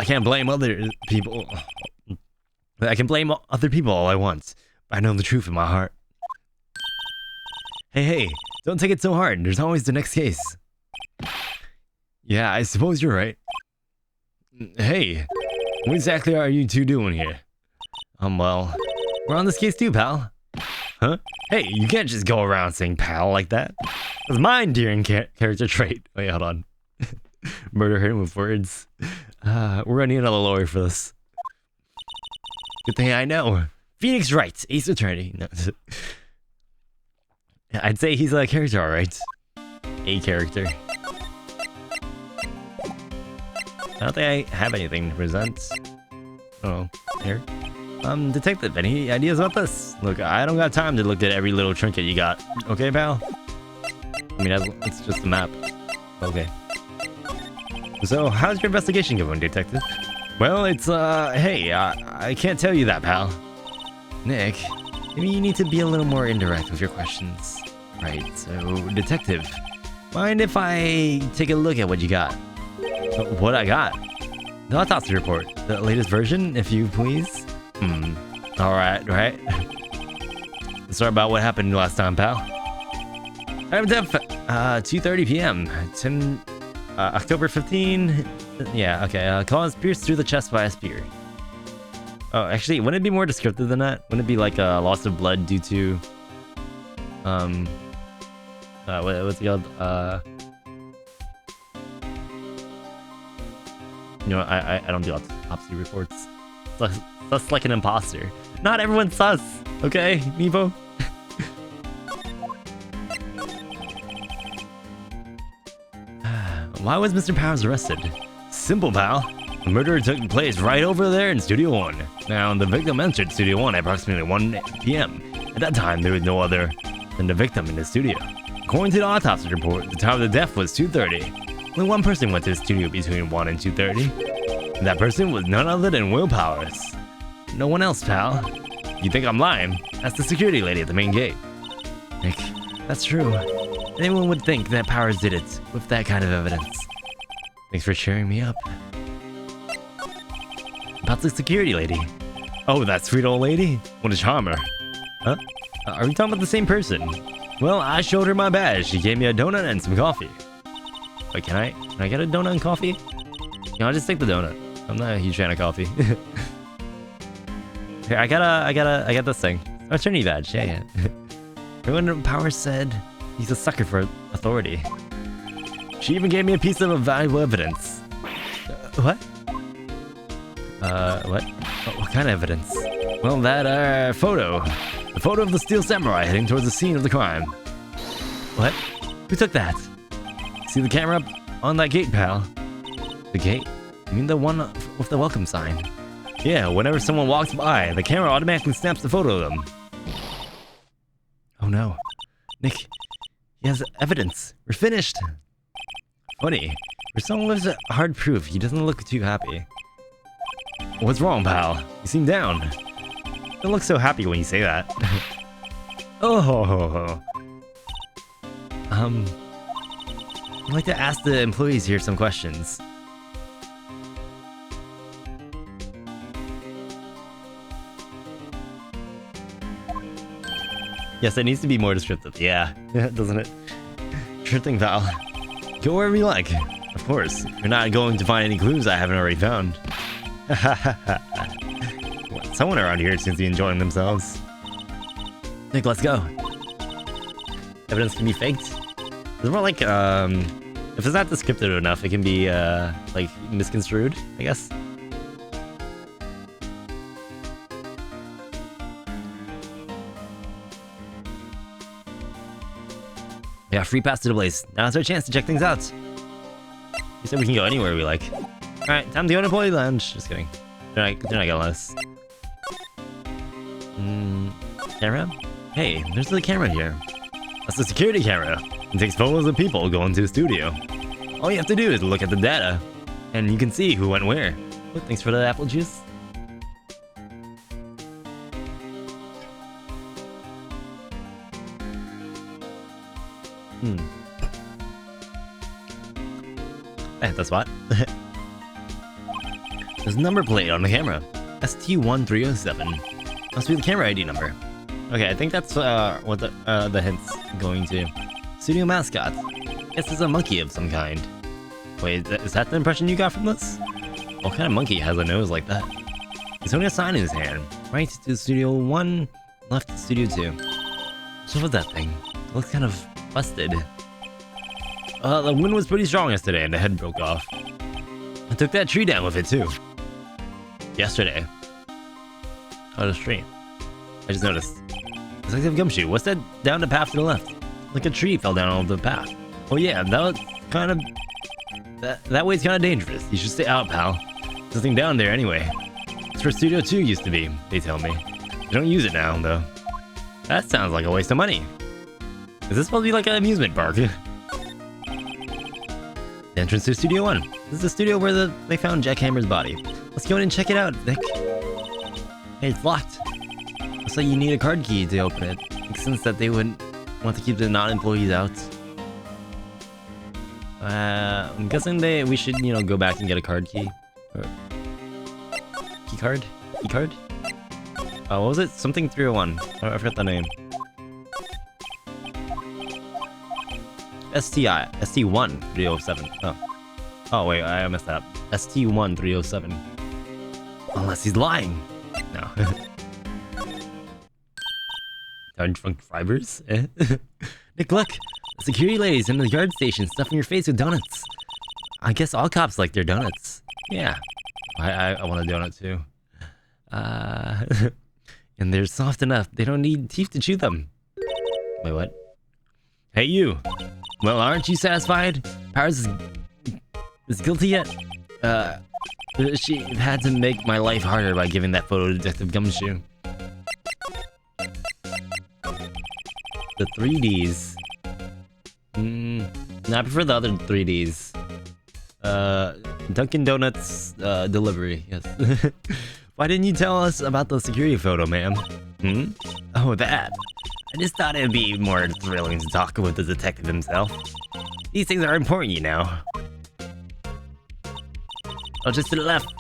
I can't blame other people. I can blame other people all I want. But I know the truth in my heart. Hey, don't take it so hard. There's always the next case. Yeah, I suppose you're right. Hey, what exactly are you two doing here? Well, we're on this case too, pal. Huh? Hey, you can't just go around saying pal like that. That's my endearing character trait. Wait, hold on. Murder him with words. We're running another lawyer for this. Good thing I know. Phoenix Wright, Ace Attorney. No. I'd say he's a character, alright. A character. I don't think I have anything to present. Oh, here. Detective, any ideas about this? Look, I don't got time to look at every little trinket you got. Okay, pal? I mean, it's just a map. Okay. So, how's your investigation going, detective? Well, it's, hey, I can't tell you that, pal. Nick, maybe you need to be a little more indirect with your questions. Right, so, detective, mind if I take a look at what you got? What I got? The autopsy report. The latest version, if you please. Alright, right. Sorry about what happened last time, pal. I'm deaf. 2:30 p.m. October 15. Yeah, okay. Cause pierced through the chest by a spear. Oh, actually, wouldn't it be more descriptive than that? Wouldn't it be like a loss of blood due to what's it called? You know, I don't do autopsy reports. That's like an imposter. Not everyone's sus, okay, Nevo? Why was Mr. Powers arrested? Simple, pal. The murder took place right over there in Studio 1. Now, the victim entered Studio 1 at approximately 1 p.m. At that time, there was no other than the victim in the studio. According to the autopsy report, the time of the death was 2:30. Only one person went to the studio between 1 and 2:30. And that person was none other than Will Powers. No one else, pal. You think I'm lying? That's the security lady at the main gate. Nick, that's true. Anyone would think that Powers did it with that kind of evidence. Thanks for cheering me up. About the security lady. Oh, that sweet old lady? What a charmer. Huh? Are we talking about the same person? Well, I showed her my badge. She gave me a donut and some coffee. Wait, can I get a donut and coffee? No, I'll just take the donut. I'm not a huge fan of coffee. Here, I got this thing. Oh, Trinity badge. Yeah. Everyone Powers said he's a sucker for authority. She even gave me a piece of valuable evidence. What? What? What kind of evidence? Well, that, photo. The photo of the Steel Samurai heading towards the scene of the crime. What? Who took that? See the camera on that gate, pal? The gate? You mean the one with the welcome sign? Yeah, whenever someone walks by, the camera automatically snaps the photo of them. Oh no. Nick, he has evidence. We're finished. Funny. For someone with hard proof, he doesn't look too happy. What's wrong, pal? You seem down. You don't look so happy when you say that. Oh. I'd like to ask the employees here some questions. Yes, it needs to be more descriptive. Yeah, doesn't it? Sure thing, pal. Go wherever you like. Of course, you're not going to find any clues I haven't already found. someone around here seems to be enjoying themselves. Nick, let's go. Evidence can be faked. It's more like, if it's not descriptive enough, it can be, like, misconstrued, I guess. Yeah, free pass to the place. Now's our chance to check things out. You said we can go anywhere we like. Alright, time to go to Employee Lounge. Just kidding. They're not gonna let us. Camera? Hey, there's a camera here. That's the security camera. It takes photos of people going to the studio. All you have to do is look at the data, and you can see who went where. Oh, thanks for the apple juice. I hit the spot. There's a number plate on the camera. ST1307. Must be the camera ID number. Okay, I think that's what the hint's going to. Studio mascot. Guess it's a monkey of some kind. Wait, is that the impression you got from this? What kind of monkey has a nose like that? He's holding a sign in his hand. Right to Studio 1, left to Studio 2. What's up with that thing? It looks kind of busted. The wind was pretty strong yesterday and the head broke off. I took that tree down with it too. Yesterday. On the street. I just noticed. It's like a gumshoe. What's that down the path to the left? Like a tree fell down on the path. Oh yeah, that was kind of... That way's kind of dangerous. You should stay out, pal. There's nothing down there anyway. It's where Studio 2 used to be, they tell me. They don't use it now, though. That sounds like a waste of money. Is this supposed to be like an amusement park? The entrance to Studio 1. This is the studio where they found Jack Hammer's body. Let's go in and check it out, Nick. Hey, it's locked. Looks like you need a card key to open it. Makes sense that they would want to keep the non-employees out. I'm guessing we should, you know, go back and get a card key. Or... Key card? Key card? What was it? Something 301. I forgot the name. ST1 307. Oh wait, I messed that up. ST1 307. Unless he's lying. No. Drunk drivers? Nick, look! The security ladies in the guard station stuffing your face with donuts. I guess all cops like their donuts. Yeah. I want a donut too. And they're soft enough. They don't need teeth to chew them. Wait, what? Hey, you! Well, aren't you satisfied? Powers is guilty yet? She had to make my life harder by giving that photo to Detective Gumshoe. The 3Ds. No, I prefer the other 3Ds. Dunkin' Donuts delivery, yes. Why didn't you tell us about the security photo, ma'am? Oh, that. I just thought it'd be more thrilling to talk with the detective himself. These things are important, you know. Oh, just to the left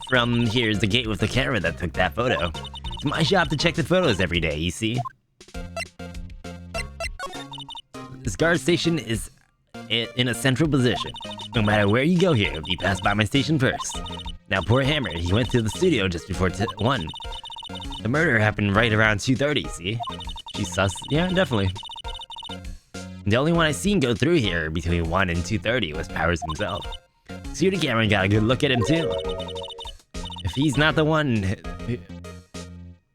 from here is the gate with the camera that took that photo. It's my job to check the photos every day, you see? This guard station is in a central position. No matter where you go here, you pass by my station first. Now, poor Hammer, he went to the studio just before 1. The murder happened right around 2:30, see? She's sus. Yeah, definitely. The only one I seen go through here between 1 and 2:30 was Powers himself. Security camera got a good look at him too. If he's not the one...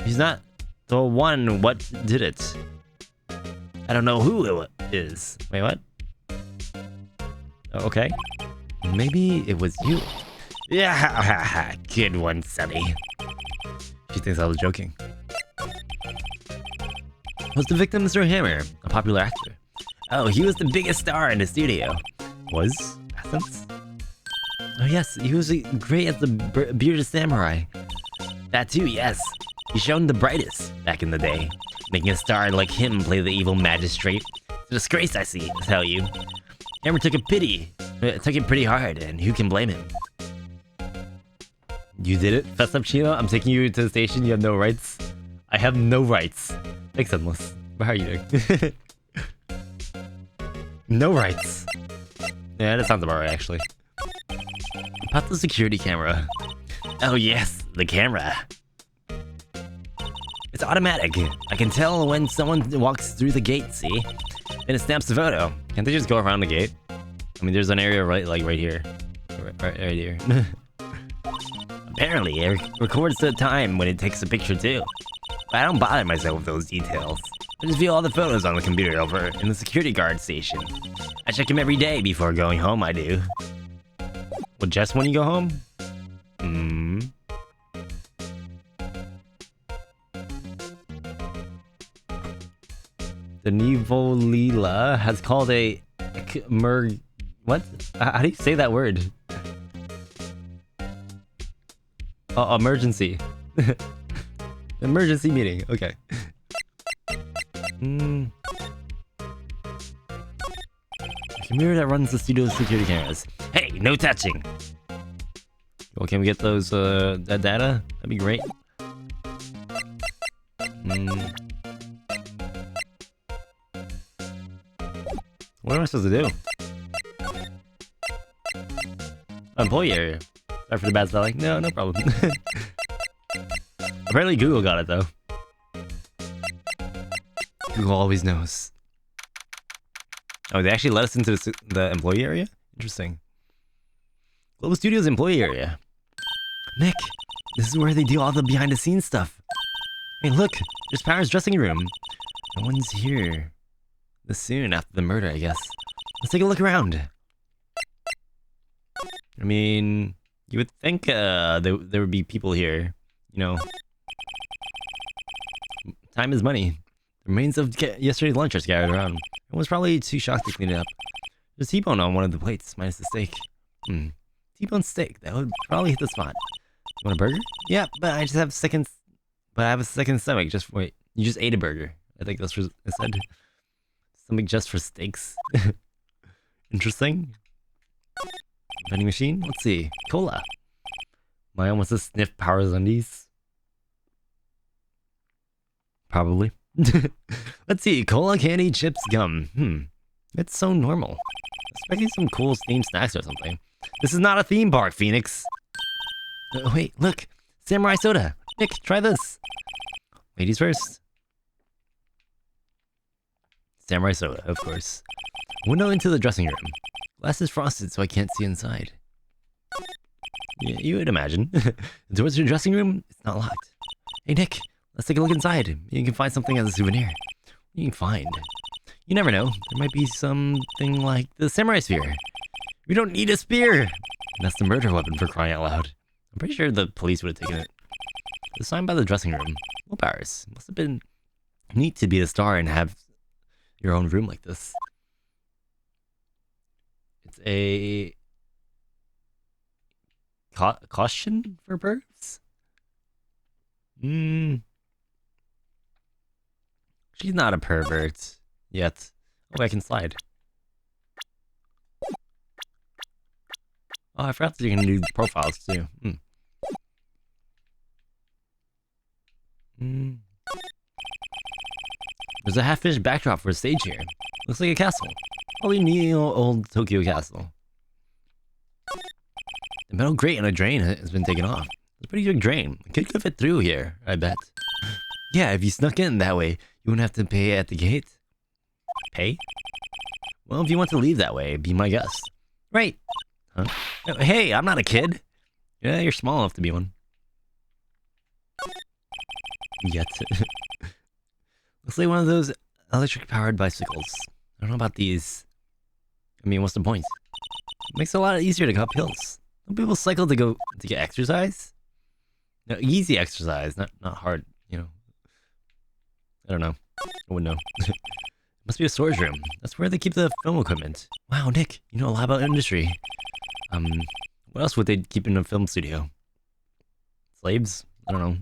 He's not the one, what did it? I don't know who it is. Wait, what? Okay. Maybe it was you. Yeah, good one, Sonny. She thinks I was joking. Was the victim Mr. Hammer, a popular actor? Oh, he was the biggest star in the studio. Was? Essence? Oh yes, he was great as the bearded samurai. That too, yes. He shone the brightest back in the day. Making a star like him play the evil magistrate. It's a disgrace, I see, I tell you. Hammer took it pretty hard, and who can blame him? You did it? Fess up, Chima? I'm taking you to the station, you have no rights? I have no rights. Thanks, Endless. How are you doing? No rights. Yeah, that sounds about right, actually. Pop the security camera. Oh yes, the camera. It's automatic. I can tell when someone walks through the gate, see? And it snaps the photo. Can't they just go around the gate? I mean, there's an area right here. Right here. Apparently, it records the time when it takes a picture too. But I don't bother myself with those details. I just view all the photos on the computer over in the security guard station. I check them every day before going home, I do. Well, just when you go home? The Nivolila has called a what? How do you say that word? Oh, emergency. Emergency meeting. Okay. Computer that runs the studio's security cameras. Hey, no touching. Well, can we get those that data? That'd be great. What am I supposed to do? Employee area. Sorry for the bad spelling. No problem. Apparently Google got it though. Google always knows. Oh, they actually let us into the employee area? Interesting. Global Studios employee area. Nick, this is where they do all the behind the scenes stuff. Hey look, there's Power's dressing room. No one's here. This soon after the murder, I guess. Let's take a look around. I mean, you would think there would be people here. You know. Time is money. The remains of yesterday's lunch are scattered around. Everyone's probably too shocked to clean it up. There's T-bone on one of the plates, minus the steak. T-bone steak, that would probably hit the spot. You want a burger? Yeah, but I just have seconds. But I have a second stomach. Just wait. You just ate a burger. I think that's what it said. Something just for steaks. Interesting. Vending machine? Let's see. Cola. My almost a sniff Power's undies. Probably. Let's see. Cola, candy, chips, gum. It's so normal. Expecting some cool themed snacks or something. This is not a theme park, Phoenix. Wait, look. Samurai soda. Nick, try this. Ladies first. Samurai soda, of course. Window into the dressing room. Glass is frosted so I can't see inside. Yeah, you would imagine. The doors to the dressing room, it's not locked. Hey Nick, let's take a look inside. You can find something as a souvenir. You can find. You never know. There might be something like the samurai spear. We don't need a spear! That's the murder weapon for crying out loud. I'm pretty sure the police would have taken it. The sign by the dressing room. Well, Paris. Must have been neat to be a star and have your own room like this. It's a caution for birds? She's not a pervert yet. Oh, I can slide. Oh, I forgot that you can do profiles too. There's a half-finished backdrop for a stage here. Looks like a castle. Probably neo-old Tokyo castle. The metal grate on a drain has been taken off. It's a pretty big drain. A kid could fit through here, I bet. Yeah, if you snuck in that way, you wouldn't have to pay at the gate. Pay? Well, if you want to leave that way, be my guest. Right. Huh? Hey, I'm not a kid. Yeah, you're small enough to be one. Yet. Looks like one of those electric-powered bicycles. I don't know about these. I mean, what's the point? It makes it a lot easier to go up hills. Don't people cycle to get exercise? No, easy exercise, not hard, you know. I don't know. I wouldn't know. Must be a storage room. That's where they keep the film equipment. Wow, Nick, you know a lot about industry. What else would they keep in a film studio? Slaves? I don't know.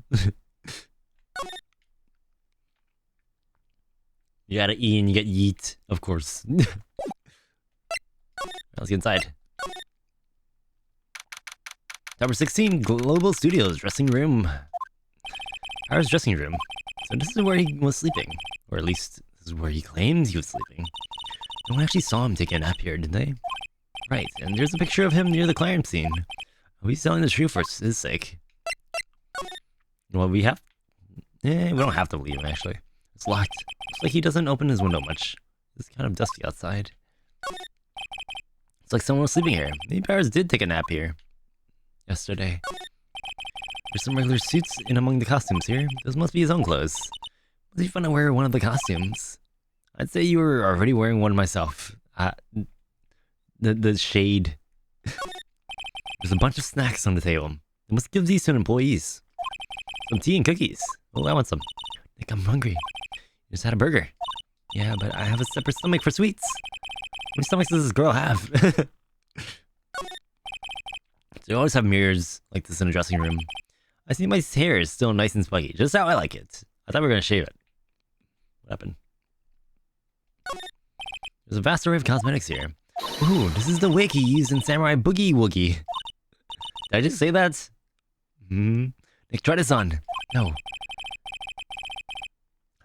You gotta eat and you get yeet, of course. Let's get inside. Number 16, Global Studios dressing room. Power's dressing room. So this is where he was sleeping. Or at least, this is where he claims he was sleeping. No one actually saw him take a nap here, did they? Right, and there's a picture of him near the crime scene. Oh, he's telling the truth for his sake. Well, we have... We don't have to leave him, actually. It's locked. Looks like he doesn't open his window much. It's kind of dusty outside. It's like someone was sleeping here. Maybe Powers did take a nap here. Yesterday. There's some regular suits in among the costumes here. Those must be his own clothes. Was he fun to wear one of the costumes? I'd say you were already wearing one myself. The shade. There's a bunch of snacks on the table. They must give these to employees. Some tea and cookies. Oh, I want some. Nick, I'm hungry. You just had a burger. Yeah, but I have a separate stomach for sweets. How many stomachs does this girl have? They always have mirrors like this in a dressing room. I see my hair is still nice and spiky, just how I like it. I thought we were gonna shave it. What happened? There's a vast array of cosmetics here. Ooh, this is the wig he used in Samurai Boogie Woogie. Did I just say that? Nick, try this on. No.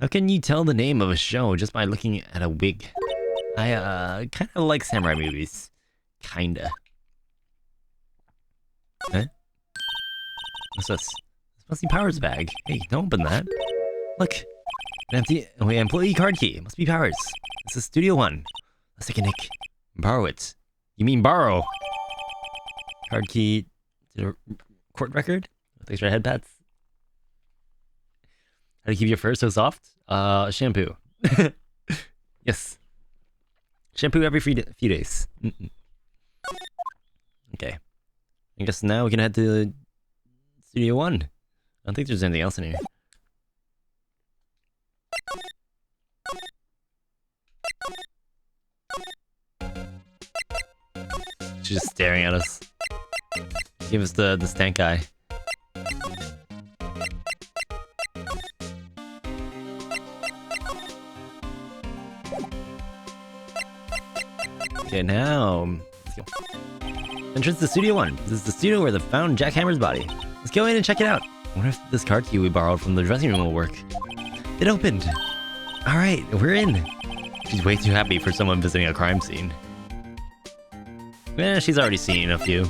How can you tell the name of a show just by looking at a wig? I kind of like samurai movies. Kinda. Huh? What's this? This must be Powers' bag. Hey, don't open that. Look. An empty employee card key. It must be Powers. This is Studio One. Let's take a Nick. Borrow it. You mean borrow? Card key to the court record? With extra head pats? How to keep your fur so soft? Shampoo. Yes. Shampoo every few days. Okay. I guess now we can head to Studio One. I don't think there's anything else in here. She's just staring at us. Give us the stank eye. Okay, now let's go. Entrance to Studio One. This is the studio where they found Jack Hammer's body. Let's go in and check it out. I wonder if this card key we borrowed from the dressing room will work. It opened. All right, we're in. She's way too happy for someone visiting a crime scene. Eh, she's already seen a few.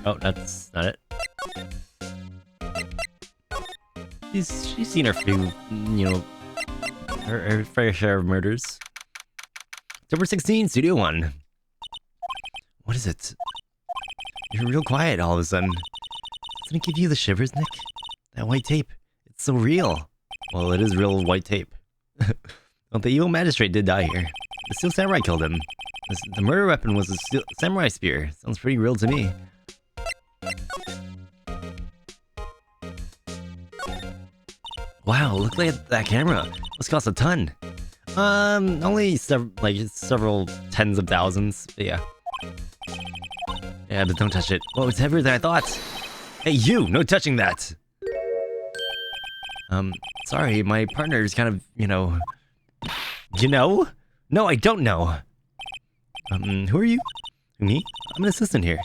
Oh, that's not it. She's seen her few, you know, her fair share of murders. October 16, Studio One. What is it? You're real quiet all of a sudden. Doesn't it give you the shivers, Nick? That white tape. It's so real. Well, it is real white tape. Well, the evil magistrate did die here. The steel samurai killed him. The murder weapon was a steel samurai spear. Sounds pretty real to me. Wow, look at that camera. Must cost a ton. Only several tens of thousands, but yeah. Yeah, but don't touch it. Well, it's heavier than I thought. Hey, you! No touching that! Sorry, my partner is kind of, you know... You know? No, I don't know! Who are you? Me? I'm an assistant here.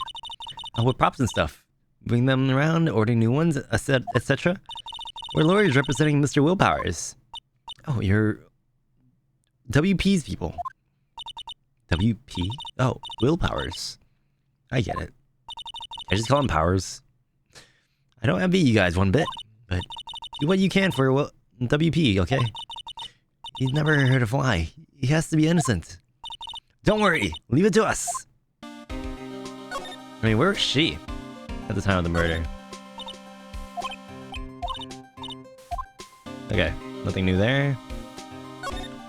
With props and stuff. Moving them around, ordering new ones, etc. We're lawyers representing Mr. Willpowers. Oh, you're... WP's people. WP? Oh, Willpowers. I get it. I just call him Powers. I don't envy you guys one bit, but do what you can for WP, okay? He's never hurt a fly. He has to be innocent. Don't worry, leave it to us. I mean, where is she at the time of the murder? Okay, nothing new there.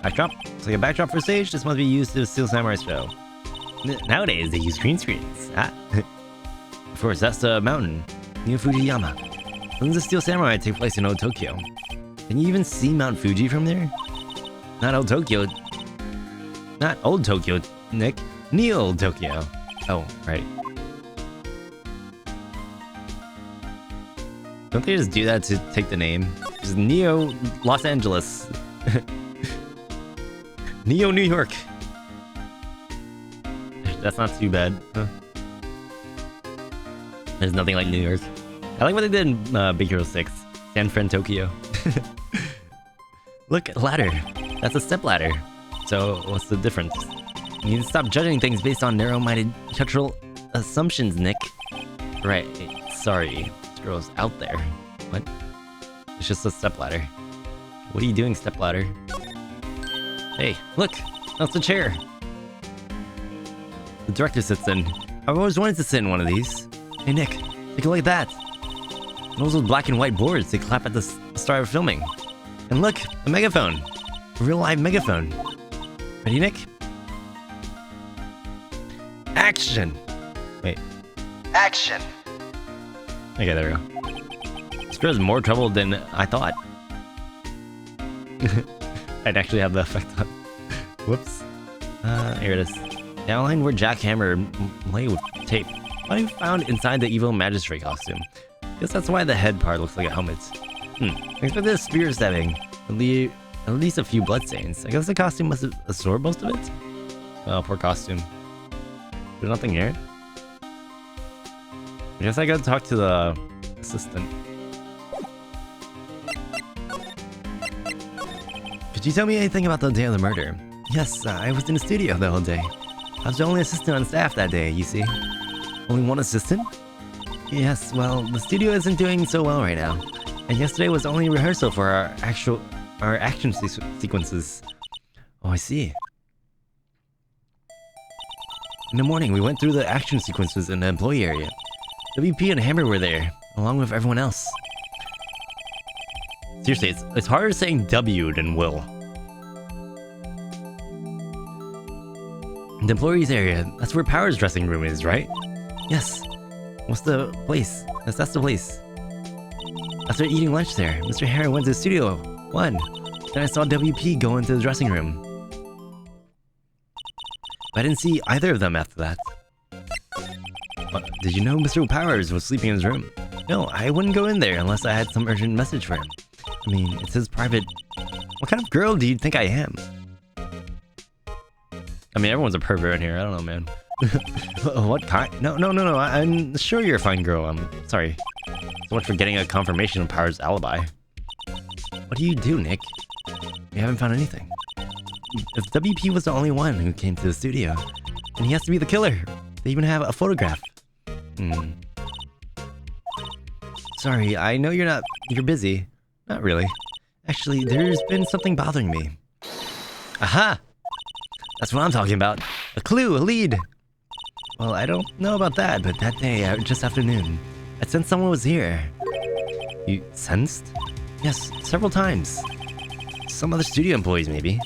Backdrop. It's like a backdrop for stage. This must be used to steal Samurai's show. Nowadays, they use green screens. Of course, that's the mountain. Near Fujiyama. Doesn't the Steel Samurai take place in Old Tokyo? Can you even see Mount Fuji from there? Not Old Tokyo. Not Old Tokyo, Nick. Neo Tokyo. Oh, right. Don't they just do that to take the name? Just Neo Los Angeles. Neo New York. That's not too bad. Huh? There's nothing like New York. I like what they did in Big Hero 6. San Fran, Tokyo. Look, ladder. That's a step ladder. So, what's the difference? You need to stop judging things based on narrow-minded cultural assumptions, Nick. Right. Sorry. This girl's out there. What? It's just a stepladder. What are you doing, stepladder? Hey, look! That's the chair! The director sits in. I've always wanted to sit in one of these. Hey Nick, take a look at that! Those black and white boards, they clap at the start of filming. And look, a megaphone! A real live megaphone. Ready, Nick? Action! Wait. Action! Okay, there we go. This girl has more trouble than I thought. I'd actually have the effect on. Whoops. Here it is. The outline where jackhammer lay with tape. What I found inside the evil magistrate costume. Guess that's why the head part looks like a helmet. I expect a spear stabbing. At least a few bloodstains. I guess the costume must have absorbed most of it? Oh, poor costume. There's nothing here. I guess I gotta talk to the assistant. Could you tell me anything about the day of the murder? Yes, I was in the studio the whole day. I was the only assistant on staff that day, you see. Only one assistant? Yes, well, the studio isn't doing so well right now. And yesterday was only rehearsal for our action sequences. Oh, I see. In the morning, we went through the action sequences in the employee area. WP and Hammer were there, along with everyone else. Seriously, it's harder saying W than will. The employees area, that's where Power's dressing room is, right? Yes. What's the place? Yes, that's the place. After eating lunch there, Mr. Harry went to Studio 1. Then I saw WP go into the dressing room. But I didn't see either of them after that. What, did you know Mr. Powers was sleeping in his room? No, I wouldn't go in there unless I had some urgent message for him. I mean, it's his private... What kind of girl do you think I am? I mean, everyone's a pervert in here. I don't know, man. What kind? No. I'm sure you're a fine girl. I'm sorry. So much for getting a confirmation of Power's alibi. What do you do, Nick? We haven't found anything. If WP was the only one who came to the studio, then he has to be the killer. They even have a photograph. Sorry, I know you're busy. Not really. Actually, there's been something bothering me. Aha! That's what I'm talking about. A clue, a lead. Well, I don't know about that, but that day, just after noon, I sensed someone was here. You sensed? Yes, several times. Some other studio employees, maybe.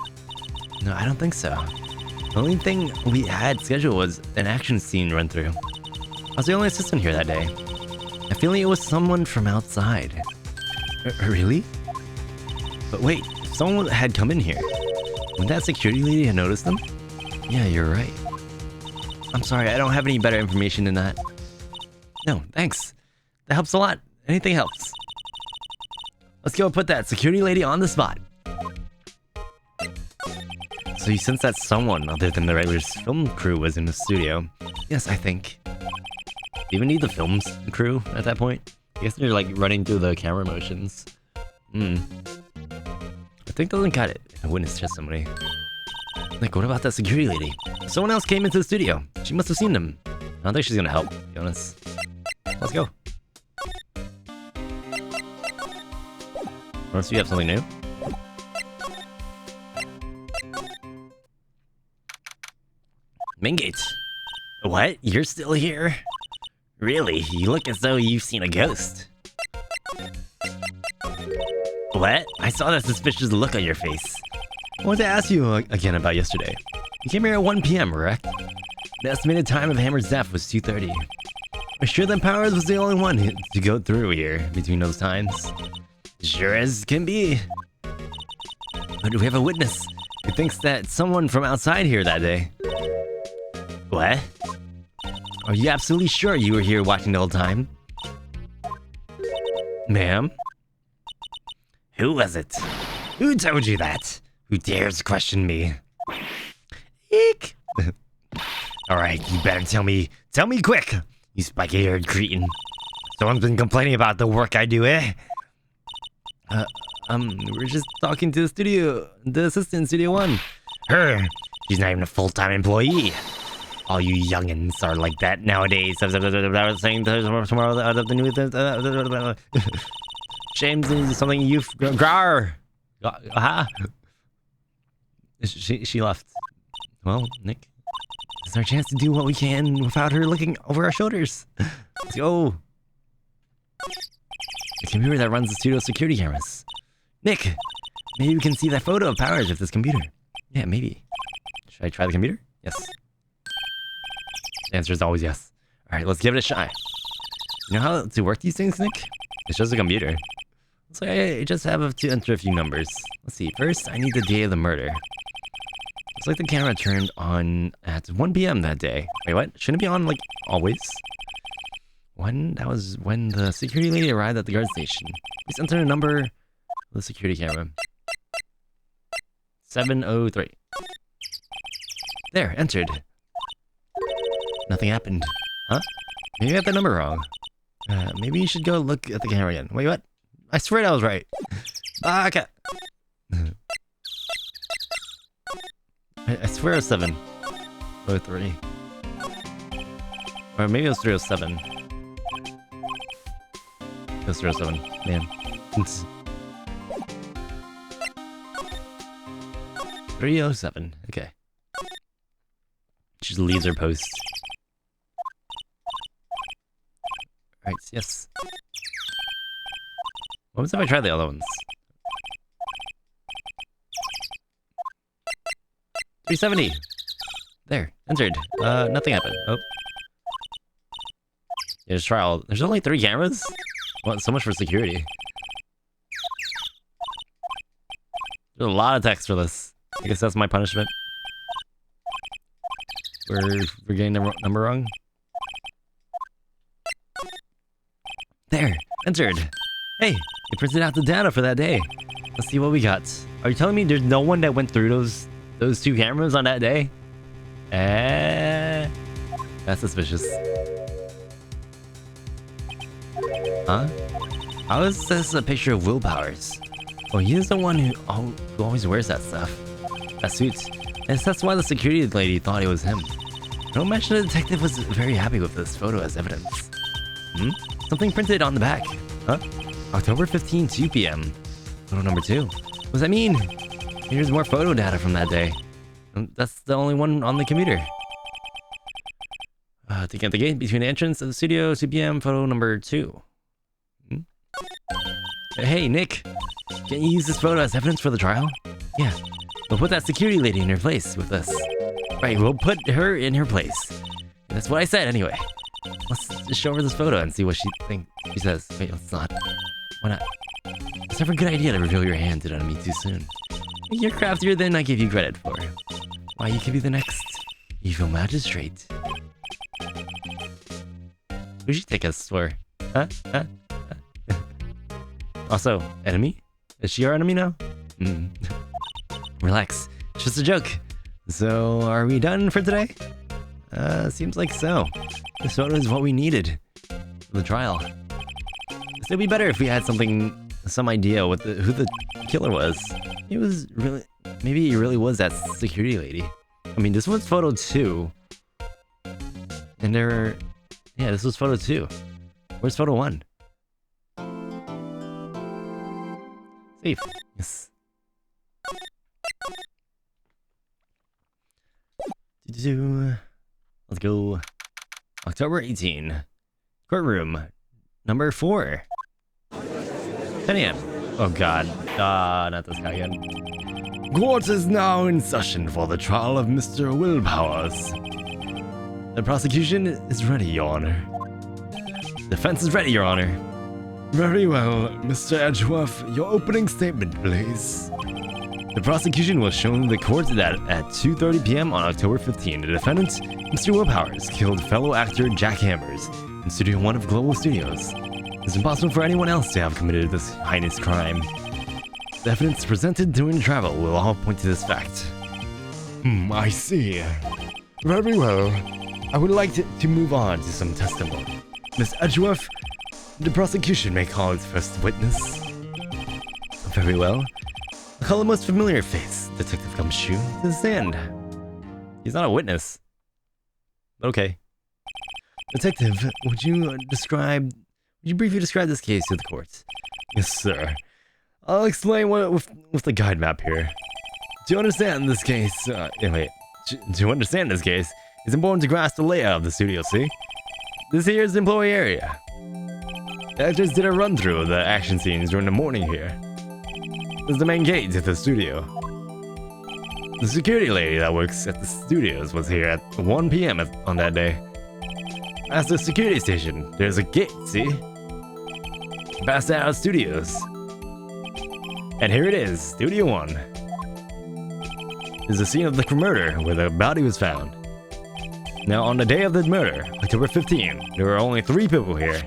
No, I don't think so. The only thing we had scheduled was an action scene run-through. I was the only assistant here that day. I feel like it was someone from outside. Really? But wait, if someone had come in here, wouldn't that security lady have noticed them? Yeah, you're right. I'm sorry, I don't have any better information than that. No, thanks. That helps a lot. Anything helps. Let's go put that security lady on the spot. So you sense that someone other than the regular film crew was in the studio? Yes, I think. Do you even need the film crew at that point? I guess they're like running through the camera motions. I think doesn't cut it. A witness testimony. Like, what about that security lady? Someone else came into the studio. She must have seen them. I don't think she's gonna help, to be honest. Let's go. Unless you have something new. Main gate. What? You're still here? Really? You look as though you've seen a ghost. What? I saw that suspicious look on your face. I wanted to ask you again about yesterday. You came here at 1 PM, correct? The estimated time of Hammer's death was 2:30. I'm sure that Powers was the only one to go through here between those times. Sure as can be. But we have a witness who thinks that someone from outside here that day. What? Are you absolutely sure you were here watching the whole time? Ma'am? Who was it? Who told you that? Who dares question me? Eek! Alright, you better tell me quick, you spiky-haired cretin. Someone's been complaining about the work I do, eh? We're just talking to the assistant in Studio 1. Her! She's not even a full-time employee. All you youngins are like that nowadays. I was saying tomorrow the new... James is something you've... Grar! Aha! She left. Well, Nick, it's our chance to do what we can without her looking over our shoulders. Let's go. The computer that runs the studio security cameras. Nick, maybe we can see that photo of Powers with this computer. Yeah, maybe. Should I try the computer? Yes. The answer is always yes. Alright, let's give it a shot. You know how to work these things, Nick? It's just a computer. So I just have to enter a few numbers. Let's see. First, I need the day of the murder. Looks like the camera turned on at 1 p.m. that day. Wait, what? Shouldn't it be on, like, always? That was when the security lady arrived at the guard station. Please enter a number of the security camera. 703. There, entered. Nothing happened. Huh? Maybe I got the number wrong. Maybe you should go look at the camera again. Wait, what? I swear that was right. Okay. I swear it was 703. Or maybe it was 307. It was 307. Man. 307. Okay. Just leaves her post. Right, yes. What was if I tried the other ones? 370. There, entered. Nothing happened. Oh. Yeah, just try all. There's only 3 cameras? What? So much for security. There's a lot of text for this. I guess that's my punishment. We're getting the number wrong. There, entered. Hey, you printed out the data for that day. Let's see what we got. Are you telling me there's no one that went through those 2 cameras on that day? That's suspicious. Huh? How is this a picture of Will Powers? Well, he is the one who always wears that stuff. That suit. And that's why the security lady thought it was him. Don't mention the detective was very happy with this photo as evidence. Hmm? Something printed on the back. Huh? October 15, 2 p.m. Photo number 2. What does that mean? Here's more photo data from that day. That's the only one on the computer. Taking out the gate between the entrance of the studio, 2 p.m. Photo number 2. Hmm? Hey, Nick. Can you use this photo as evidence for the trial? Yeah. We'll put that security lady in her place with us. Right, we'll put her in her place. That's what I said anyway. Let's just show her this photo and see what she says. Wait, let's not. Why not? It's never a good idea to reveal your hand to an enemy too soon. You're craftier than I give you credit for. Why, you could be the next evil magistrate. Who should you take us for? Huh? Also, enemy? Is she our enemy now? Relax. It's just a joke. So, are we done for today? Seems like so. This photo is what we needed for the trial. It'd be better if we had some idea what who the killer was. Maybe it really was that security lady. I mean, this was photo 2. And yeah, this was photo 2. Where's photo 1? Safe. Yes. Let's go. October 18. Courtroom. Number 4. 10 a.m. Oh god. Not this guy again. Court is now in session for the trial of Mr. Will Powers. The prosecution is ready, Your Honor. Defense is ready, Your Honor. Very well, Mr. Edgeworth, your opening statement, please. The prosecution will show the court that at 2:30 p.m. on October 15, the defendant, Mr. Will Powers, killed fellow actor Jack Hammers in Studio 1 of Global Studios. It's impossible for anyone else to have committed this heinous crime. The evidence presented during travel will all point to this fact. I see. Very well. I would like to move on to some testimony. Miss Edgeworth, the prosecution may call its first witness. Very well. I'll call the most familiar face, Detective Gumshoe, to the stand. He's not a witness. Okay. Detective, would you briefly describe this case to the court? Yes, sir. I'll explain what with the guide map here. Do you understand this case? Wait. Do you understand this case? It's important to grasp the layout of the studio, see? This here is the employee area. The actors did a run-through of the action scenes during the morning here. This is the main gate to the studio. The security lady that works at the studios was here at 1 p.m. on that day. Past the security station, there's a gate, see? Past out of studios. And here it is, Studio 1. This is the scene of the murder where the body was found. Now, on the day of the murder, October 15, there were only 3 people here.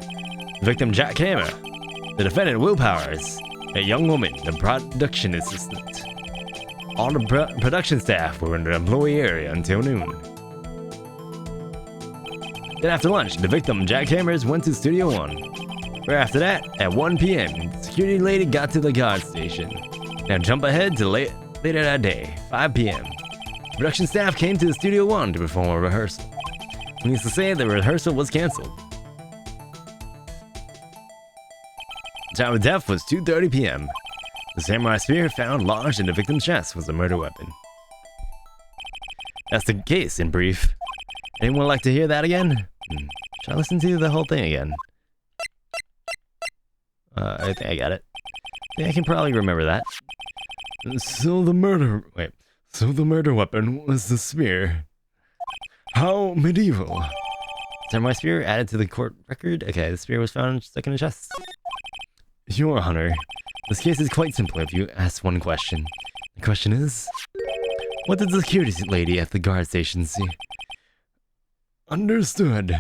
The victim, Jack Hammer. The defendant, Will Powers. A young woman, the production assistant. All the production staff were in the employee area until noon. Then after lunch, the victim, Jack Hammers, went to Studio 1. Right after that, at 1 p.m., the security lady got to the guard station. Now jump ahead to later that day, 5 p.m. Production staff came to the Studio 1 to perform a rehearsal. Needless to say, the rehearsal was cancelled. The time of death was 2:30 p.m. The samurai spear found lodged in the victim's chest was a murder weapon. That's the case in brief. Anyone like to hear that again? Should I listen to the whole thing again? I think I got it. Yeah, I can probably remember that. So the murder weapon was the spear. How medieval. Samurai spear added to the court record? Okay, the spear was found stuck in the chest. Your Honor, this case is quite simple if you ask one question. The question is, what did the security lady at the guard station see? Understood.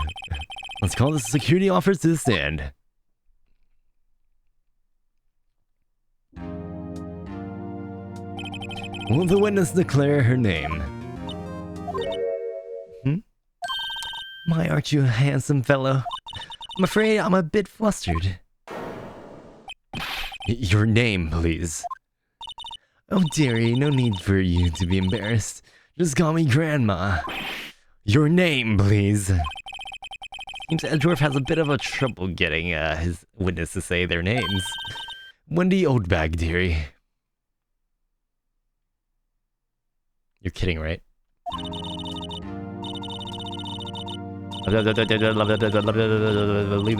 Let's call the security officer to the stand. Will the witness declare her name? My, aren't you a handsome fellow? I'm afraid I'm a bit flustered. Your name, please. Oh, dearie, no need for you to be embarrassed. Just call me Grandma. Your name, please. Seems Edgeworth has a bit of a trouble getting his witness to say their names. Wendy Oldbag, dearie. You're kidding, right? Leave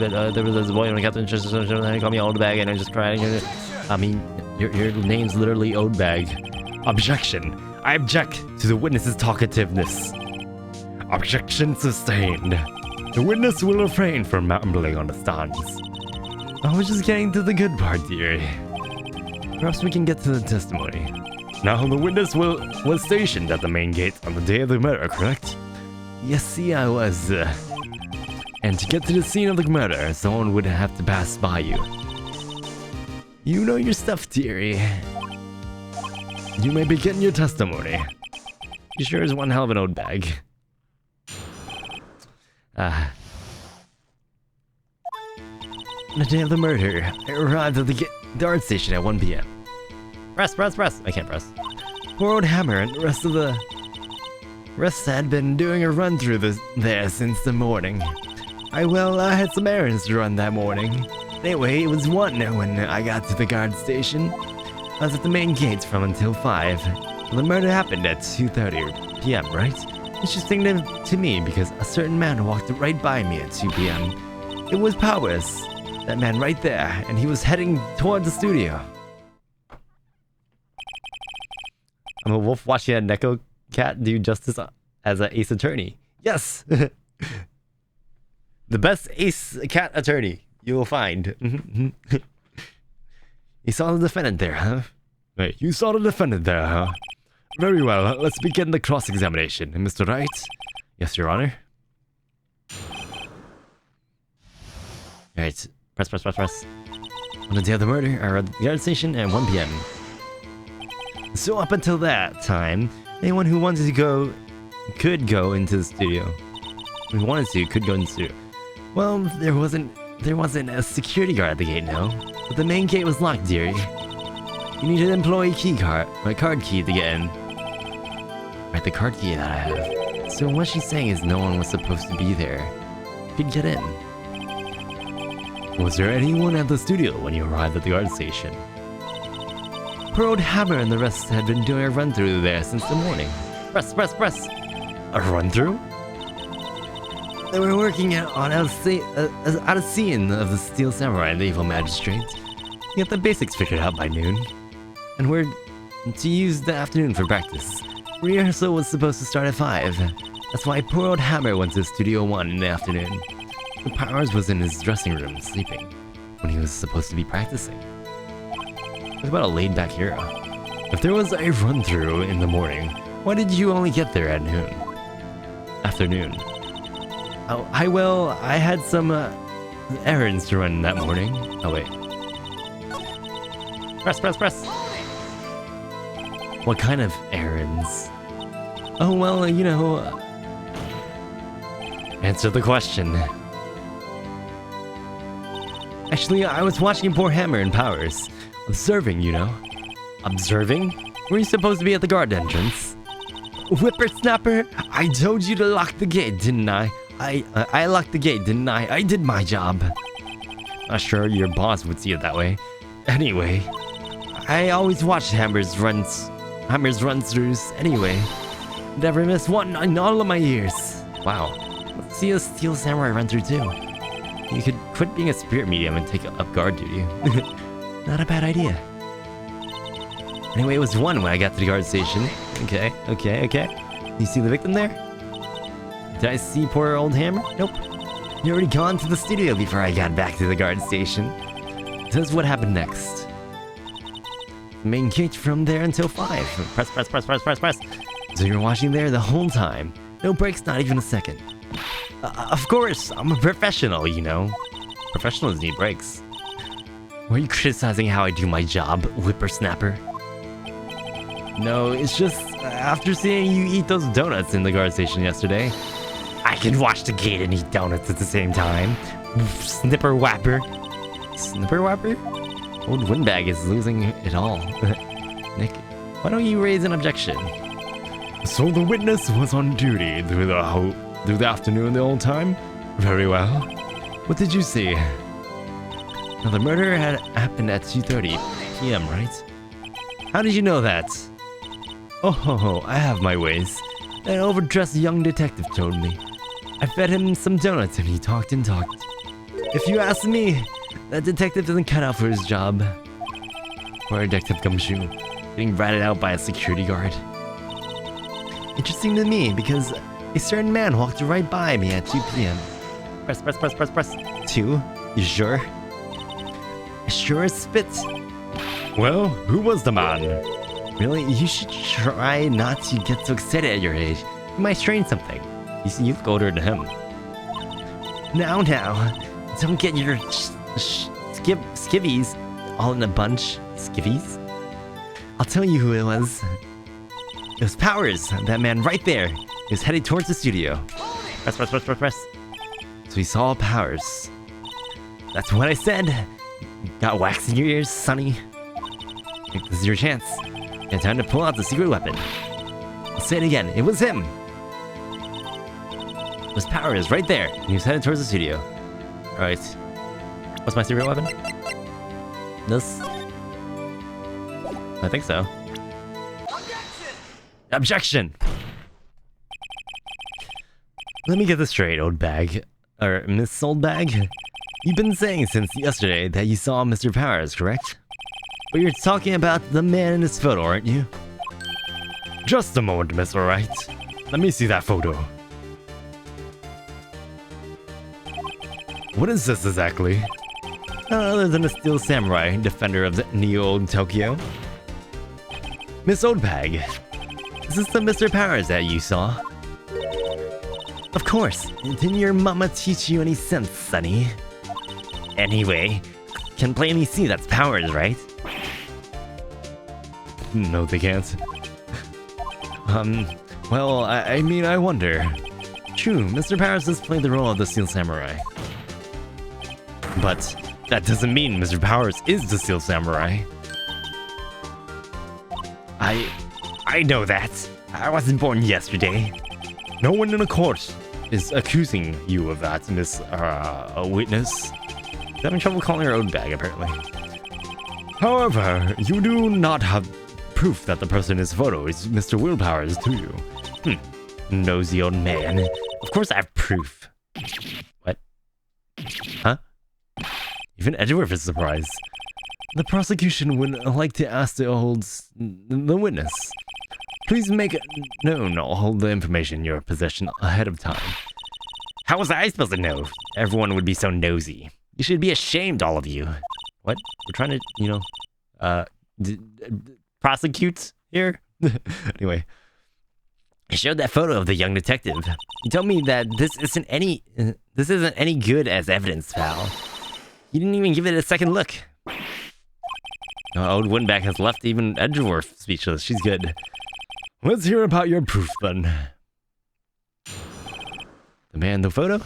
it. There was this boy when I got to call me Oldbag, and I just cried. I mean, your name's literally Oldbag. Objection. I object to the witness's talkativeness. Objection sustained. The witness will refrain from mumbling on the stands. I was just getting to the good part, dearie. Perhaps we can get to the testimony. Now, the witness was stationed at the main gate on the day of the murder, correct? Yes, see, I was. And to get to the scene of the murder, someone would have to pass by you. You know your stuff, dearie. You may begin your testimony. You sure is one hell of an old bag. On the day of the murder, I arrived at the guard station at 1 p.m. Press! I can't press. Poor old Hammer and the rest had been doing a run through there since the morning. I had some errands to run that morning. Anyway, it was 1 when I got to the guard station. I was at the main gates from until 5. The murder happened at 2:30 p.m., right? Interesting to me because a certain man walked right by me at 2 p.m. It was Powers, that man right there, and he was heading toward the studio. I'm a wolf watching a Neko cat do justice as an ace attorney. Yes! The best ace cat attorney you will find. You saw the defendant there, huh? Wait, you saw the defendant there, huh? Very well, let's begin the cross-examination. Mr. Wright? Yes, Your Honor. Alright, press. On the day of the murder, I arrived at the guard station at 1 p.m. So up until that time, anyone who wanted to go could go into the studio. Who wanted to could go into the studio. Well, there wasn't a security guard at the gate, no. But the main gate was locked, dearie. You need an employee key card, my card key to get in. Right, the card key that I have. So what she's saying is no one was supposed to be there. You could get in. Was there anyone at the studio when you arrived at the guard station? Poor old Hammer and the rest had been doing a run-through there since the morning. Press! A run-through? They were working on a scene of the Steel Samurai and the Evil Magistrate. You got the basics figured out by noon. And we're to use the afternoon for practice. Rehearsal was supposed to start at 5. That's why poor old Hammer went to Studio 1 in the afternoon. The Powers was in his dressing room sleeping when he was supposed to be practicing. Talk about a laid-back hero. If there was a run-through in the morning, why did you only get there at noon? Afternoon. Oh, I had some errands to run that morning. Oh wait. Press! What kind of errands? Oh well, you know... Answer the question. Actually, I was watching poor Hammer and Powers. Observing, you know. Observing? Were you supposed to be at the guard entrance? Whippersnapper, I told you to lock the gate, didn't I? I locked the gate, didn't I? I did my job. Not sure your boss would see it that way. Anyway, I always watched Hammer's run-throughs anyway. Never missed one in all of my years. Wow. Let's see a Steel Samurai run-through too. You could quit being a spirit medium and take up guard duty. Not a bad idea. Anyway, it was 1 when I got to the guard station. Okay. You see the victim there? Did I see poor old Hammer? Nope. You'd already gone to the studio before I got back to the guard station. This is what happened next. Main gate from there until 5. Press. So you're watching there the whole time. No breaks, not even a second. Of course, I'm a professional, you know. Professionals need breaks. Were you criticizing how I do my job, whippersnapper? No, it's just after seeing you eat those donuts in the guard station yesterday. I can watch the gate and eat donuts at the same time. Snipper whapper. Old Windbag is losing it all. Nick, why don't you raise an objection? So the witness was on duty through the afternoon the whole time? Very well. What did you see? Now the murder had happened at 2:30 p.m., right? How did you know that? Oh, I have my ways. An overdressed young detective told me. I fed him some donuts and he talked and talked. If you ask me, that detective doesn't cut out for his job. Poor Detective Gumshoe, getting ratted out by a security guard. Interesting to me because a certain man walked right by me at 2 p.m. Press. 2? You sure? Sure as spits. Well, who was the man? Really, you should try not to get so excited at your age. You might strain something. You look older than him. Now, don't get your skivvies all in a bunch. Skivvies? I'll tell you who it was. It was Powers, that man right there. He was headed towards the studio. Press. So he saw Powers. That's what I said. Got wax in your ears, Sonny. I think this is your chance. You have time to pull out the secret weapon. I'll say it again. It was him. It was Powers right there. And he was headed towards the studio. Alright. What's my secret weapon? This? I think so. Objection! Let me get this straight, old bag. Or Miss Old Bag. You've been saying since yesterday that you saw Mr. Powers, correct? But you're talking about the man in this photo, aren't you? Just a moment, Mr. Wright. Let me see that photo. What is this exactly? None other than a Steel Samurai, defender of the Neo Tokyo. Miss Oldbag, is this the Mr. Powers that you saw? Of course. Didn't your mama teach you any sense, Sonny? Anyway, can plainly see that's Powers, right? No, they can't. Well, I mean, I wonder. True, Mr. Powers does play the role of the Steel Samurai. But that doesn't mean Mr. Powers is the Steel Samurai. I know that. I wasn't born yesterday. No one in the court is accusing you of that, Miss Witness. having trouble calling her own bag, apparently. However, you do not have proof that the person in this photo is Mr. Willpower's, do you? Nosy old man. Of course I have proof. What? Huh? Even Edgeworth is surprised. The prosecution would like to ask the witness. Please make known all the information in your possession ahead of time. How was I supposed to know? Everyone would be so nosy. You should be ashamed, all of you. What? We're trying to, prosecute here? Anyway. I showed that photo of the young detective. He told me that this isn't any good as evidence, pal. He didn't even give it a second look. Old Windback has left even Edgeworth speechless. She's good. Let's hear about your proof, then. The man in the photo?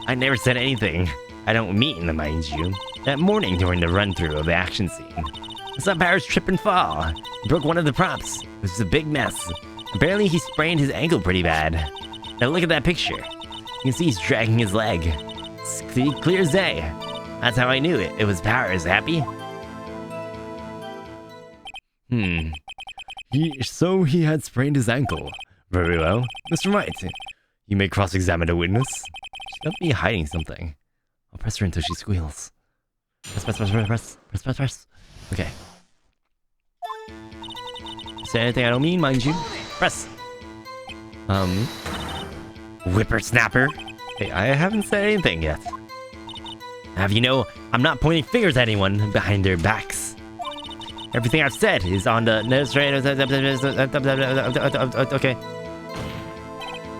I never said anything. I don't mean, mind you. That morning during the run-through of the action scene, I saw Powers trip and fall. He broke one of the props. It was a big mess. Apparently he sprained his ankle pretty bad. Now look at that picture. You can see he's dragging his leg. It's clear as day. That's how I knew it. It was Powers. Happy? So he had sprained his ankle. Very well. Mr. Wright, you may cross-examine a witness. She's got to be hiding something. I'll press her until she squeals. Press. Okay. Say anything I don't mean, mind you. Press. Whippersnapper. Hey, I haven't said anything yet. Have you know, I'm not pointing fingers at anyone behind their backs. Everything I've said is on the... Okay.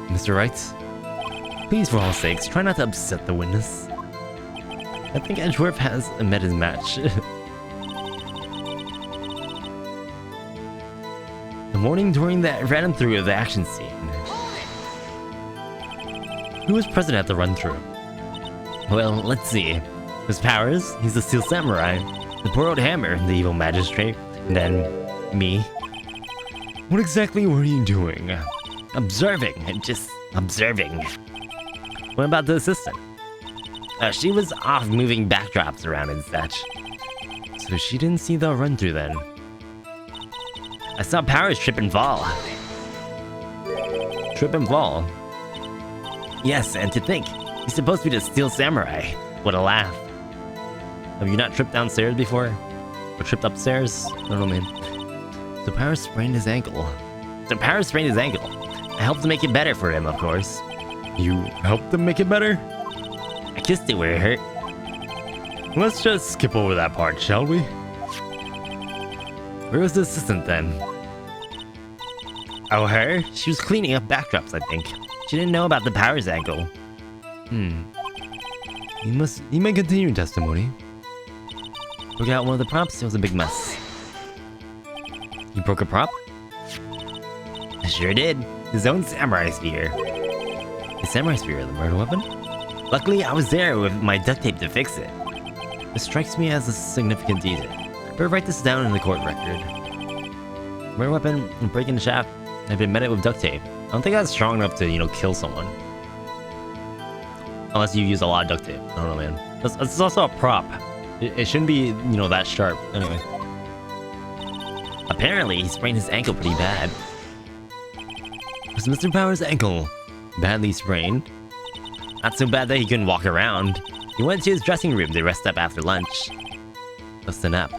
Mr. Wright, please, for all sakes, try not to upset the witness. I think Edgeworth has met his match. The morning during that run-through of the action scene. Who was present at the run-through? Well, let's see. There's Powers, he's the Steel Samurai. The poor old Hammer, the evil magistrate. And then, me. What exactly were you doing? Observing, just observing. What about the assistant? She was off moving backdrops around and such. So she didn't see the run-through then. I saw Powers trip and fall. Trip and fall? Yes, and to think, he's supposed to be the Steel Samurai. What a laugh. Have you not tripped downstairs before? Or tripped upstairs? I don't know, man. So Powers sprained his ankle. I helped to make it better for him, of course. You helped him make it better? I kissed it where it hurt. Let's just skip over that part, shall we? Where was the assistant then? Oh, her? She was cleaning up backdrops, I think. She didn't know about the Powers ankle. You may continue testimony. Broke out one of the props, it was a big mess. You broke a prop? I sure did. His own samurai spear. The samurai spear, the murder weapon? Luckily, I was there with my duct tape to fix it. This strikes me as a significant detail. Better write this down in the court record. Murder weapon and breaking the shaft. I've been met it with duct tape. I don't think that's strong enough to, kill someone. Unless you use a lot of duct tape. I don't know, man. It's also a prop. It shouldn't be, that sharp. Anyway. Apparently, he sprained his ankle pretty bad. Was Mr. Powers' ankle badly sprained? Not so bad that he couldn't walk around. He went to his dressing room to rest up after lunch. Just a nap.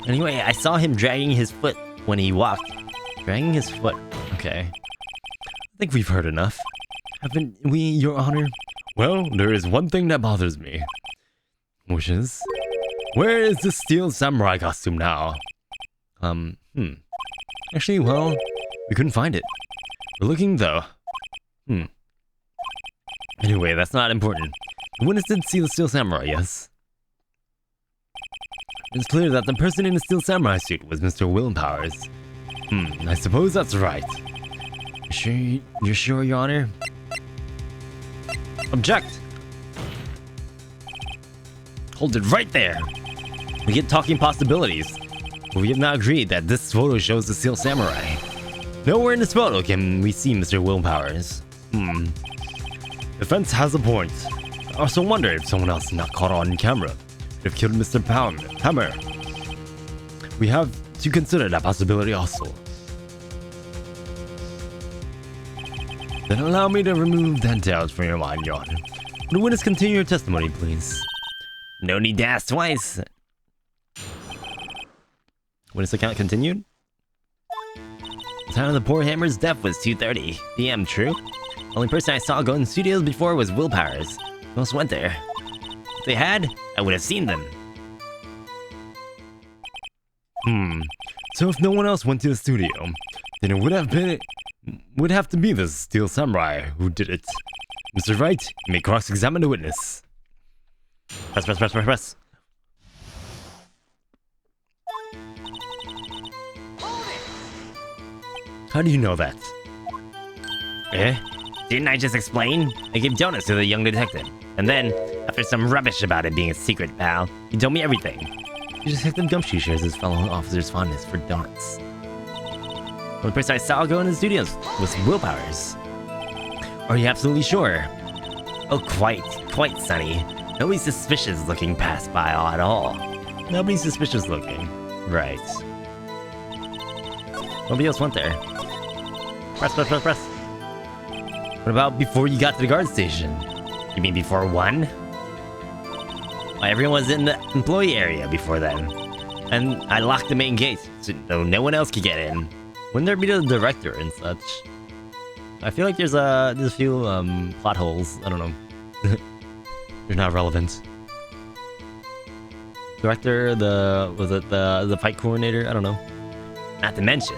Anyway, I saw him dragging his foot when he walked. Dragging his foot. Okay. I think we've heard enough. Haven't we, Your Honor? Well, there is one thing that bothers me. Which is... Where is the Steel Samurai costume now? Actually, well, we couldn't find it. We're looking, though. Anyway, that's not important. The witness did see the Steel Samurai, yes? It's clear that the person in the Steel Samurai suit was Mr. Willpowers. I suppose that's right. You're sure, Your Honor? Object! Hold it right there! We get talking possibilities. But we have not agreed that this photo shows the Steel Samurai. Nowhere in this photo can we see Mr. Willpowers. The fence has a point. I also wonder if someone else not caught on camera could have killed Mr. Hammer. We have to consider that possibility also. Then allow me to remove that doubt from your mind, Yon. Would the witness continue your testimony, please? No need to ask twice. Witness account continued? The time of the poor Hammer's death was 2:30 p.m., true? The only person I saw go in studios before was Will Powers. Who else went there? If they had, I would have seen them. So if no one else went to the studio, then it would have to be the Steel Samurai who did it. Mr. Wright, you may cross-examine the witness. Press. How do you know that? Didn't I just explain? I gave donuts to the young detective. And then, after some rubbish about it being a secret, pal, he told me everything. Detective Gumshoe shares his fellow officer's fondness for donuts. The only person I saw go in the studios was Will Powers. Are you absolutely sure? Oh, quite, Sonny. Nobody's suspicious looking passed by at all. Nobody's suspicious looking. Right. Nobody else went there. Press. What about before you got to the guard station? You mean before 1? Why, everyone was in the employee area before then. And I locked the main gate, so no one else could get in. Wouldn't there be the director and such? I feel like there's a few plot holes. I don't know. They're not relevant. Director, the fight coordinator? I don't know. Not to mention,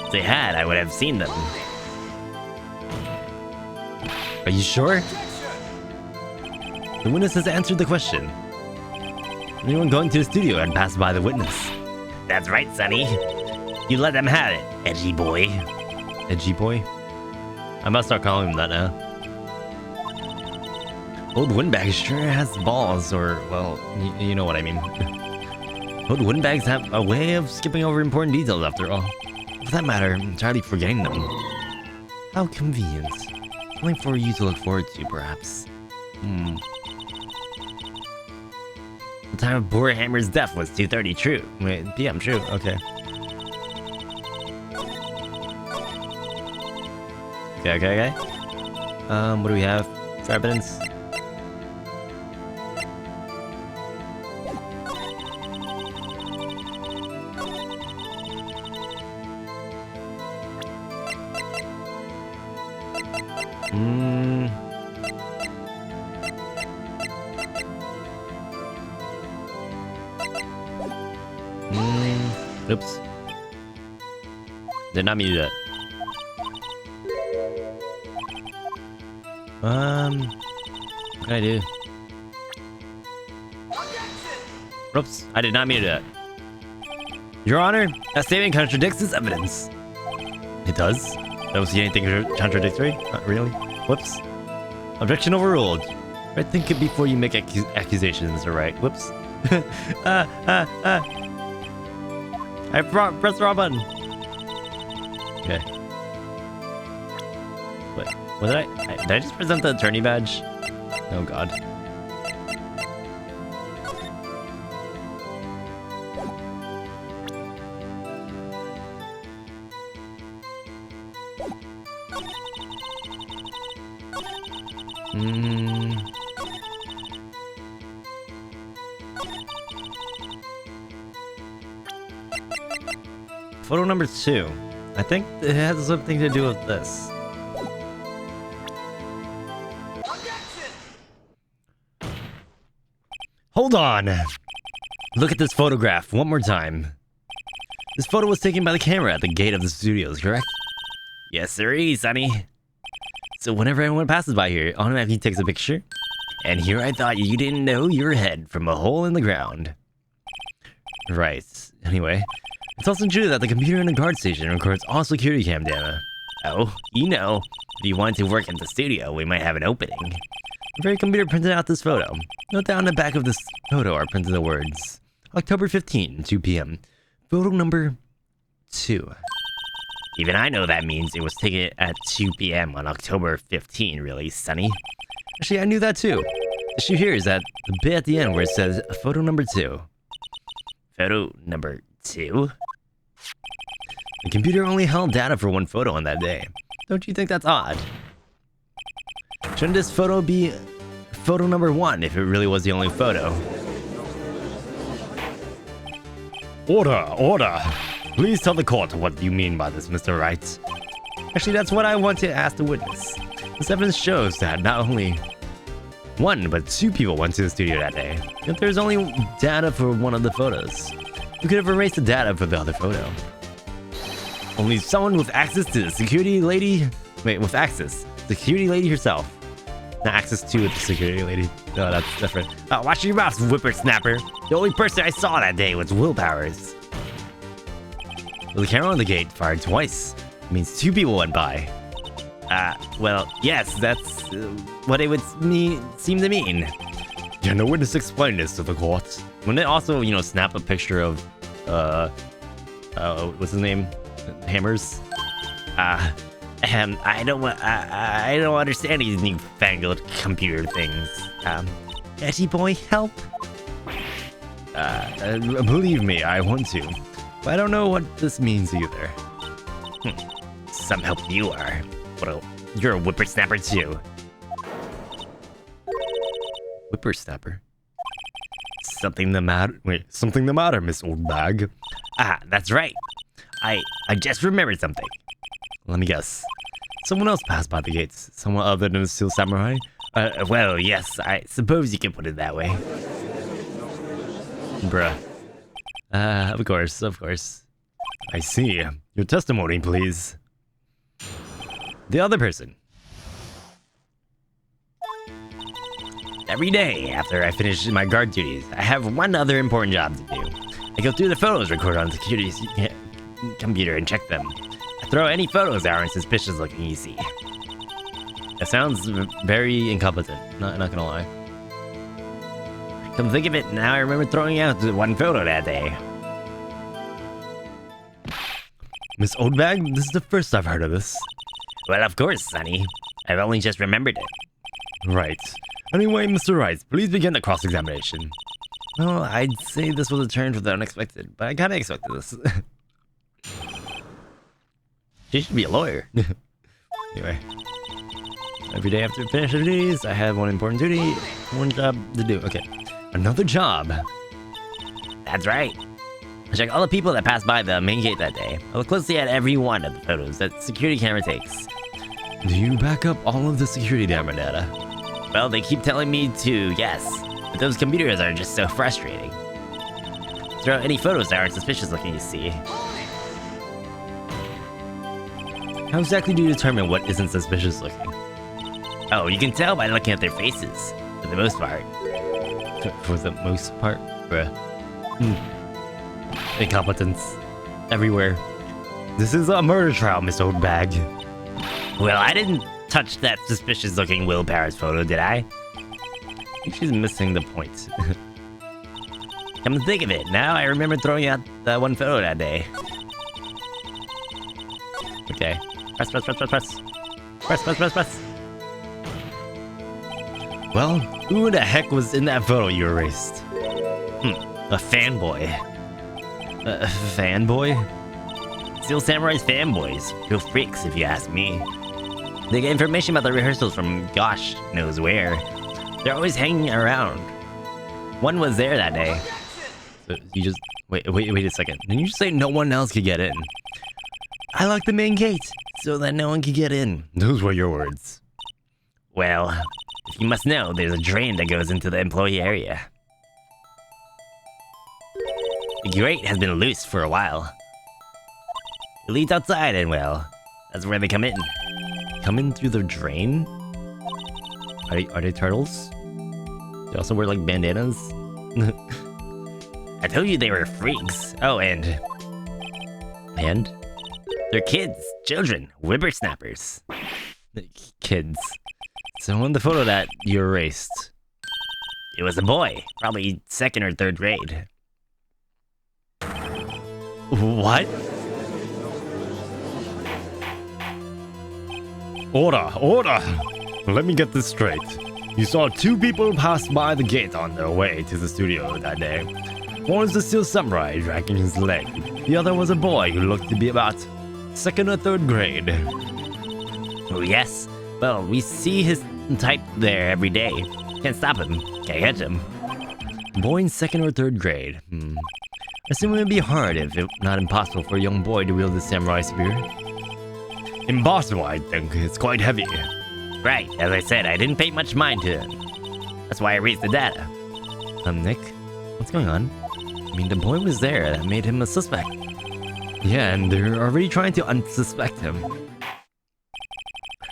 if they had, I would have seen them. Are you sure? The witness has answered the question. Anyone going to the studio had passed by the witness. That's right, Sonny. You let them have it, edgy boy. Edgy boy? I must start calling him that now. Old Windbag sure has balls, or, well, you know what I mean. Old Windbags have a way of skipping over important details after all. For that matter, entirely forgetting them. How convenient. Something for you to look forward to, perhaps. The time of poor Hammer's death was 2:30, true. Wait, PM, true, okay. Okay. What do we have for evidence? Oops. Did not mean to do that. What can I do? Oops, I did not mean to do that. Your Honor, that statement contradicts this evidence. It does? I don't see anything contradictory. Not really. Whoops. Objection overruled. Right, think it before you make accusations, alright? Whoops. I pressed the wrong button. Okay. What? What did I just present the attorney badge? Oh god. Photo number 2. I think it has something to do with this. Hold on! Look at this photograph one more time. This photo was taken by the camera at the gate of the studios, correct? Yes, sirree, Sonny. So whenever anyone passes by here, automatically takes a picture. And here I thought you didn't know your head from a hole in the ground. Right. Anyway, it's also true that the computer in the guard station records all security cam data. Oh, you know, if you wanted to work at the studio, we might have an opening. The very computer printed out this photo. Note down the back of this photo are printed the words, October 15, 2 p.m. Photo number 2. Even I know that means it was taken at 2 p.m. on October 15, really, Sonny. Actually, I knew that too. The issue here is at the bit at the end where it says photo number 2. Photo number 2? The computer only held data for one photo on that day. Don't you think that's odd? Shouldn't this photo be photo number 1 if it really was the only photo? Order! Please tell the court what you mean by this, Mr. Wright. Actually, that's what I want to ask the witness. This evidence shows that not only 1, but 2 people went to the studio that day. Yet there's only data for one of the photos. You could have erased the data for the other photo. Only someone with access to the security lady... Wait, with access. The security lady herself. Not access to the security lady. No, that's different. Watch your mouth, whippersnapper. The only person I saw that day was Will Powers. Well, the camera on the gate fired twice. It means 2 people went by. Well, yes, that's what it would seem to mean. Can the witness explain this to the court? Wouldn't it also, you know, snap a picture of, what's his name? Hammers? I don't understand these newfangled computer things. Edgy boy, help? Believe me, I want to. But I don't know what this means either. Some help you are. But you're a whippersnapper too. Whippersnapper? Something the matter? Wait, something the matter, Miss Old Bag? That's right. I just remembered something. Let me guess. Someone else passed by the gates. Someone other than a Steel Samurai? Well, yes, I suppose you can put it that way. Bruh. Of course. I see. Your testimony, please. The other person. Every day after I finish my guard duties, I have one other important job to do. I go through the photos recorded on the security's computer and check them. I throw any photos that aren't suspicious looking, you see. That sounds very incompetent, not gonna lie. Come think of it, now I remember throwing out one photo that day. Miss Oldbag, this is the first I've heard of this. Well, of course, Sonny. I've only just remembered it. Right. Anyway, Mr. Wright, please begin the cross-examination. Well, I'd say this was a turn for the unexpected, but I kinda expected this. She should be a lawyer. Anyway. Every day after finishing duties, I have one important duty, one job to do. Okay. Another job. That's right. I check all the people that passed by the main gate that day. I look closely at every one of the photos that security camera takes. Do you back up all of the security camera data? Well, they keep telling me to, yes. But those computers are just so frustrating. Throw any photos that aren't suspicious looking, you see. How exactly do you determine what isn't suspicious looking? Oh, you can tell by looking at their faces, for the most part. For the most part? Bruh. Incompetence. Everywhere. This is a murder trial, Miss Oldbag. Well, I didn't touch that suspicious looking Will Powers photo, did I? I think she's missing the point. Come to think of it, now I remember throwing out that one photo that day. Okay. Press. Press. Well, who the heck was in that photo you erased? A fanboy. A fanboy? Steel Samurai's fanboys. Real freaks, if you ask me. They get information about the rehearsals from gosh knows where. They're always hanging around. One was there that day. So you just... Wait a second. Didn't you just say no one else could get in? I locked the main gate so that no one could get in. Those were your words. Well, if you must know, there's a drain that goes into the employee area. The grate has been loose for a while. It leads outside and, well, that's where they come in. Come in through the drain? Are they turtles? They also wear, like, bandanas? I told you they were freaks. Oh, and? They're kids, children, whippersnappers. Kids. So in the photo that you erased, it was a boy, probably 2nd or 3rd grade. What? Order, order! Let me get this straight. You saw 2 people pass by the gate on their way to the studio that day. One is the steel samurai dragging his leg. The other was a boy who looked to be about 2nd or 3rd grade. Oh, yes. Well, we see his type there every day. Can't stop him. Can't catch him. Boy in 2nd or 3rd grade. Assuming it would be hard, if not impossible, for a young boy to wield the samurai spear. Impossible, I think. It's quite heavy. Right. As I said, I didn't pay much mind to it. That's why I raised the data. Nick? What's going on? I mean, the boy was there. That made him a suspect. Yeah, and they're already trying to unsuspect him.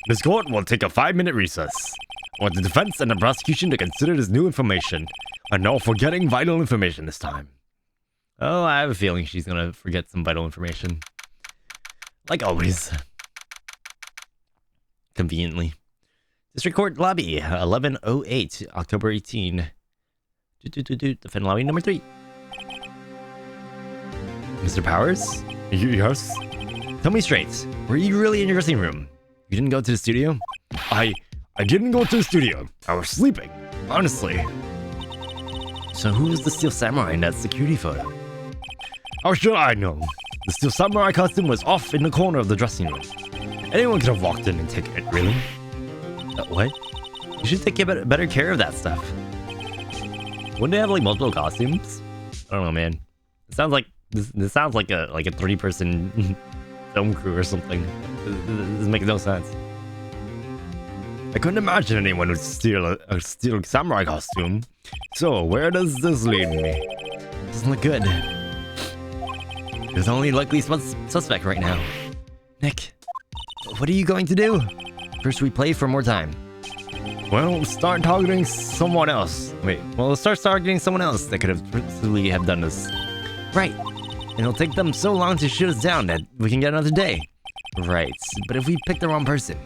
This court will take a 5-minute recess. I want the defense and the prosecution to consider this new information. And no forgetting vital information this time. Oh, I have a feeling she's gonna forget some vital information. Like always. Conveniently. District Court Lobby, 1108, October 18. Defend Lobby number 3. Mr. Powers? Yes? Tell me straight, were you really in your dressing room? You didn't go to the studio? I didn't go to the studio. I was sleeping, honestly. So who was the Steel Samurai in that security photo? How should I know? The Steel Samurai costume was off in the corner of the dressing room. Anyone could have walked in and taken it, really. What? You should take better care of that stuff. Wouldn't they have like multiple costumes? I don't know, man. It sounds like this sounds like a 3-person film crew or something. This makes no sense. I couldn't imagine anyone would steal a steel samurai costume. So where does this lead me? Doesn't look good. There's only likely suspect right now. Nick, what are you going to do? First we play for more time. Well, start targeting someone else. Let's start targeting someone else that could have possibly have done this. Right. And it'll take them so long to shoot us down that we can get another day. Right. But if we pick the wrong person,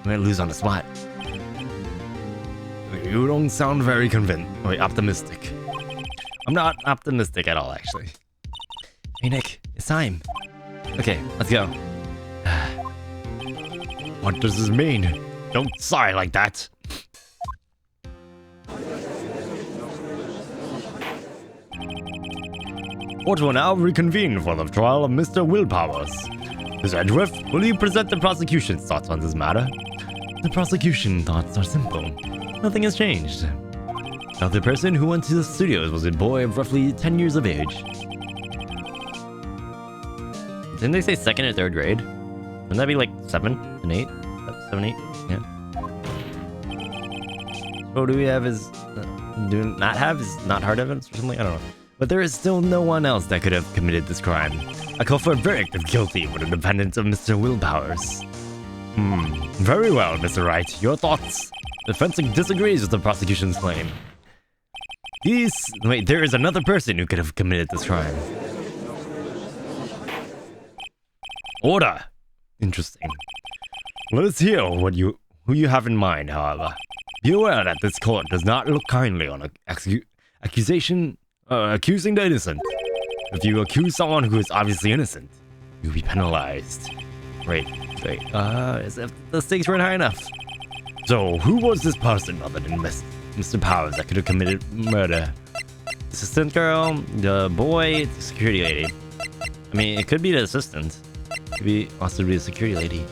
we might lose on the spot. You don't sound very optimistic. I'm not optimistic at all, actually. Hey, Nick. It's time. Okay, let's go. What does this mean? Don't sigh like that. Court will now reconvene for the trial of Mr. Willpowers. Mr. Edgeworth, will you present the prosecution's thoughts on this matter? The prosecution thoughts are simple. Nothing has changed. Now, the person who went to the studios was a boy of roughly 10 years of age. Didn't they say 2nd or 3rd grade? Wouldn't that be like 7 and 8? 7, 8? Yeah. What do we have is... do not have is not hard evidence or something? I don't know. But there is still no one else that could have committed this crime. I call for a verdict of guilty with the defendant of Mr. Willpowers. Very well, Mr. Wright. Your thoughts? The defense disagrees with the prosecution's claim. There is another person who could have committed this crime. Order! Interesting. Let us hear who you have in mind, however. Be aware that this court does not look kindly on accusing the innocent. If you accuse someone who is obviously innocent, you'll be penalized. Wait. As if the stakes weren't high enough. So, who was this person other than Mr. Powers that could have committed murder? The assistant girl, the boy, the security lady. I mean, it could be the assistant. It could also be the security lady.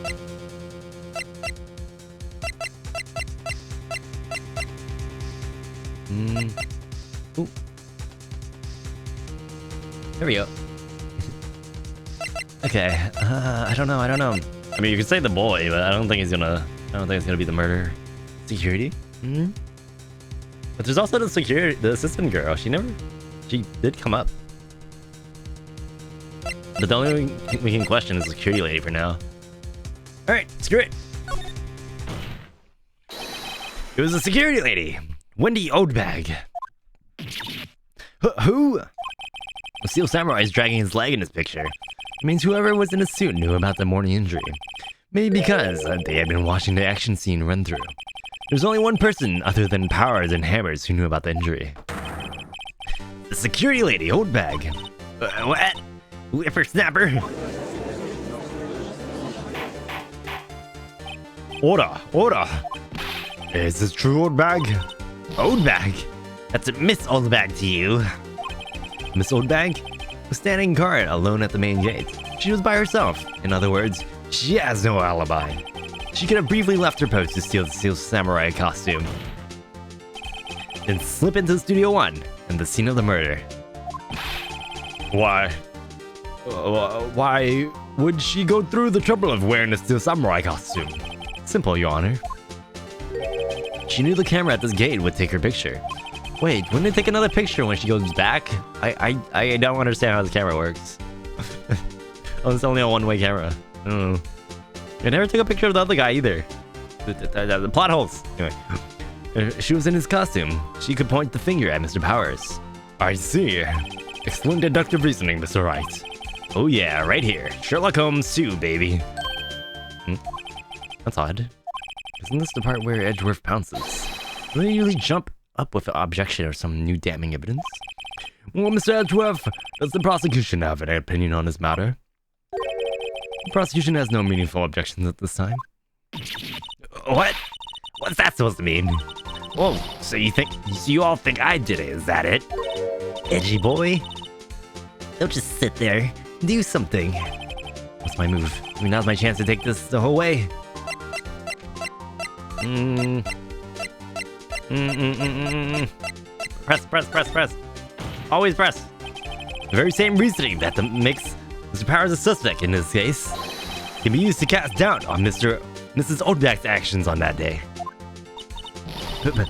Ooh. There we go. Okay. I don't know. I mean, you could say the boy, but I don't think it's gonna be the murder. Security? But there's also the assistant girl. She did come up. But the only thing we can question is the security lady for now. Alright, screw it. It was a security lady. Wendy Oldbag. Who? The Steel Samurai is dragging his leg in this picture. It means whoever was in a suit knew about the morning injury. Maybe because they had been watching the action scene run through. There's only one person other than Powers and Hammers who knew about the injury. The security lady, Oldbag. What? Whippersnapper? Order. Is this true, Old Bag? Old Bag? That's Miss Old Bag to you. Miss Old Bag was standing guard alone at the main gate. She was by herself. In other words, she has no alibi. She could have briefly left her post to steal the Steel Samurai costume, then slip into Studio 1 and the scene of the murder. Why would she go through the trouble of wearing a Steel Samurai costume? Simple, Your Honor. She knew the camera at this gate would take her picture. Wait, wouldn't it take another picture when she goes back? I don't understand how the camera works. Oh, it's only a one-way camera. I don't know. I never took a picture of the other guy either. The plot holes. Anyway, she was in his costume. She could point the finger at Mr. Powers. I see. Excellent deductive reasoning, Mr. Wright. Oh yeah, right here. Sherlock Holmes 2, baby. That's odd. Isn't this the part where Edgeworth pounces? Do they usually jump up with an objection or some new damning evidence? Well, Mr. Edgeworth, does the prosecution have an opinion on this matter? The prosecution has no meaningful objections at this time. What? What's that supposed to mean? Whoa, so you all think I did it, is that it? Edgy boy? Don't just sit there. Do something. What's my move? I mean, now's my chance to take this the whole way. Press. Always press. The very same reasoning that makes Mr. Powers a suspect in this case can be used to cast doubt on Mrs. Oldback's actions on that day. But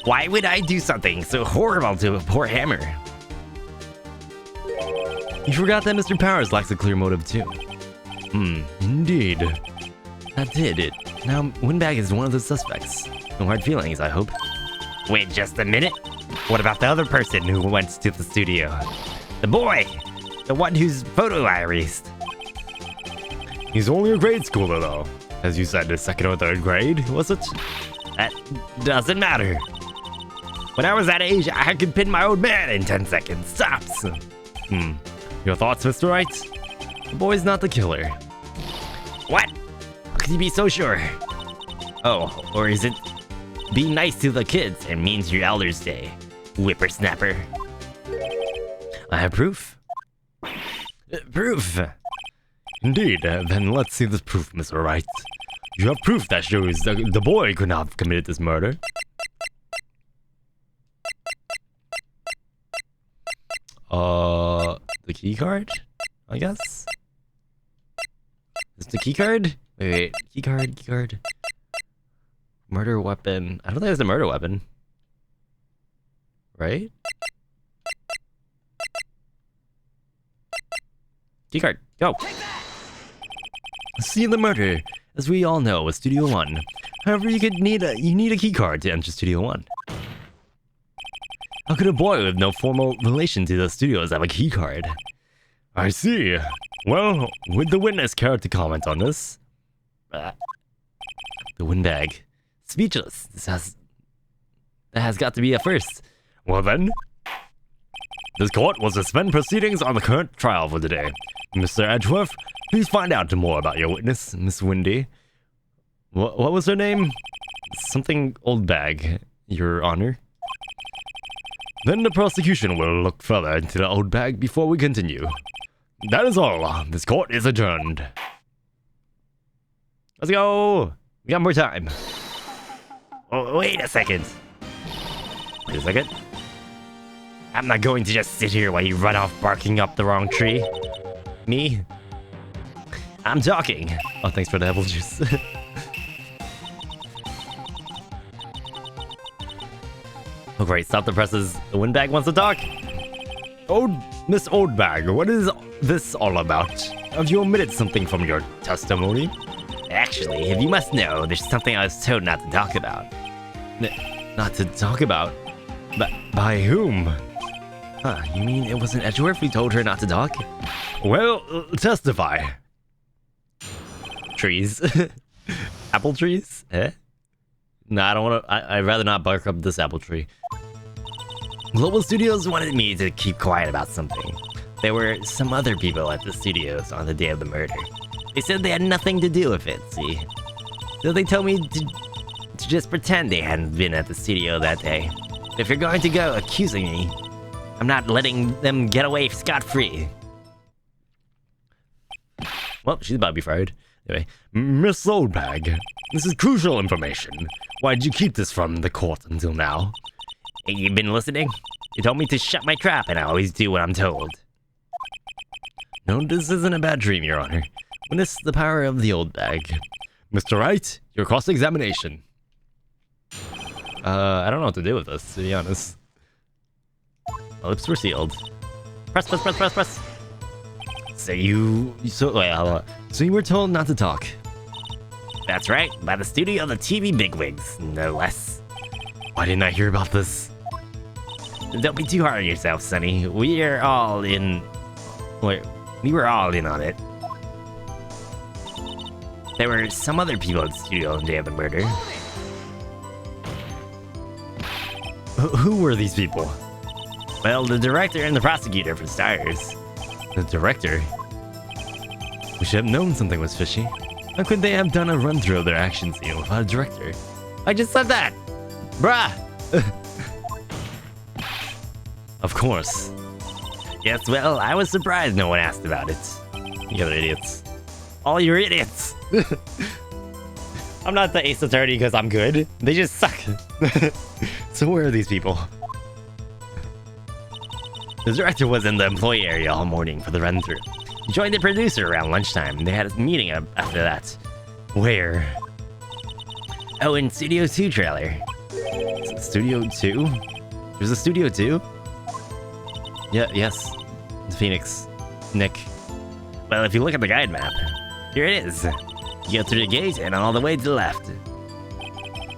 why would I do something so horrible to a poor Hammer? You forgot that Mr. Powers lacks a clear motive too. Indeed. That did it. Now, Windbag is one of the suspects. No hard feelings, I hope. Wait just a minute. What about the other person who went to the studio? The boy! The one whose photo I erased. He's only a grade schooler though. As you said, the second or third grade, was it? That doesn't matter. When I was that age, I could pin my old man in 10 seconds. Stops! Your thoughts, Mr. Wright? The boy's not the killer. What? How could you be so sure? Oh, or is it be nice to the kids and means your elders day, whippersnapper? I have proof. Proof? Indeed, then let's see this proof, Mr. Wright. You have proof that shows the boy could not have committed this murder. The key card? I guess? Is the key card? Wait, key card. Murder weapon. I don't think it's a murder weapon. Right? Key card, go! Scene of the murder, as we all know, was Studio 1. However, you need a key card to enter Studio 1. How could a boy with no formal relation to the studios have a key card? I see. Well, would the witness care to comment on this? The windbag. Speechless. That has got to be a first. Well then, this court will suspend proceedings on the current trial for today. Mr. Edgeworth, please find out more about your witness, Miss Windy. What was her name? Something Old Bag, Your Honor. Then the prosecution will look further into the Old Bag before we continue. That is all. This court is adjourned. Let's go! We got more time. Oh, wait a second. Wait a second. I'm not going to just sit here while you run off barking up the wrong tree. Me? I'm talking. Oh, thanks for the apple juice. Oh, great. Stop the presses. The windbag wants to talk. Oh, Miss Oldbag, what is this all about? Have you omitted something from your testimony? Actually, if you must know, there's something I was told not to talk about. Not to talk about? But by whom? Huh, you mean it wasn't Edgeworth who told her not to talk? Well, testify. Trees. Apple trees? Eh? No, I don't want to. I'd rather not bark up this apple tree. Global Studios wanted me to keep quiet about something. There were some other people at the studios on the day of the murder. They said they had nothing to do with it, see? So they told me to just pretend they hadn't been at the studio that day. If you're going to go accusing me, I'm not letting them get away scot-free. Well, she's about to be fired. Anyway, Miss Oldbag, this is crucial information. Why did you keep this from the court until now? Hey, you been listening? You told me to shut my trap, and I always do what I'm told. No, this isn't a bad dream, Your Honor. Witness the power of the old bag. Mr. Wright, your cross-examination. I don't know what to do with this, to be honest. My lips were sealed. Press, press, press, press, press. So you were told not to talk. That's right, by the studio of the TV bigwigs, no less. Why didn't I hear about this? Don't be too hard on yourself, Sonny. We were all in on it. There were some other people at the studio on the day of the murder. Who were these people? Well, the director and the prosecutor, for starters. The director? We should have known something was fishy. How could they have done a run-through of their action scene without a director? I just said that! Bruh! Of course. Yes, well, I was surprised no one asked about it. You other idiots. All you're idiots! I'm not the ace attorney because I'm good. They just suck. So where are these people? The director was in the employee area all morning for the run-through. He joined the producer around lunchtime. They had a meeting after that. Where? Oh, in Studio 2 trailer. Studio 2? There's a Studio 2? Yeah, yes. Phoenix. Nick. Well, if you look at the guide map, here it is. You go through the gate and all the way to the left.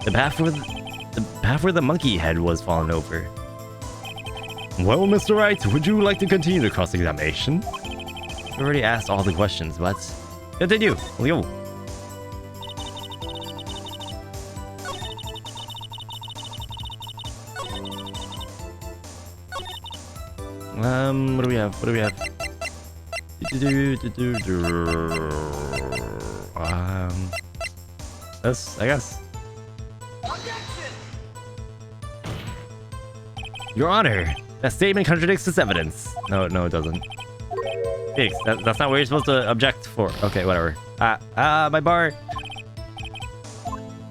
The path where the monkey head was fallen over. Well, Mr. Wright, would you like to continue the cross-examination? We already asked all the questions, but continue. Let's go. What do we have? What do we have? This, I guess. Your Honor, that statement contradicts this evidence. No, it doesn't. Fix. That's not what you're supposed to object for. Okay, whatever. My bar.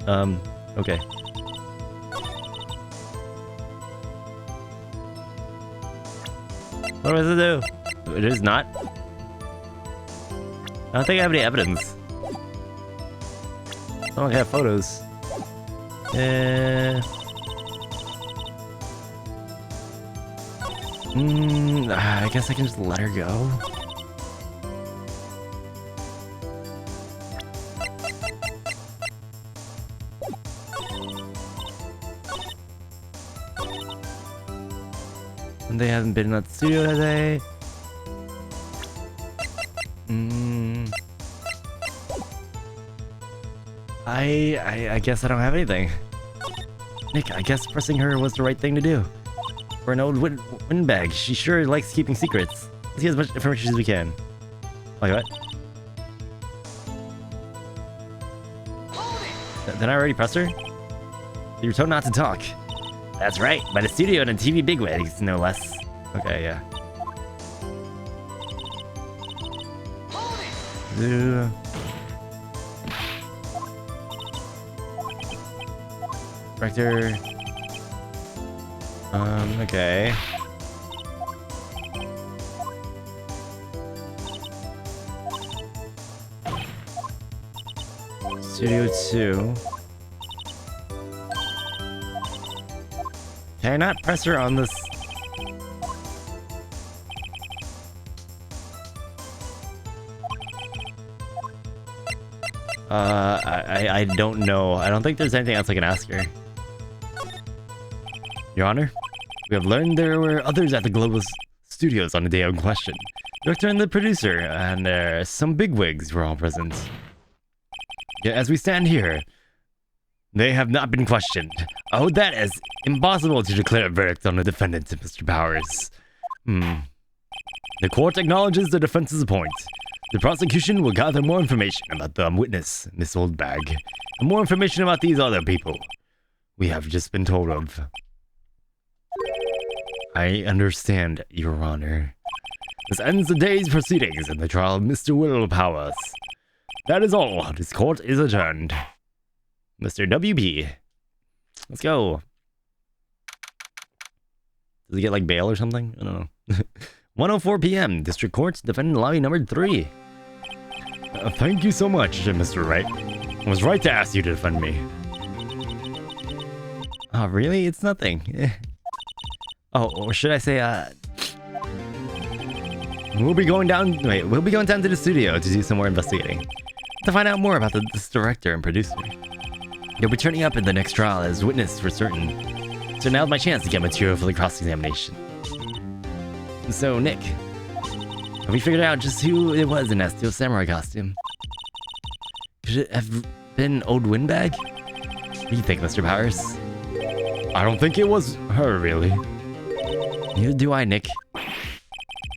Okay. What does it do? It is not. I don't think I have any evidence. I don't have photos. I guess I can just let her go. And they haven't been at the studio today. I guess I don't have anything. Nick, I guess pressing her was the right thing to do. For an old windbag, she sure likes keeping secrets. Let's get as much information as we can. Like what? Did I already press her? You were told not to talk. That's right, by the studio and a TV bigwigs, no less. Okay, yeah. Director. Okay. Studio 2. Can I not press her on this? I don't know. I don't think there's anything else I can ask her. Your Honor, we have learned there were others at the Global Studios on the day of question. The director and the producer, and some bigwigs were all present. Yet as we stand here, they have not been questioned. Oh, that is impossible to declare a verdict on the defendant, Mr. Powers. The court acknowledges the defense's point. The prosecution will gather more information about the witness, Miss Oldbag, More information about these other people we have just been told of. I understand, Your Honor. This ends the day's proceedings in the trial of Mr. Willpowers. That is all. This court is adjourned. Mr. WB. Let's go. Does he get like bail or something? I don't know. 1:04 p.m. District Court, defendant lobby number 3. Thank you so much, Mr. Wright. I was right to ask you to defend me. Oh, really? It's nothing. Oh, or should I say, we'll be going down to the studio to do some more investigating. To find out more about this director and producer. You'll be turning up in the next trial as witness for certain. So now's my chance to get material for the cross-examination. So, Nick, have we figured out just who it was in that Steel Samurai costume? Could it have been Old Windbag? What do you think, Mr. Powers? I don't think it was her, really. Neither do I, Nick.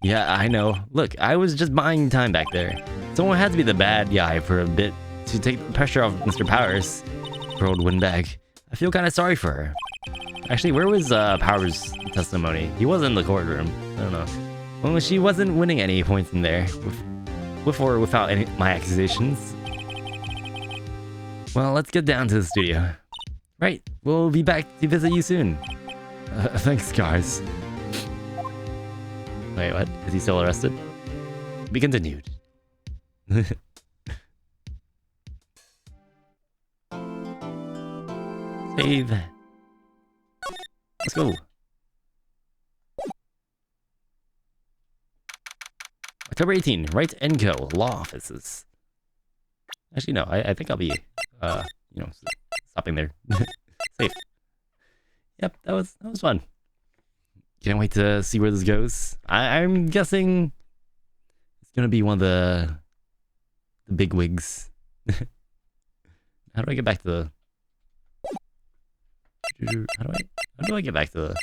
Yeah, I know. Look, I was just buying time back there. Someone had to be the bad guy for a bit to take the pressure off Mr. Powers. For Old Windbag. I feel kind of sorry for her. Actually, where was Powers' testimony? He wasn't in the courtroom. I don't know. Well, she wasn't winning any points in there. With or without my accusations. Well, let's get down to the studio. Right, we'll be back to visit you soon. Thanks, guys. Wait, what? Is he still arrested? Be continued. Save. Let's go. October 18, Wright & Co. Law Offices. Actually, no, I think I'll be, stopping there. Safe. Yep, that was fun. Can't wait to see where this goes. I'm guessing it's gonna be one of the big wigs. How do I get back to the... How do I get back to the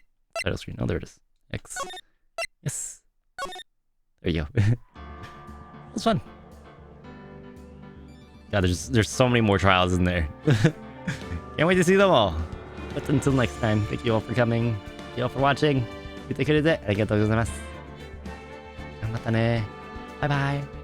title screen? Oh, there it is. X. Yes. There you go. It was fun. God, there's so many more trials in there. Can't wait to see them all. But until next time, thank you all for coming. Thank you all for watching. 見てくれてありがとうございます。頑張ったね。バイバイ。